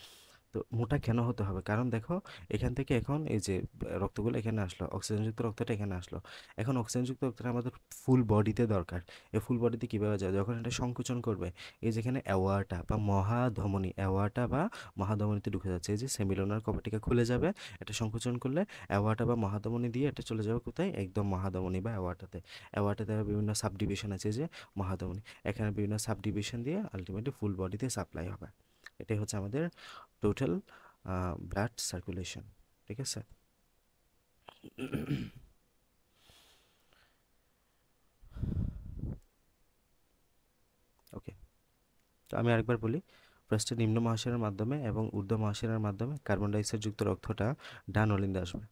তো মোটা কেন হতে হবে? কারণ দেখো এখান থেকে এখন এই যে রক্তগুলো এখানে আসলো, অক্সিজেনযুক্ত রক্তটা এখানে আসলো, এখন অক্সিজেনযুক্ত রক্তটা আমাদের ফুল বডিতে দরকার। এই ফুল বডিতে কীভাবে যায়? যখন এটা সংকুচন করবে, এই যেখানে অ্যাওয়ার্টা বা মহাধমনী, অ্যাওয়ার্টা বা মহাধমনীতে ঢুকে যাচ্ছে, এই যে সেমিলোনার কপাটিকা খুলে যাবে, এটা সংকুচন করলে অ্যাওয়ার্টা বা মহাধমনী দিয়ে এটা চলে যাবে কোথায়? একদম মহাধমনী বা অ্যাওয়ার্টাতে। অ্যাওয়ার্টাতে বিভিন্ন সাবডিভিশন আছে, এই যে মহাধমনী, এখানে বিভিন্ন সাবডিভিশন দিয়ে আলটিমেটলি ফুল বডিতে সাপ্লাই হবে। এটাই হচ্ছে আমাদের টোটাল ব্লাড সার্কুলেশন। ঠিক আছে? ওকে, তো আমি আরেকবার বলি। ফার্স্টে নিম্ন মহাশয়ের মাধ্যমে এবং ঊর্ধ্ব মহাশয়ের মাধ্যমে কার্বন ডাইঅক্সাইড যুক্ত রক্তটা ডান অলিন্দে আসবে।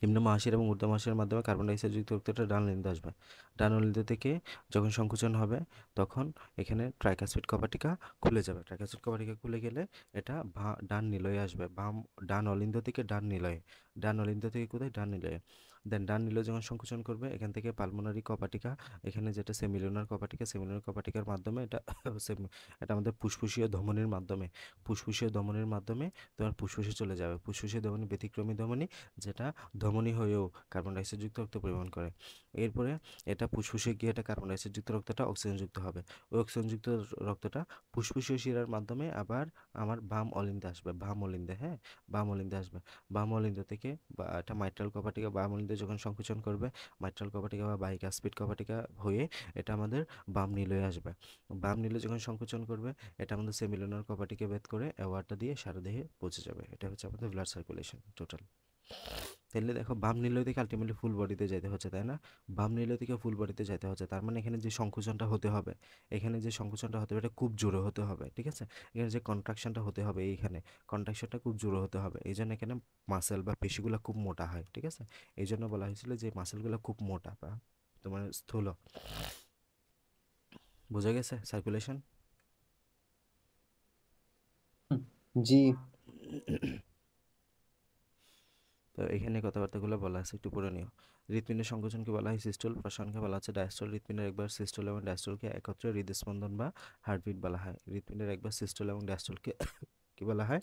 নিম্ন মহাশয় এবং ঊর্ধ্ব মহাশয়ের মাধ্যমে কার্বন ডাইঅক্সাইড যুক্ত রক্তটা ডান অলিন্দে আসবে। ডান অলিন্দ থেকে যখন সংকুচন হবে তখন এখানে ট্রাইকাসপিড কপাটিকা খুলে যাবে। ট্রাইকাসপিড কপাটিকা খুলে গেলে এটা ডান নিলয়ে আসবে। ডান অলিন্দ থেকে ডান নিলয়ে, ডান অলিন্দ থেকে কোথায়? ডান নিলয়ে। দেন ডান নিলয়ে যখন সংকুচন করবে এখান থেকে পালমোনারি কপাটিকা, এখানে যেটা সেমিলোনার কপাটিকা, সেমিলোনার কপাটিকার মাধ্যমে এটা এটা আমাদের ফুসফুসীয় ধমনির মাধ্যমে, ফুসফুসীয় ধমনির মাধ্যমে তোমার ফুসফুসে চলে যাবে। ফুসফুসীয় ধমনী ব্যতিক্রমী ধমনী, যেটা ধমনী হয়েও কার্বন ডাইঅক্সাইড যুক্ত রক্ত পরিবহন করে। এরপরে এটা ফুসফুসে গিয়ে এটা কার্বন ডাইঅক্সাইড যুক্ত রক্তটা অক্সিজেনযুক্ত হবে। ওই অক্সিজেনযুক্ত রক্তটা ফুসফুসীয় শিরার মাধ্যমে আবার আমার বাম অলিন্দে আসবে, বাম অলিন্দে, হ্যাঁ, বাম অলিন্দে আসবে। বাম অলিন্দ থেকে বা এটা মাইট্রাল কপাটিকা, বাম অলিন্দে যখন সংকুচন করবে মাইট্রাল কপাটিকা বা বাইকাসপিড কপাটিকা হয়ে এটা আমাদের বাম নিলয়ে আসবে। বাম নিলয়ে যখন সংকুচন করবে এটা আমাদের সেমিলোনার কপাটিকে ভেদ করে অ্যাওয়ার্ডটা দিয়ে সারা দেহে পৌঁছে যাবে। এটা হচ্ছে আমাদের ব্লাড সার্কুলেশন টোটাল। তাহলে দেখো বাম নিলয় থেকে আলটিমেটলি ফুল বডিতে যেতে হচ্ছে, তাই না? বাম নিলয় থেকে ফুল বডিতে যেতে হচ্ছে, তার মানে এখানে যে সংকুচনটা হতে হবে, এখানে যে সংকুচনটা হতে হবে এটা খুব জোরে হতে হবে। ঠিক আছে? এখানে যে কন্ট্রাকশনটা হতে হবে, এইখানে কন্ট্রাকশনটা খুব জোরে হতে হবে। এই জন্য এখানে মাসেল বা পেশিগুলো খুব মোটা হয়। ঠিক আছে? এই জন্য বলা হয়েছিল যে মাসেলগুলো খুব মোটা বা তোমার স্থূল। বোঝা গেছে সার্কুলেশন? জি। তো এখানে কথাবার্তাগুলো বলা আছে, একটু পড়ে নিও। হৃৎপিণ্ডের সংকোচনকে বলা হয় সিস্টোল, প্রসারণকে বলা হচ্ছে ডায়াস্টোল। হৃৎপিণ্ডের একবার সিস্টোল এবং ডায়াস্টোলকে একত্রে হৃদস্পন্দন বা হার্টবিট বলা হয়। হৃৎপিণ্ডের একবার সিস্টোল এবং ডায়াস্টোলকে কি বলা হয়?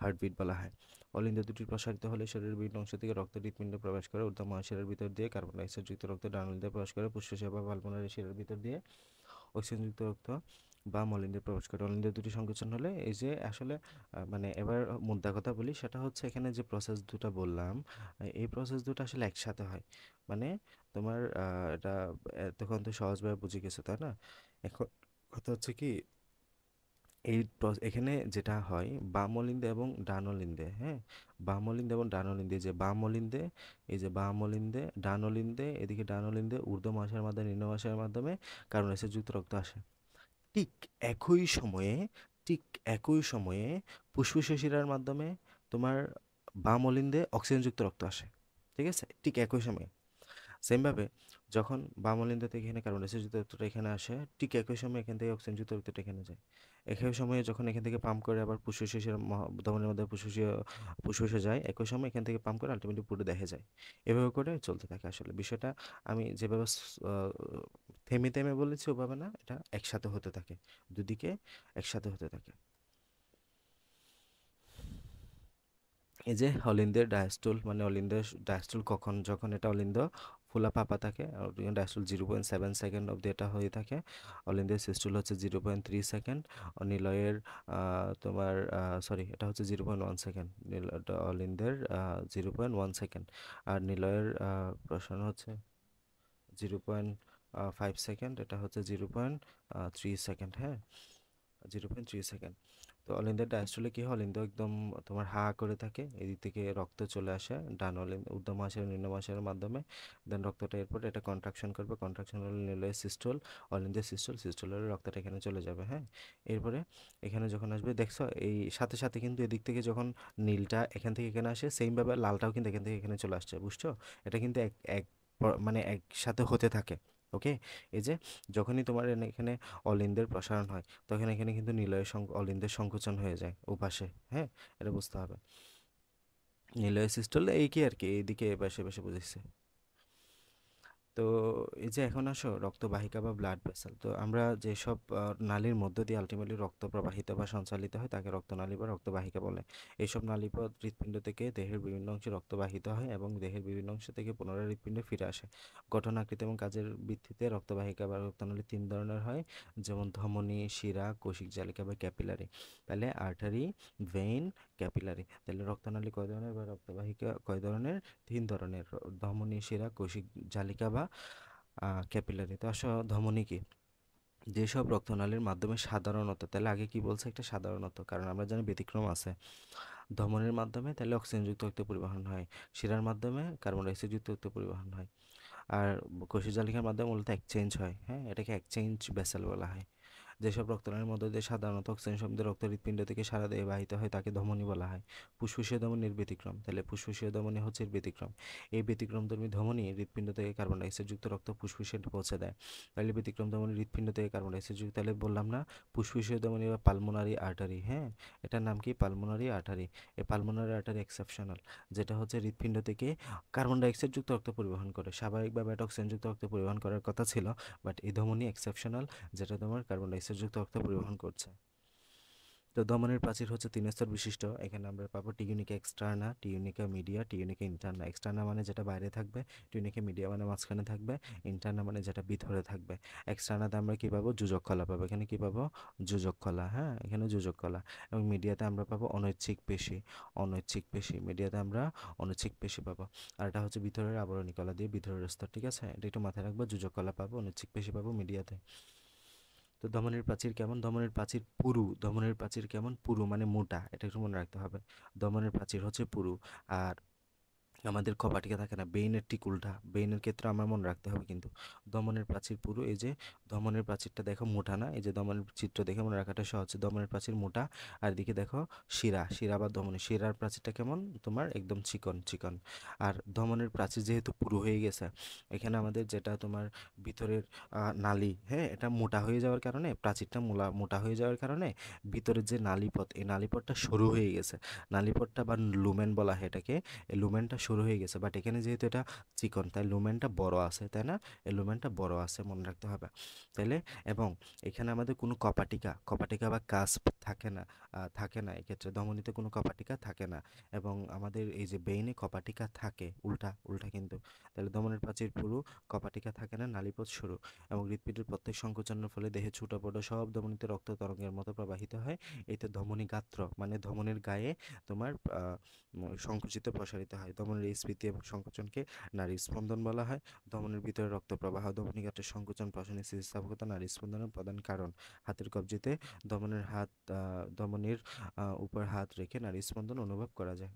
হার্টবিট বলা হয়। অলিন্দ দুটি প্রসারিত হলে শরীরের বিভিন্ন অংশ থেকে রক্ত হৃৎপিণ্ডে প্রবেশ করে। ঊর্ধ্ব মহাশয়ের ভিতর দিয়ে কার্বন ডাইঅক্সাইড যুক্ত রক্ত ডান অলিন্দে প্রবেশ করে। ফুসফুসে বা পালমোনারি শিরার ভিতর দিয়ে অক্সিজেনযুক্ত রক্ত বাম অলিন্দে প্রবেশ করে। অলিন্দের দুটি সংকোচন হলে এই যে আসলে মানে এবার মুদ্রা কথা বলি, সেটা হচ্ছে এখানে যে প্রসেস দুটো বললাম, এই প্রসেস দুটো আসলে একসাথে হয়। মানে তোমার এটা তখন তো সহজভাবে বুঝে গেছো, তাই না? এখন কথা হচ্ছে কি, এখানে যেটা হয় বাম অলিন্দে এবং ডান অলিন্দে, হ্যাঁ, বাম অলিন্দে এবং ডান অলিন্দে, যে বাম অলিন্দে, এই যে বাম অলিন্দে, ডান অলিন্দে, এদিকে ডান অলিন্দে ঊর্ধ্ব মহাশয়ের মাধ্যমে নিম্ন মহাশয়ের মাধ্যমে কার্বন ডাইঅক্সাইড যুক্ত রক্ত আসে। ঠিক একই সময়ে, ঠিক একই সময়ে ফুসফুসীয় শিরার মাধ্যমে তোমার বাম অলিন্দে অক্সিজেনযুক্ত রক্ত আসে। ঠিক আছে? ঠিক একই সময়ে। সেমভাবে যখন বাম অলিন্দ থেকে এখানে কার্বন ডাইঅক্সাইড যুক্ত রক্তটা এখানে আসে, ঠিক একই সময় এখান থেকে অক্সিজেন যুক্ত রক্তটা এখানে যায়। একই সময়ে যখন এখান থেকে পাম্প করে আবার ফুসফুসীয় শিরা ধমনীর মধ্যে ফুসফুসে যায়, একই সময় এখান থেকে পাম্প করে আলটিমেটলি পুরো দেখে যায়। এভাবে করে চলতে থাকে। আসলে বিষয়টা আমি যেভাবে থেমে থেমে বলেছি ওভাবে না, এটা একসাথে হতে থাকে, দুদিকে একসাথে হতে থাকে। এই যে অলিন্দের ডায়াস্টুল, মানে অলিন্দের ডায়াস্টুল কখন, যখন এটা অলিন্দ ফুলা পাপা থাকে, ডায়াস্টুল 0.7 সেকেন্ড অবধি এটা হয়ে থাকে। অলিন্দের সিস্টুল হচ্ছে 0.3 সেকেন্ড। নিলয়ের তোমার সরি, এটা হচ্ছে 0.1 সেকেন্ড। অলিন্দের 0.1 সেকেন্ড। আর নিলয়ের প্রসারণ হচ্ছে 0.5 সেকেন্ড, এটা হচ্ছে 0.3 সেকেন্ড, হ্যাঁ। 0.3 সেকেন্ড। তো অলিন্দের ডায়াস্টলে কি হয়, অলিন্দ একদম তোমার হা করে থাকে, এদিক থেকে রক্ত চলে আসে ডান অলিন্দ ঊর্ধ্ব মহাশয় নিম্ন মহাশয়ের মাধ্যমে, দেন রক্তটা এরপর এটা কন্ট্রাকশন করবে, কন্ট্রাকশন হলে নিলে সিস্টোল, অলিন্দের সিস্টোল, সিস্টোল হলে রক্তটা এখানে চলে যাবে। হ্যাঁ, এরপরে এখানে যখন আসবে দেখছো এই সাথে সাথে কিন্তু এদিক থেকে যখন নীলটা এখান থেকে এখানে আসে সেইমভাবে লালটাও কিন্তু এখান থেকে এখানে চলে আসছে, বুঝছো? এটা কিন্তু এক এক মানে একসাথে হতে থাকে। ওকে, এই যে যখনই তোমার এখানে অলিন্দের প্রসারণ হয় তখন এখানে কিন্তু নিলয়ের অলিন্দের সংকোচন হয়ে যায় ওপাশে। হ্যাঁ, এটা বুঝতে হবে। নিলয় সিস্টল এই কি আর কি এইদিকে এপাশে এপাশে বুঝেছে। তো এই যে এখন আসো রক্তবাহিকা বা ব্লাড ভেসেল, তো আমরা যেসব নালীর মধ্য দিয়ে আলটিমেটলি রক্ত প্রবাহিত বা সঞ্চালিত হয় তাকে রক্তনালী বা রক্তবাহিকা বলে। এইসব নালীপথ হৃৎপিণ্ড থেকে দেহের বিভিন্ন অংশে রক্তবাহিত হয় এবং দেহের বিভিন্ন অংশ থেকে পুনরায় হৃৎপিণ্ডে ফিরে আসে। গঠন, আকৃতি এবং কাজের ভিত্তিতে রক্তবাহিকা বা রক্তনালী তিন ধরনের হয়, যেমন ধমনী, শিরা, কোষিক জালিকা বা ক্যাপিলারি। তাহলে আর্টারি, ভেইন, ক্যাপিলারি। তাহলে রক্তনালী কয় ধরনের বা রক্তবাহিকা কয় ধরনের? তিন ধরনের, ধমনী, শিরা, কোষিক জালিকা বা ক্যাপিলারি। তো আসো ধমনী কি? যেসব রক্তনালীর মাধ্যমে সাধারণত, তাহলে আগে কি বলছে, একটা সাধারণত, কারণ আমরা জানি ব্যতিক্রম আছে। ধমনীর মাধ্যমে তাহলে অক্সিজেনযুক্ত রক্ত পরিবহন হয়, শিরার মাধ্যমে কার্বন ডাইঅক্সাইডযুক্ত রক্ত পরিবহন হয়, আর কোষিক জালিকার মাধ্যমে মূলত এক্সচেঞ্জ হয়। হ্যাঁ, এটাকে এক্সচেঞ্জ ভেসেল বলা হয়। যেসব রক্তনালীর মধ্য দিয়ে সাধারণত অক্সিজেন সমৃদ্ধ রক্ত হৃৎপিণ্ড থেকে সারা দেহে বাহিত হয় তাকে ধমনী বলা হয়। ফুসফুসীয় ধমনীর ব্যতিক্রম, তাহলে ফুসফুসীয় ধমনী হচ্ছে এর ব্যতিক্রম। এই ব্যতিক্রমধর্মী ধমনী হৃৎপিণ্ড থেকে কার্বন ডাইঅক্সাইড যুক্ত রক্ত ফুসফুসে পৌঁছে দেয়। তাহলে ব্যতিক্রম ধমনী হৃৎপিণ্ড থেকে কার্বন ডাইঅক্সাইড যুক্ত, তাহলে বললাম না ফুসফুসীয় ধমনী বা পালমোনারি আর্টারি। হ্যাঁ, এটার নাম কি? Pulmonary artery. এই পালমোনারি আর্টারি এক্সেপশনাল, যেটা হচ্ছে হৃৎপিণ্ড থেকে কার্বন ডাইঅক্সাইড যুক্ত রক্ত পরিবহন করে। স্বাভাবিকভাবে এটা অক্সিজেন যুক্ত রক্ত পরিবহন করার কথা ছিল, বাট এই ধমনী এক্সেপশনাল, যেটা তোমার কার্বন ডাইঅক্সাইড যুক্ত রক্ত পরিবহন করছে। তো ধমনীর প্রাচীর হচ্ছে তিন স্তর বিশিষ্ট। এখানে আমরা পাবো tunica externa, tunica media, tunica interna. Externa মানে যেটা বাইরে থাকবে, টিউনিকা মিডিয়া মানে মাঝখানে থাকবে, ইন্টারনা মানে যেটা ভিতরে থাকবে। এক্সটার্নাতে আমরা কি পাবো? যোজক কলা পাবো। এখানে কি পাবো? যোজক কলা। হ্যাঁ, এখানে যোজক কলা। এবং মিডিয়াতে আমরা পাবো অনৈচ্ছিক পেশি, অনৈচ্ছিক পেশি। মিডিয়াতে আমরা অনৈচ্ছিক পেশি পাবো। আর এটা হচ্ছে ভিতরের আবরণী কলা দিয়ে ভিতরের স্তর, ঠিক আছে? এটা একটু মাথায় রাখবো, যোজক কলা পাবো, অনৈচ্ছিক পেশি পাবো মিডিয়াতে। তো ধমনীর প্রাচীর কেমন? ধমনীর প্রাচীর পুরু। ধমনীর প্রাচীর কেমন? পুরু মানে মোটা, এটা একটু মনে রাখতে হবে। ধমনীর প্রাচীর হচ্ছে পুরু। আর আমাদের কপাটিকা থাকে না, বেইনের ঠিক উল্টা, বেইনের ক্ষেত্রে আমার মনে রাখতে হবে কিন্তু। দমনের প্রাচীর পুরো, এই যে দমনের প্রাচীরটা দেখো মোটা না, এই যে দমনের চিত্র দেখে মনে রাখাটা সহজ। দমনের প্রাচীর মোটা, আর এদিকে দেখো শিরা, শিরা বা ধমনী, শিরার প্রাচীরটা কেমন? তোমার একদম চিকন চিকন। আর দমনের প্রাচীর যেহেতু পুরো হয়ে গেছে, এখানে আমাদের যেটা তোমার ভিতরের নালী, হ্যাঁ, এটা মোটা হয়ে যাওয়ার কারণে, প্রাচীরটা মোটা হয়ে যাওয়ার কারণে ভিতরের যে নালীপথ, এই নালীপথটা সরু হয়ে গেছে। নালীপথটা বা লুমেন বলা হয় এটাকে, এই লুমেনটা শুরু হয়ে গেছে, বাট এখানে যেহেতু এটা চিকন তাই লুমেনটা বড় আছে, তাই না? এই লুমেনটা বড় আছে, মনে রাখতে হবে। তাইলে এবং এখানে আমাদের কোনো কপাটিকা, কপাটিকা বা কাস্প থাকে না, থাকে না এক্ষেত্রে ধমনীতে কোনো কপাটিকা থাকে না। এবং আমাদের এই যে বেইনে কপাটিকা থাকে, উল্টা উল্টা কিন্তু। তাহলে ধমনীর প্রাচীর পুরু, কপাটিকা থাকে না, নালীপথ শুরু। এবং হৃৎপিণ্ডের প্রত্যেক সংকোচনের ফলে দেহে ছোটো বড় সব ধমনীতে রক্ত তরঙ্গের মতো প্রবাহিত হয়। এতে ধমনী গাত্র মানে ধমনীর গায়ে তোমার সংকুচিত প্রসারিত হয়। ধমনীর এই স্ফীতি এবং সংকোচনকে নাড়ির স্পন্দন বলা হয়। ধমনীর ভিতরে রক্ত প্রবাহ, ধমনীগাত্রের সংকোচন, প্রসারণের স্থিতিস্থাপকতা নাড়ির স্পন্দনের প্রধান কারণ। হাতের কবজিতে ধমনীর উপর হাত রেখে নাড়ির স্পন্দন অনুভব করা যায়।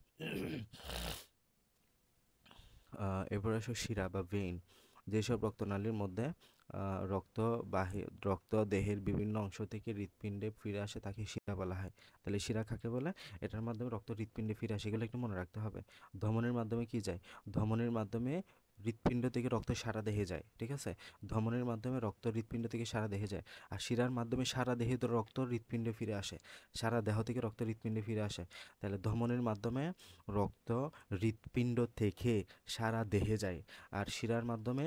এরপর আসো শিরা বা ভেইন। যেসব রক্তনালীর মধ্যে রক্ত দেহের বিভিন্ন অংশ থেকে হৃৎপিণ্ডে ফিরে আসে তাকে শিরা বলা হয়। তাহলে শিরা কাকে বলে? এটার মাধ্যমে রক্ত হৃৎপিণ্ডে ফিরে আসে, এগুলো একটু মনে রাখতে হবে। ধমনের মাধ্যমে কি যায়? ধমনের মাধ্যমে হৃৎপিণ্ড থেকে রক্ত সারা দেহে যায়, ঠিক আছে? ধমনের মাধ্যমে রক্ত হৃৎপিণ্ড থেকে সারা দেহে যায়। আর শিরার মাধ্যমে সারা দেহে তো রক্ত হৃৎপিণ্ডে ফিরে আসে, সারা দেহ থেকে রক্ত হৃৎপিণ্ডে ফিরে আসে। তাহলে ধমনের মাধ্যমে রক্ত হৃৎপিণ্ড থেকে সারা দেহে যায়, আর শিরার মাধ্যমে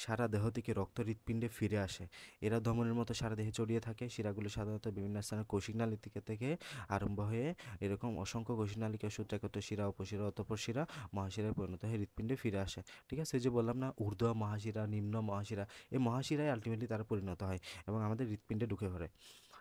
সারা দেহ থেকে রক্ত হৃৎপিণ্ডে ফিরে আসে। এরা ধমনের মতো সারা দেহে ছড়িয়ে থাকে। শিরাগুলো সাধারণত বিভিন্ন স্থানের কৌশিক নালী থেকে আরম্ভ হয়ে এরকম অসংখ্য কৌশিক নালীকে সূত্র একত্র শিরা, উপশিরা, অতঃপর শিরা, মহাশিরায় পরিণত হয়ে হৃৎপিণ্ডে ফিরে আসে, ঠিক আছে? এই যে বললাম না, ঊর্ধ্ব মহাশিরা, নিম্ন মহাশিরা, এই মহাশিরায় আলটিমেটলি তারা পরিণত হয় এবং আমাদের হৃৎপিণ্ডে ঢুকে পড়ে।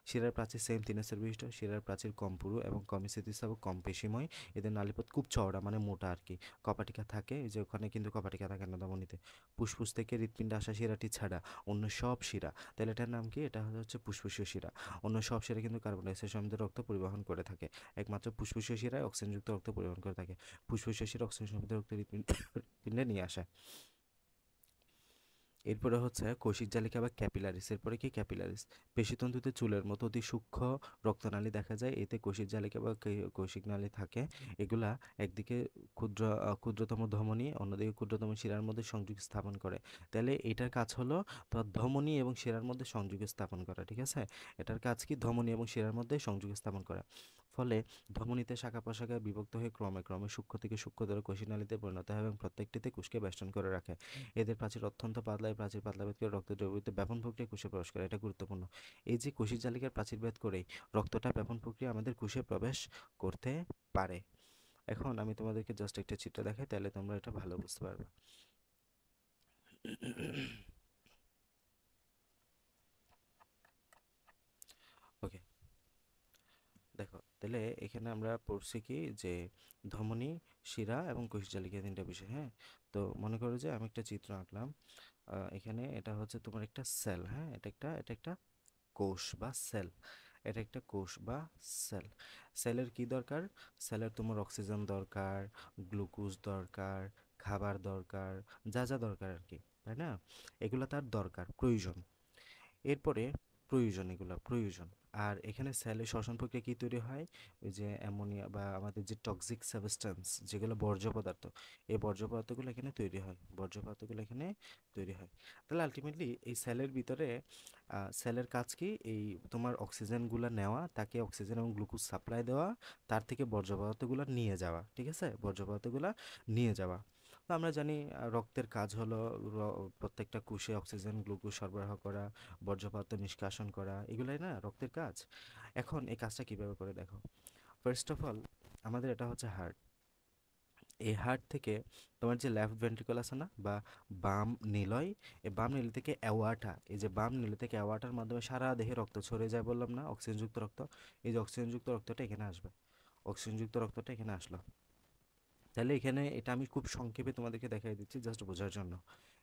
শিরার প্রাচীর সেম থিনেসের বিশিষ্ট, শিরার প্রাচীর কম পুরু এবং কম স্থিতিস্থাপক, কম পেশিময়। এদের নালীপথ খুব চওড়া মানে মোটা আর কি। কপাটিকা থাকে, এই যে ওখানে কিন্তু কপাটিকা থাকে না ধমনীতে। ফুসফুস থেকে হৃৎপিণ্ডে আসা শিরাটি ছাড়া অন্য সব শিরা, তাহলে এটার নাম কি? এটা হচ্ছে ফুসফুসীয় শিরা। অন্য সব শিরা কিন্তু কার্বন ডাই অক্সাইড সমৃদ্ধ রক্ত পরিবহন করে থাকে, একমাত্র ফুসফুসীয় শিরায় অক্সিজেনযুক্ত রক্ত পরিবহন করে থাকে। ফুসফুসীয় শিরা অক্সিজেন সমৃদ্ধ রক্ত হৃৎপিণ্ডে নিয়ে আসে। এরপরে হচ্ছে কোষিক জালিকা বা ক্যাপিলারিস। এরপরে কি? ক্যাপিলারিস। পেশিতন্তুতে চুলের মতো অতি সূক্ষ্ম রক্তনালী দেখা যায়, এতে কোষিক জালিকা বা কৌশিক নালী থাকে। এগুলা একদিকে ক্ষুদ্রতম ধমনী, অন্যদিকে ক্ষুদ্রতম শিরার মধ্যে সংযোগ স্থাপন করে। তাহলে এটার কাজ হলো তোমার ধমনী এবং শিরার মধ্যে সংযোগ স্থাপন করা, ঠিক আছে? এটার কাজ কি? ধমনী এবং শিরার মধ্যে সংযোগ স্থাপন করা। ফলে ধমনীতে শাখা প্রশাখায় বিভক্ত হয়ে ক্রমে ক্রমে সূক্ষ্ম থেকে সূক্ষ্মতর কোষিনালীতে পরিণত হয় এবং প্রত্যেকটিতে কোষকে বেষ্টন করে রাখে। এদের প্রাচীর অত্যন্ত পাতলা, এই প্রাচীর পাতলা ভেদ করে রক্ত দ্রবীভূত ব্যাপন প্রক্রিয়া কোষে প্রবেশ করে, এটা গুরুত্বপূর্ণ। এই যে কোষিক জালিকার প্রাচীর ভেদ করেই রক্তটা ব্যাপন প্রক্রিয়া আমাদের কোষে প্রবেশ করতে পারে। এখন আমি তোমাদেরকে জাস্ট একটা চিত্র দেখাই, তাহলে তোমরা এটা ভালো বুঝতে পারবে। ওকে, দেখো তাহলে এখানে আমরা পড়ছি কি যে ধমনী, শিরা এবং কোষিক জালিকা তিনটা বিষয়। হ্যাঁ, তো মনে করো যে আমি একটা চিত্র আঁকলাম। এখানে এটা হচ্ছে তোমার একটা সেল। হ্যাঁ, এটা একটা কোষ বা সেল। এটা একটা কোষ বা সেল। সেলের কি দরকার? সেলের তোমার অক্সিজেন দরকার, গ্লুকোজ দরকার, খাবার দরকার, যা যা দরকার আর কি, তাই না? এগুলো তার দরকার, প্রয়োজন। এরপরে প্রয়োজন, এগুলো প্রয়োজন। আর এখানে সেলে শ্বসন প্রক্রিয়া কী তৈরি হয়? ওই যে অ্যামোনিয়া বা আমাদের যে টক্সিক সাবস্টেন্স, যেগুলো বর্জ্য পদার্থ, এই বর্জ্য পদার্থগুলো এখানে তৈরি হয়, বর্জ্য পদার্থগুলো এখানে তৈরি হয়। তাহলে আলটিমেটলি এই সেলের ভিতরে সেলের কাজ কি? এই তোমার অক্সিজেনগুলো নেওয়া, তাকে অক্সিজেন এবং গ্লুকোজ সাপ্লাই দেওয়া, তার থেকে বর্জ্য পদার্থগুলো নিয়ে যাওয়া, ঠিক আছে? বর্জ্য পদার্থগুলো নিয়ে যাওয়া। তো আমরা জানি রক্তের কাজ হলো প্রত্যেকটা কোষে অক্সিজেন গ্লুকোজ সরবরাহ করা, বর্জ্য পদার্থ নিষ্কাশন করা, এগুলাই না রক্তের কাজ। এখন এই কাজটা কিভাবে করে দেখো। ফার্স্ট অফ অল আমাদের এটা হচ্ছে হার্ট। এই হার্ট থেকে তোমার যে লেফট ভেন্ট্রিকল আছে না, বা বাম নিলয়, এই বাম নিলয় থেকে অ্যাওয়াটা, এই যে বাম নিলয় থেকে অ্যাওয়াটার মাধ্যমে সারা দেহে রক্ত ছড়িয়ে যায়, বললাম না অক্সিজেনযুক্ত রক্ত। এই যে অক্সিজেনযুক্ত রক্তটা এখানে আসবে, অক্সিজেনযুক্ত রক্তটা এখানে আসলো। তাহলে এখানে এটা আমি খুব সংক্ষেপে তোমাদেরকে দেখাই দিচ্ছি জাস্ট বোঝার জন্য।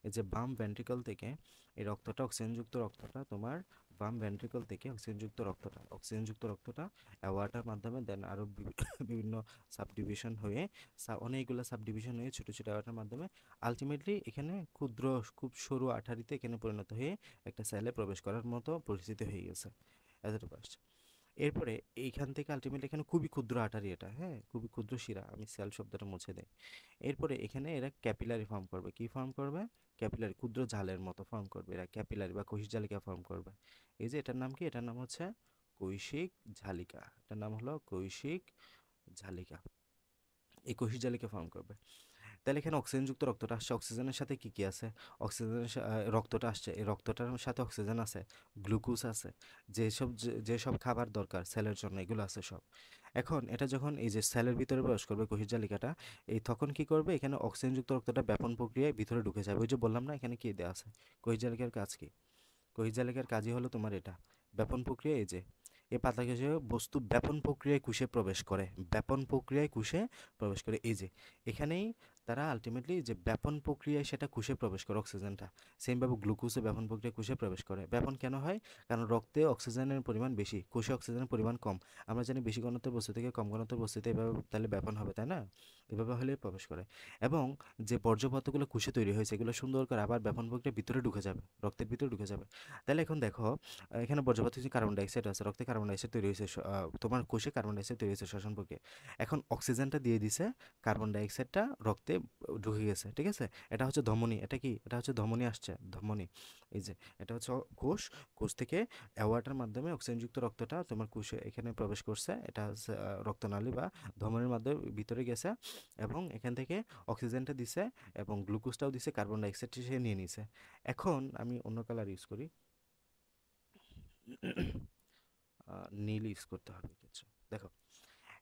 এই যে বাম ভেন্ট্রিকল থেকে এই রক্তটা, অক্সিজেনযুক্ত রক্তটা তোমার বাম ভেন্ট্রিকল থেকে অক্সিজেনযুক্ত রক্তটা অ্যাওয়াটার মাধ্যমে দেন আরও বিভিন্ন সাবডিভিশন হয়ে অনেকগুলো সাবডিভিশন হয়ে ছোটো ছোটো অ্যাওয়াটার মাধ্যমে আলটিমেটলি এখানে ক্ষুদ্র, খুব সরু আঠারিতে এখানে পরিণত হয়ে একটা সেলে প্রবেশ করার মতো পরিস্থিতি হয়ে গেছে, এতটুকু আসছে। এরপরে এইখান থেকে আলটিমেটলি এখানে খুবই ক্ষুদ্র আঠারি, এটা হ্যাঁ খুবই ক্ষুদ্র শিরা, আমি সেল শব্দটা মুছে দেই। এরপরে এখানে এরা ক্যাপিলারি ফর্ম করবে। কি ফর্ম করবে? ক্যাপিলারি, ক্ষুদ্র জালের মতো ফর্ম করবে এরা, ক্যাপিলারি বা কোষিক জালিকা ফর্ম করবে। এই যে এটার নাম কি? এটার নাম হচ্ছে কৈশিক ঝালিকা। এটার নাম হলো কৈশিক ঝালিকা। এই কোষিক জালিকা ফর্ম করবে। তাহলে এখানে অক্সিজেনযুক্ত রক্তটা আসছে, অক্সিজেনের সাথে কি কি আছে? অক্সিজেনের রক্তটা আসছে, এই রক্তটার সাথে অক্সিজেন আছে, গ্লুকোজ আছে, যেসব খাবার দরকার সেলের জন্য এগুলো আছে সব। এখন এটা যখন এই যে সেলের ভিতরে প্রবেশ করবে কোষিক জালিকাটা, এই তখন কি করবে? এখানে অক্সিজেনযুক্ত রক্তটা ব্যাপন প্রক্রিয়ায় ভিতরে ঢুকে যাবে। ওই যে বললাম না এখানে কি দেওয়া আছে, কোষিক জালিকার কাজ কি? কোষিক জালিকার কাজই হলো তোমার এটা ব্যাপন প্রক্রিয়া। এই যে এই পাতলা কোষে বস্তু ব্যাপন প্রক্রিয়ায় কোষে প্রবেশ করে, ব্যাপন প্রক্রিয়ায় কোষে প্রবেশ করে। এই যে এখানেই তারা আলটিমেটলি যে ব্যাপন প্রক্রিয়ায় সেটা কোষে প্রবেশ করে অক্সিজেনটা, সেমভাবে গ্লুকোজও ব্যাপন প্রক্রিয়ায় কোষে প্রবেশ করে। ব্যাপন কেন হয়? কারণ রক্তে অক্সিজেনের পরিমাণ বেশি, কোষে অক্সিজেনের পরিমাণ কম। আমরা জানি বেশি ঘনত্বের বস্তু থেকে কম ঘনত্বের বস্তুতে এভাবে তাহলে ব্যাপন হবে, তাই না? এভাবে হলে প্রবেশ করে। এবং যে বর্জ্য পদার্থগুলো কোষে তৈরি হয়েছে এগুলো সুন্দর করে আবার ব্যাপন প্রক্রিয়ার ভিতরে ঢুকে যাবে, রক্তের ভিতরে ঢুকে যাবে। তাহলে এখন দেখো এখানে বর্জ্য পদার্থ হচ্ছে কার্বন ডাইঅক্সাইড আছে, রক্তে কার্বন ডাইঅক্সাইড তৈরি হয়েছে, তোমার কোষে কার্বন ডাইঅক্সাইড তৈরি হয়েছে শ্বসন প্রক্রিয়া। এখন অক্সিজেনটা দিয়ে দিছে, কার্বন ডাইঅক্সাইডটা রক্তে ঢুকে গেছে, ঠিক আছে? এটা হচ্ছে ধমনী। এটা কি? এটা হচ্ছে ধমনী আসছে, ধমনী। এই যে এটা হচ্ছে কোষ, কোষ থেকে অ্যাওয়াটার মাধ্যমে অক্সিজেনযুক্ত রক্তটা তোমার কোষে এখানে প্রবেশ করছে, এটা হচ্ছে রক্তনালী বা ধমনীর মাধ্যমে ভিতরে গেছে, এবং এখান থেকে অক্সিজেনটা দিছে এবং গ্লুকোজটাও দিছে, কার্বন ডাইঅক্সাইডটা সে নিয়ে নিছে। এখন আমি অন্য কালার ইউজ করি, নীল ইউজ করতে হবে ক্ষেত্রে। দেখো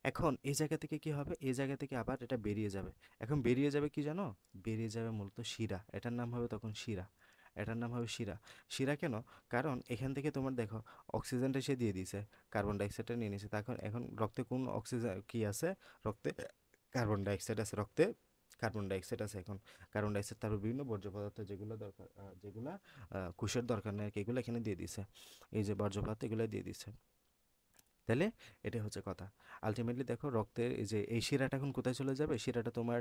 এখন এই জায়গা থেকে কি হবে? এই জায়গা থেকে আবার এটা বেরিয়ে যাবে। এখন বেরিয়ে যাবে কি জানো? বেরিয়ে যাবে মূলত শিরা, এটার নাম হবে তখন শিরা। এটার নাম হবে শিরা। শিরা কেন? কারণ এখান থেকে তোমার দেখো অক্সিজেনটা সে দিয়ে দিছে, কার্বন ডাইঅক্সাইডটা নিয়ে নিছে, তখন এখন রক্তে কোন অক্সিজেন কি আছে? রক্তে কার্বন ডাইঅক্সাইড আছে, রক্তে কার্বন ডাইঅক্সাইড আছে। এখন কার্বন ডাইঅক্সাইড তারপর বিভিন্ন বর্জ্য পদার্থ যেগুলো দরকার, যেগুলা কোষের দরকার নেই আর কি, এগুলো এখানে দিয়ে দিছে, এই যে বর্জ্য পদার্থ এগুলো দিয়ে দিছে। তাহলে এটা হচ্ছে কথা। আলটিমেটলি দেখো রক্তের এই যে এই শিরাটা এখন কোথায় চলে যাবে? শিরাটা তোমার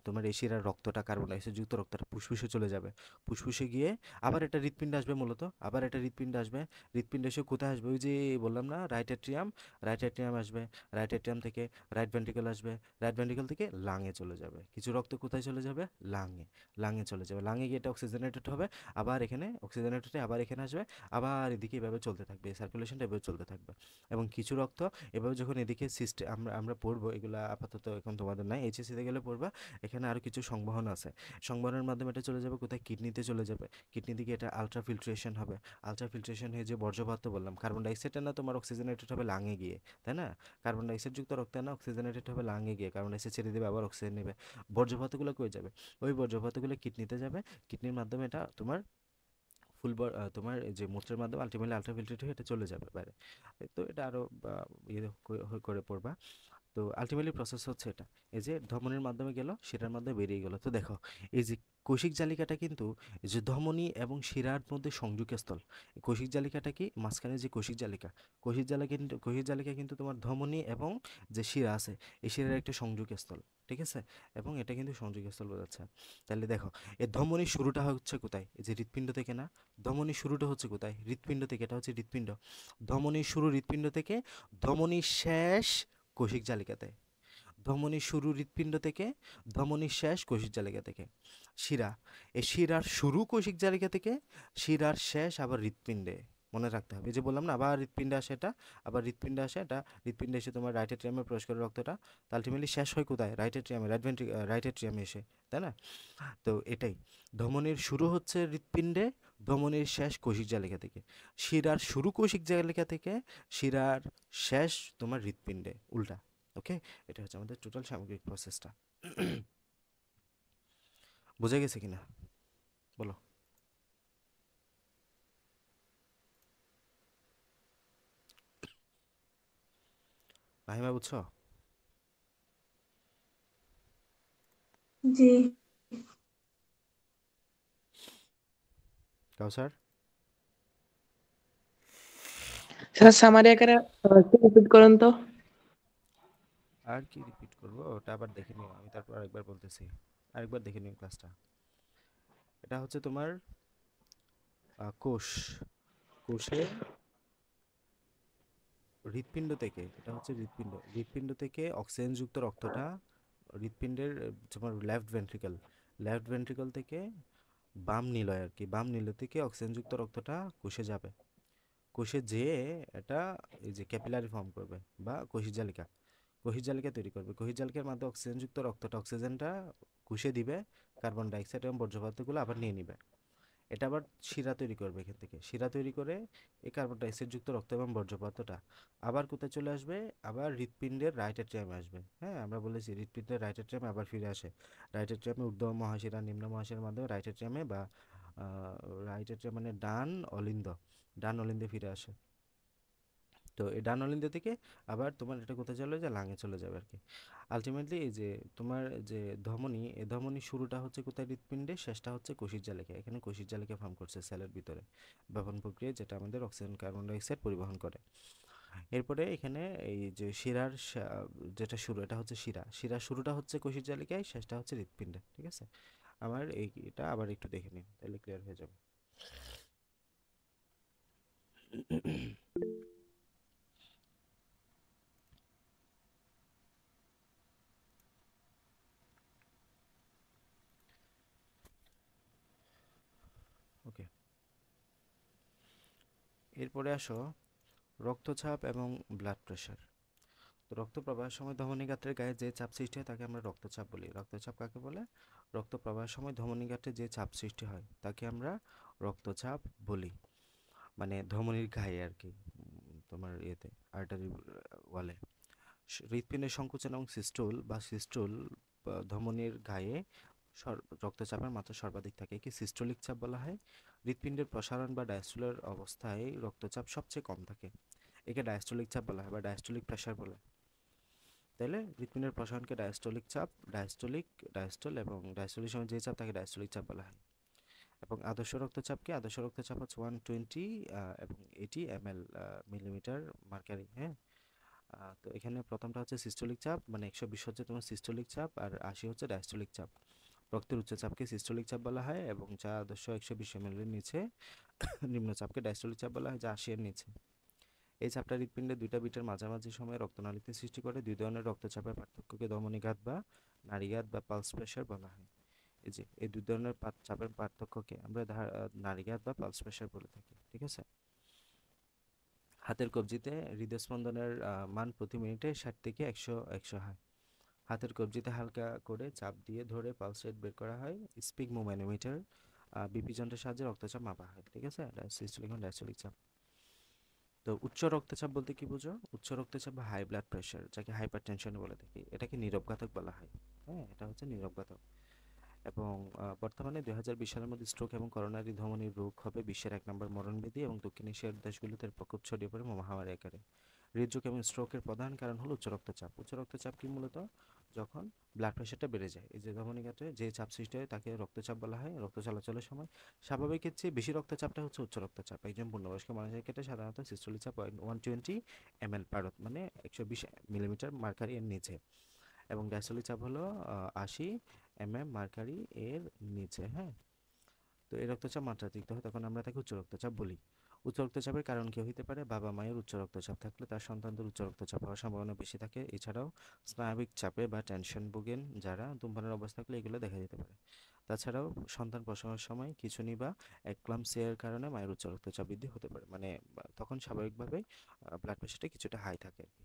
তোমার এই শিরার রক্তটা, কার্বন ডাইঅক্সাইড যুক্ত রক্তটা ফুসফুসে চলে যাবে। ফুসফুসে গিয়ে আবার এটা হৃৎপিণ্ডে আসবে মূলত, আবার এটা হৃৎপিণ্ডে আসবে। হৃৎপিণ্ডে এসে কোথায় আসবে? ওই যে বললাম না রাইট অ্যাট্রিয়াম, রাইট অ্যাট্রিয়াম আসবে। রাইট অ্যাট্রিয়াম থেকে রাইট ভেন্ট্রিকল আসবে। রাইট ভেন্ট্রিকল থেকে লাঙে চলে যাবে। কিছু রক্ত কোথায় চলে যাবে? লাঙে। লাঙে চলে যাবে, লাঙে গিয়ে এটা অক্সিজেনেটেড হবে, আবার এখানে অক্সিজেনেটেড হয়ে আবার এখানে আসবে, আবার এদিকে এভাবে চলতে থাকবে, সার্কুলেশনটা এভাবে চলতে থাকবে। এবং কিছু রক্ত এভাবে যখন এদিকে সিস্টেম আমরা পড়বো, এগুলা আপাতত এখন তোমাদের নাই, এইচএসসিতে গেলে পড়বা। এখানে আরও কিছু সংবহন আছে, সংবহনের মাধ্যমে এটা চলে যাবে কোথায়? কিডনিতে চলে যাবে। কিডনি দিকে এটা আলট্রা ফিল্ট্রেশন হবে। আলট্রা ফিল্ট্রেশন হয়ে যে বর্জ্য পদার্থ বললাম, কার্বন ডাইঅক্সাইডটা না তোমার অক্সিজেনেটেড হবে লাঙে গিয়ে, তাই না? কার্বন ডাইঅক্সাইড যুক্ত রক্তে না অক্সিজেনেটেড হবে লাঙে গিয়ে, কার্বন ডাইঅক্সাইড ছেড়ে দেবে, আবার অক্সিজেন নেবে। বর্জ্য পদার্থগুলো কই যাবে? ওই বর্জ্য পদার্থগুলো কিডনিতে যাবে। কিডনির মাধ্যমে এটা তোমার তোমার এই যে মূত্রের মাধ্যমে আলটিমেটলি আলট্রাফিল্ট্রেট হয়ে এটা চলে যাবে বাইরে। তো এটা আরও ইয়ে করে পড়বা। তো আলটিমেটলি প্রসেস হচ্ছে এটা, এই যে ধমনির মাধ্যমে গেল, শিরার মাধ্যমে বেরিয়ে গেল। তো দেখো এই যে কৌশিক জালিকাটা কিন্তু এই যে ধমনী এবং শিরার মধ্যে সংযোগস্থল। এই কৌশিক জালিকাটা কি? মাঝখানে যে কৌশিক জালিকা, কৌশিক জালিকা কিন্তু তোমার ধমনী এবং যে শিরা আছে, এই শিরার একটা সংযোগস্থল, ঠিক আছে? এবং এটা কিন্তু সংযোগস্থল বোঝাচ্ছে। তাহলে দেখো এই ধমনীর শুরুটা হচ্ছে কোথায়? এই যে হৃৎপিণ্ড থেকে না? ধমনীর শুরুটা হচ্ছে কোথায়? হৃৎপিণ্ড থেকে, এটা হচ্ছে হৃৎপিণ্ড। ধমনীর শুরু হৃৎপিণ্ড থেকে, ধমনীর শেষ কৌশিক জালিকাতে। ধমনীর শুরু হৃৎপিণ্ড থেকে, ধমনীর শেষ কৌশিক জালিকা থেকে। শিরা, এই শিরার শুরু কৌশিক জালিকা থেকে, শিরার শেষ আবার হৃৎপিণ্ডে। মনে রাখতে হবে, এই যে বললাম না আবার হৃৎপিণ্ডে আসে এটা, আবার হৃৎপিণ্ডে আসে এটা, হৃৎপিণ্ডে এসে তোমার রাইট এট্রিয়ামে প্রবেশ করে রক্তটা, আলটিমেটলি শেষ হয় কোথায়? রাইট এট্রিয়ামে, রাইট এট্রিয়ামে এসে, তাই না? তো এটাই, ধমনীর শুরু হচ্ছে হৃৎপিণ্ডে, ধমনীর শেষ কৌশিক জালিকা থেকে। শিরার শুরু কৌশিক জালিকা থেকে, শিরার শেষ তোমার হৃৎপিণ্ডে, উল্টা। ওকে, এটা হচ্ছে আমাদের টোটাল সামগ্রিক প্রসেসটা। বোঝা গেছে কিনা বলো? মাহিমা বুঝছো? জি। কাউসার? স্যার সামারি আকারে একটু রিপিট করেন তো। আর কি রিপিট করবো? ওটা আবার দেখে নিও, আমি তারপর আরেকবার বলতেছি, আরেকবার দেখে নিও ক্লাসটা। এটা হচ্ছে তোমার কোষ, কোষে হৃৎপিণ্ড থেকে, এটা হচ্ছে হৃৎপিণ্ড, হৃৎপিণ্ড থেকে অক্সিজেনযুক্ত রক্তটা হৃৎপিণ্ডের তোমার লেফট ভেন্ট্রিকল থেকে বাম নিলয় আর কি, বাম নিলয় থেকে অক্সিজেনযুক্ত রক্তটা কোষে যাবে। কোষে যেয়ে এটা এই যে ক্যাপিলারি ফর্ম করবে বা কোষিক জালিকা তৈরি করবে। কোষিক জালিকার মাধ্যমে অক্সিজেনযুক্ত রক্তটা, অক্সিজেনটা কোষে দিবে, কার্বন ডাইঅক্সাইড এবং বর্জ্য পদার্থগুলো আবার নিয়ে নিবে। এটা আবার শিরা তৈরি করবে, এখান থেকে শিরা তৈরি করে এই কার্বন ডাইঅক্সাইড যুক্ত রক্ত এবং বর্জ্য পদার্থটা আবার কোথায় চলে আসবে? আবার হৃৎপিণ্ডের রাইট এট্রিয়ামে আসবে। হ্যাঁ, আমরা বলেছি হৃৎপিণ্ডের রাইট এট্রিয়ামে আবার ফিরে আসে। রাইট এট্রিয়ামে ঊর্ধ্ব মহাশিরা, নিম্ন মহাশিরার মাধ্যমে রাইট এট্রিয়ামে বা রাইট এট্রিয়াম মানে ডান অলিন্দে ফিরে আসে। তো এই ডান অলিন্দ থেকে আবার তোমার এটা কোথায় চলে যায়? লাঙে চলে যাবে আর কি। আলটিমেটলি এই যে তোমার যে ধমনী, এই ধমনীর শুরুটা হচ্ছে কোথায়? হৃৎপিণ্ডে, শেষটা হচ্ছে কোষিক জালিকা। এখানে কোষিক জালিকা ফর্ম করছে সেলের ভিতরে বহন প্রক্রিয়া, যেটা আমাদের অক্সিজেন কার্বন ডাইঅক্সাইড পরিবহন করে। এরপরে এখানে এই যে শিরার যেটা শুরু, এটা হচ্ছে শিরার শুরুটা হচ্ছে কোষিক জালিকায়, শেষটা হচ্ছে হৃৎপিণ্ডে, ঠিক আছে? আমার এটা আবার একটু দেখে নিন, তাহলে ক্লিয়ার হয়ে যাবে। ওকে, এরপরে আসো রক্তচাপ এবং ব্লাড প্রেশার। তো রক্ত প্রবাহের সময় ধমনী গাঁটের গায়ে যে চাপ সৃষ্টি হয় তাকে আমরা রক্তচাপ বলি। রক্তচাপ কাকে বলে? রক্ত প্রবাহের সময় ধমনী গাঁটে যে চাপ সৃষ্টি হয় তাকে আমরা রক্তচাপ বলি। মানে ধমনীর গায়ে আর কি, তোমার ইয়েতে আর্টারি ওয়ালে। হৃৎপিণ্ডের সংকুচন এবং সিস্টুল ধমনীর গায়ে রক্তচাপের মাত্রা সর্বাধিক থাকে, একে সিস্টোলিক চাপ বলা হয়। হৃৎপিণ্ডের প্রসারণ বা ডায়াস্টোলের অবস্থায় রক্তচাপ সবচেয়ে কম থাকে, একে ডায়াস্টোলিক চাপ বলা হয় বা ডায়াস্টোলিক প্রেশার বলে। তাহলে হৃৎপিণ্ডের প্রসারণকে ডায়াস্টোলিক চাপ, ডায়াস্টোল এবং ডায়াস্টোলিক সময় যে চাপ তাকে ডায়াস্টোলিক চাপ বলা হয়। এবং আদর্শ রক্তচাপকে, আদর্শ রক্তচাপ হচ্ছে 120 এবং 80 ml মিলিমিটার মার্কারি। হ্যাঁ, তো এখানে প্রথমটা হচ্ছে সিস্টোলিক চাপ, মানে 120 হচ্ছে তোমার সিস্টোলিক চাপ আর 80 হচ্ছে ডায়াস্টোলিক চাপ। রক্তের উচ্চ চাপকে সিস্টোলিক চাপ বলা হয় এবং যা আদর্শ 120 ml এর নিচে। নিম্ন চাপকে ডায়াস্টোলিক চাপ বলা হয়, যা 80 এর নিচে। এই চাপটা হৃৎপিণ্ডের দুইটা বিটের মাঝামাঝি সময়ে রক্তনালীতে সৃষ্টি করে। দুই ধরনের রক্তচাপের পার্থক্যকে ধমনীঘাত বা নাড়িঘাত বা পালস প্রেশার বলা হয়। এই যে এই দুই ধরনের চাপের পার্থক্যকে আমরা নাড়িঘাত বা পালস প্রেশার বলে থাকি, ঠিক আছে। হাতের কবজিতে হৃদস্পন্দনের মান প্রতি মিনিটে 60 থেকে 100 হয়। হাতের কবজিতে হালকা করে চাপ দিয়ে ধরে পালস রেট বের করা হয়। স্পিগমোম্যানোমিটার বিপি যন্ত্রের সাহায্যে রক্তচাপ মাপা হয়, ঠিক আছে। সিস্টোলিক এবং ডায়াস্টোলিক চাপ। তো উচ্চ রক্তচাপ বলতে কি বুঝো? উচ্চ রক্তচাপ বা হাই ব্লাড প্রেশার, যাকে হাইপার টেনশন বলে থাকি, এটাকে নীরবঘাতক বলা হয়। হ্যাঁ, এটা হচ্ছে নীরবঘাতক। এবং বর্তমানে 2020 সালের মধ্যে স্ট্রোক এবং করোনারি ধমনির রোগ হবে বিশ্বের 1 নম্বর মরণব্যাধি এবং দক্ষিণ এশিয়ার দেশগুলোতে এর প্রকোপ ছড়িয়ে পড়ে মহামারী আকারে। হৃদরোগ এবং স্ট্রোকের প্রধান কারণ হলো উচ্চ রক্তচাপ। উচ্চ রক্তচাপ কি মূলত যখন ব্লাড প্রেশারটা বেড়ে যায়, এই যে ধমনীঘাতে যে চাপ সৃষ্টি হয় তাকে রক্তচাপ বলা হয়। রক্ত চলাচলের সময় স্বাভাবিকের চেয়ে বেশি রক্তচাপটা হচ্ছে উচ্চ রক্তচাপ। একজন পূর্ণবয়স্ক মানুষের ক্ষেত্রে সাধারণত সিস্টোলিক চাপ 120 ml পারত, মানে 120 মিলিমিটার মার্কারি এর নিচে। এবং ডায়াস্টোলিক চাপ হলো 80 মার্কারি এর নিচে। হ্যাঁ, তো এই রক্তচাপ মাত্রাতিরিক্ত হয়, তখন আমরা তাকে উচ্চ রক্তচাপ বলি। উচ্চ রক্তচাপের কারণ কি হতে পারে? বাবা মায়ের উচ্চ রক্তচাপ থাকলে তার সন্তানদের উচ্চ রক্তচাপ হওয়ার সম্ভাবনা বেশি থাকে। এছাড়াও স্নায়বিক চাপে বা টেনশন ভোগেন যারা, ধূমপানের অবস্থা থাকলে এগুলো দেখা যেতে পারে। তাছাড়াও সন্তান প্রসবের সময় খিঁচুনি বা এক্লাম্পসিয়ার কারণে মায়ের উচ্চ রক্তচাপ বৃদ্ধি হতে পারে, মানে তখন স্বাভাবিকভাবেই ব্লাড প্রেশারটা কিছুটা হাই থাকে আর কি।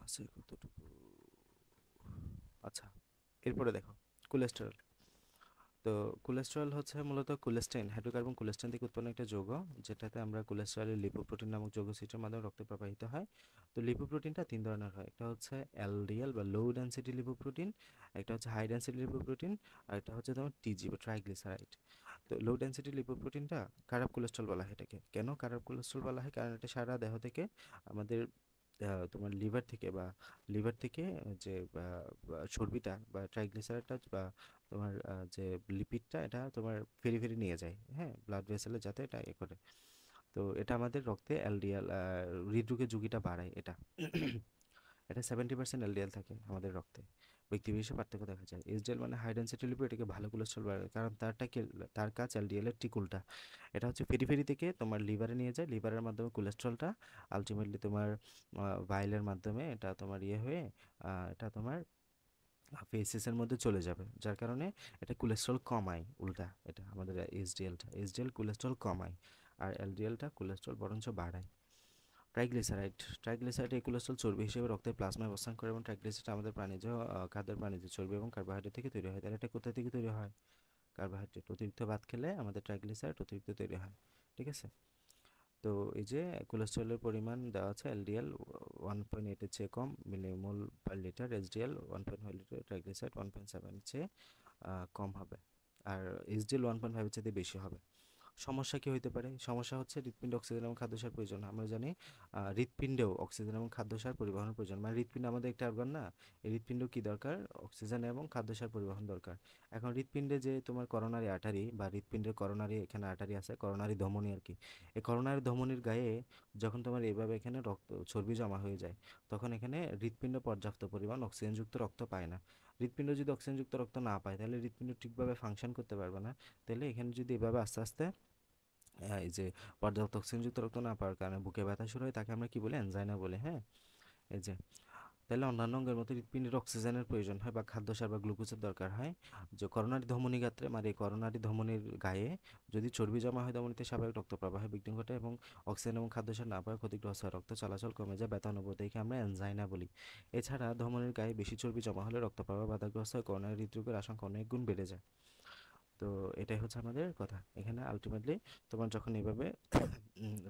আচ্ছা, কতটুকু? আচ্ছা, এরপরে দেখো কোলেস্টেরল। তো কোলেস্টেরল হচ্ছে মূলত কোলেস্টেইন, হাইড্রোকার্বন কোলেস্টেইন থেকে উৎপন্ন একটা যৌগ, যেটাতে আমরা কোলেস্টেরলের লিপোপ্রোটিন নামক যৌগ সিটের মাধ্যমে রক্তে প্রবাহিত হয়। তো লিপোপ্রোটিনটা 3 ধরনের হয়, একটা হচ্ছে এলডিএল বা লো ডেনসিটি লিপোপ্রোটিন, একটা হচ্ছে হাই ডেনসিটি লিপোপ্রোটিন, আর একটা হচ্ছে তোমার টিজি বা ট্রাইগ্লিসারাইড। তো লো ডেনসিটি লিপোপ্রোটিনটা খারাপ কোলেস্ট্রল বলা হয় এটাকে। কেন খারাপ কোলেস্ট্রল বলা হয়? কারণ এটা সারা দেহ থেকে আমাদের তোমার লিভার থেকে যে চর্বিটা বা ট্রাইগ্লিসারাইডটা বা তোমার যে লিপিডটা, এটা তোমার ফেরি ফেরি নিয়ে যায়, হ্যাঁ, ব্লাড ভেসেলে, যাতে এটা করে। তো এটা আমাদের রক্তে এলডিএল হৃদরোগের ঝুঁকিটা বাড়ায়। এটা এটা 70% এলডিএল থাকে আমাদের রক্তে। ব্যক্তি বিশেষে পার্থক্য দেখা যায়। এসডিএল মানে হাই ডেনসিটি লিপিড, এটাকে ভালো কোলেস্ট্রল বাড়ায়, কারণ তার কাজ এলডিএল এর ঠিক উল্টা। এটা হচ্ছে ফেরি থেকে তোমার লিভারে নিয়ে যায়, লিভারের মাধ্যমে কোলেস্ট্রলটা আলটিমেটলি তোমার ভাইলের মাধ্যমে এটা তোমার হয়ে এটা তোমার ফেসেসের মধ্যে চলে যাবে, যার কারণে এটা কোলেস্ট্রল কমায়। উল্টা এটা আমাদের এসডিএল কোলেস্ট্রল কমায়, আর এলডিএলটা কোলেস্ট্রল বরঞ্চ বাড়ায়। ট্রাইগ্লিসারাইড এই কোলেস্ট্রল চর্বি হিসেবে রক্তের প্লাজমায় অবস্থান করে এবং ট্রাইগ্লিসারাইড আমাদের খাদ্যের প্রাণীজ চর্বি এবং কার্বোহাইড্রেট থেকে তৈরি হয়। তাহলে এটা কোথা থেকে তৈরি হয়? কার্বোহাইড্রেট। অতিরিক্ত ভাত খেলে আমাদের ট্রাইগ্লিসারাইড অতিরিক্ত তৈরি হয়, ঠিক আছে। তো এই যে কোলেস্ট্রলের পরিমাণ দেওয়া আছে, এলডিএল 1.8 এর চেয়ে কম millimole per litre, SDL 1.5 litre, triglyceride 1.7 এর চেয়ে কম হবে, আর এসডিএল 1.5 এর চেয়ে বেশি হবে। সমস্যা কি হতে পারে? সমস্যা হচ্ছে হৃৎপিণ্ডে অক্সিজেন এবং খাদ্যসার প্রয়োজন। আমরা জানি হৃৎপিণ্ডেও অক্সিজেন এবং খাদ্যসার পরিবহনের প্রয়োজন, মানে হৃৎপিণ্ড আমাদের একটা অর্গান না, এই হৃৎপিণ্ড কি দরকার? অক্সিজেন এবং খাদ্যসার পরিবহন দরকার। এখন হৃৎপিণ্ডে যে তোমার করোনারি আর্টারি বা হৃৎপিণ্ডের করোনারি, এখানে আর্টারি আছে, করোনারি ধমনী আর কি। এই করোনারি ধমনীর গায়ে যখন তোমার এইভাবে এখানে চর্বি জমা হয়ে যায়, তখন এখানে হৃৎপিণ্ড পর্যাপ্ত পরিমাণ অক্সিজেনযুক্ত রক্ত পায় না। হৃৎপিণ্ড যদি অক্সিজেনযুক্ত রক্ত না পায়, তাহলে হৃৎপিণ্ড ঠিকভাবে ফাংশন করতে পারবে না। তাহলে এখানে যদি এভাবে আস্তে আস্তে এই যে পর্যাপ্ত অক্সিজেনযুক্ত রক্ত না পাওয়ার কারণে বুকে ব্যথা শুরু হয়, তাকে আমরা কি বলি? অ্যানজাইনা বলি। হ্যাঁ, এই যে তাহলে অন্যান্য অঙ্গের মতো হৃৎপিণ্ডের অক্সিজেনের প্রয়োজন হয় বা খাদ্যসার বা গ্লুকোজের দরকার হয়। যে করোনারি ধমনী গাত্রে, মানে এই করোনারি ধমনীর গায়ে যদি চর্বি জমা হয়, ধমনীতে স্বাভাবিক রক্ত প্রবাহে বিঘ্ন ঘটে এবং অক্সিজেন এবং খাদ্যসার না পাওয়ায় ক্ষতিগ্রস্ত হয়, রক্ত চলাচল কমে যায়, ব্যথা অনুভূতি, একে আমরা অ্যানজাইনা বলি। এছাড়া ধমনীর গায়ে বেশি চর্বি জমা হলে রক্ত প্রবাহ বাধাগ্রস্ত হয়, করোনারি হৃদরোগের আশঙ্কা অনেক গুণ বেড়ে যায়। তো তো এটাই হচ্ছে আমাদের কথা। এখানে আলটিমেটলি তোমার যখন এভাবে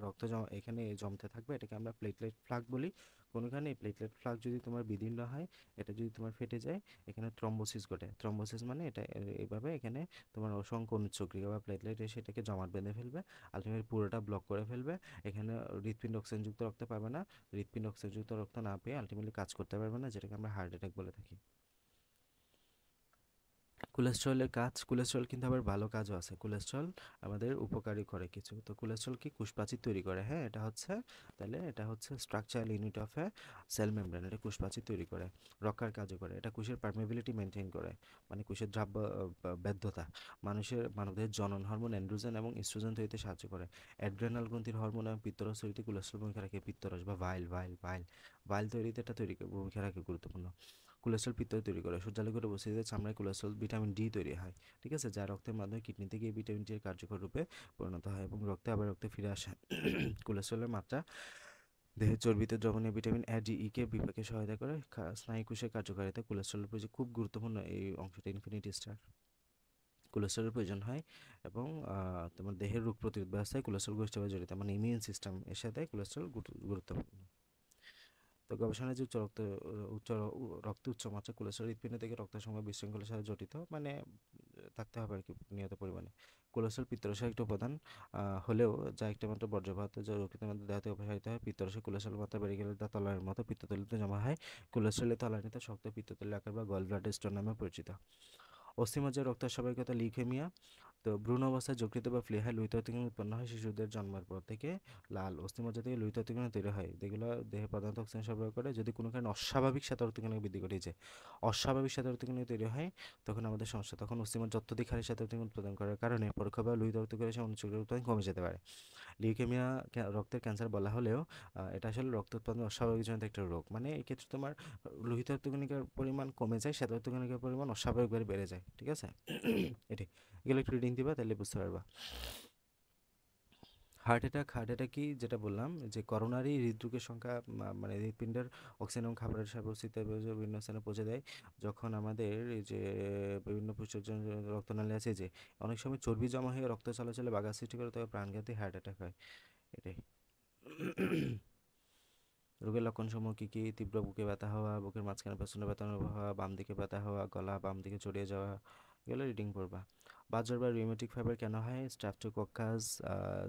রক্ত এখানে জমতে থাকবে, এটাকে আমরা প্লেটলেট ফ্লাগ বলি। কোনোখানে প্লেটলেট ফ্লাগ যদি তোমার বিদীর্ণ হয়, এটা যদি তোমার ফেটে যায়, এখানে থ্রম্বোসিস ঘটে। থ্রম্বোসিস মানে এটা এইভাবে এখানে তোমার অসংখ্য অনুচ্চক্রিকা বা প্লেটলেট এসে এটাকে জমাট বেঁধে ফেলবে, আলটিমেটলি পুরোটা ব্লক করে ফেলবে। এখানে হৃৎপিণ্ড অক্সিজেনযুক্ত রক্ত পাবে না, হৃৎপিণ্ড অক্সিজেনযুক্ত রক্ত না পেয়ে আলটিমেটলি কাজ করতে পারবে না, যেটাকে আমরা হার্ট অ্যাটাক বলে থাকি। কোলেস্ট্রলের কাজ, কোলেস্ট্রল কিন্তু আবার ভালো কাজও আছে। কোলেস্ট্রল আমাদের উপকারী করে কিছু। তো কোলেস্ট্রল কি কোষপ্রাচীর তৈরি করে, হ্যাঁ এটা হচ্ছে, তাহলে এটা হচ্ছে structural unit of A cell membrane. এটা কোষপ্রাচীর তৈরি করে, রক্ষার কাজও করে। এটা কোষের পারমেবিলিটি মেনটেন করে, মানে কোষের দ্রাব্য বৈধতা। মানবদেহের জনন হরমোন অ্যান্ড্রোজেন এবং ইস্ট্রোজেন তৈরিতে সাহায্য করে। অ্যাড্রেনাল গ্রন্থির হরমোন এবং পিত্তরস তৈরিতে কোলেস্ট্রল ভূমিকা রাখে। পিত্তরস বা ভাইল তৈরিতে এটা ভূমিকা রাখে গুরুত্বপূর্ণ। কোলেস্ট্রল পিত্ত তৈরি করে। সূর্যালোকের উপস্থিতিতে চামড়ায় কোলেস্ট্রল ভিটামিন ডি তৈরি হয়, ঠিক আছে, যা রক্তের মাধ্যমে কিডনিতে গিয়ে ভিটামিন ডি এর কার্যকর রূপে পরিণত হয় এবং রক্তে ফিরে আসে। কোলেস্ট্রলের মাত্রা দেহের চর্বিতে দ্রবণীয় ভিটামিন এ ডি ই কে বিপাকে সহায়তা করে। স্নায়ু কোষের কার্যকারিতা কোলেস্ট্রলের প্রয়োজন, খুব গুরুত্বপূর্ণ এই অংশটা, ইনফিনিটি স্টার। কোলেস্ট্রলের প্রয়োজন হয় এবং তোমার দেহের রোগ প্রতিরোধ ব্যবস্থায় কোলেস্ট্রল ঘনিষ্ঠভাবে জড়িত, মানে ইমিউন সিস্টেম এর সাথে কোলেস্ট্রল গুরুত্বপূর্ণ। তো গবেষণায় যে রক্তে উচ্চ মাত্রা কোলেস্ট্রল হৃৎপিণ্ড থেকে রক্ত সময় বিশৃঙ্খলার সাথে জড়িত, মানে থাকতে হবে আর কি নিয়ত পরিমাণে। কোলেস্ট্রল পিত্তরসের একটি উপাদান হলেও যা একটি মাত্র বর্জ্য পদার্থ যা যকৃতের মধ্যে দেহ থেকে অপসারিত হয়। পিত্তরসে কোলেস্ট্রল মাত্রা বেড়ে গেলে তা তলানির মতো পিত্তথলিতে জমা হয়। কোলেস্ট্রলের তলানিতে শক্ত পিত্তথলির আকার বা গল ব্লাডার স্টোন নামে পরিচিত। অস্থিমজ্জার রক্তস্বাভাবিকতা লিউকেমিয়া। তো ভ্রূণ অবস্থায় যকৃত বা প্লীহায় লোহিত রক্তকণ উৎপন্ন হয় শিশুদের জন্মের পর থেকে। লাল অস্থিমজ্জা থেকে লোহিত রক্তকণ তৈরি হয়, যেগুলো দেহে প্রধানত অক্সিজেন সরবরাহ করে। যদি কোনো কারণে অস্বাভাবিক শ্বেত রক্তকণিকা বৃদ্ধি ঘটেছে, অস্বাভাবিক শ্বেত রক্তকণিকা তৈরি হয়, তখন আমাদের সমস্যা। তখন অস্থিমজ্জা অত্যধিক হারে শ্বেত রক্তকণ উৎপাদন করার কারণে পরোক্ষভাবে লোহিত রক্তকণিকা অনুচ্চক্রিকার উৎপাদন কমে যেতে পারে। লিউকেমিয়া রক্তের ক্যান্সার বলা হলেও এটা আসলে রক্ত উৎপাদন অস্বাভাবিক জনিত একটা রোগ। মানে এক্ষেত্রে তোমার লোহিত রক্তকণিকার পরিমাণ কমে যায়, শ্বেত রক্তকণিকার পরিমাণ অস্বাভাবিকভাবে বেড়ে যায়, ঠিক আছে। এটি এগুলো একটু রিডিং দিবা, তাহলে বুঝতে পারবা। হার্ট অ্যাটাক কি, যেটা বললাম যে করোনারি হৃদরোগের সংখ্যা, মানে হৃৎপিণ্ডের অক্সিজেন এবং খাবারের সার্বস্থিতি বিভিন্ন স্থানে পৌঁছে দেয়। যখন আমাদের এই যে বিভিন্ন প্রচুর রক্তনালী আছে, যে অনেক সময় চর্বি জমা হয়ে রক্ত চলাচলে বাধা সৃষ্টি করে, তবে প্রাণঘাতী হার্ট অ্যাটাক হয়। এটাই। রোগের লক্ষণসমূহ কী কী? তীব্র বুকে ব্যথা হওয়া, বুকের মাঝখানে প্রচণ্ড ব্যথা অনুভব হওয়া, বাম দিকে ব্যথা হওয়া, গলা বাম দিকে চড়িয়ে যাওয়া, এগুলো রিডিং পড়বা। বাতজ্বর বা রিউমেটিক ফাইবার কেন হয়? স্ট্রেপ্টোকক্কাস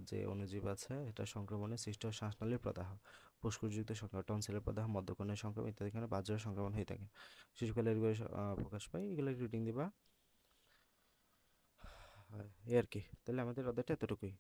যে অণুজীব আছে, এটা সংক্রমণে সৃষ্ট শ্বাসনালীর প্রদাহ, ফুসফুসযুক্ত সংক্রমণ, টনসিলের প্রদাহ, মধ্যকর্ণের সংক্রমণ ইত্যাদি কারণে বাতজ্বরের সংক্রমণ হয়ে থাকে। শিশুকালে এগুলো প্রকাশ পায়, এগুলো রিডিং দিবা। এই আর কি, তাহলে আমাদের অধ্যায়টা এতটুকুই।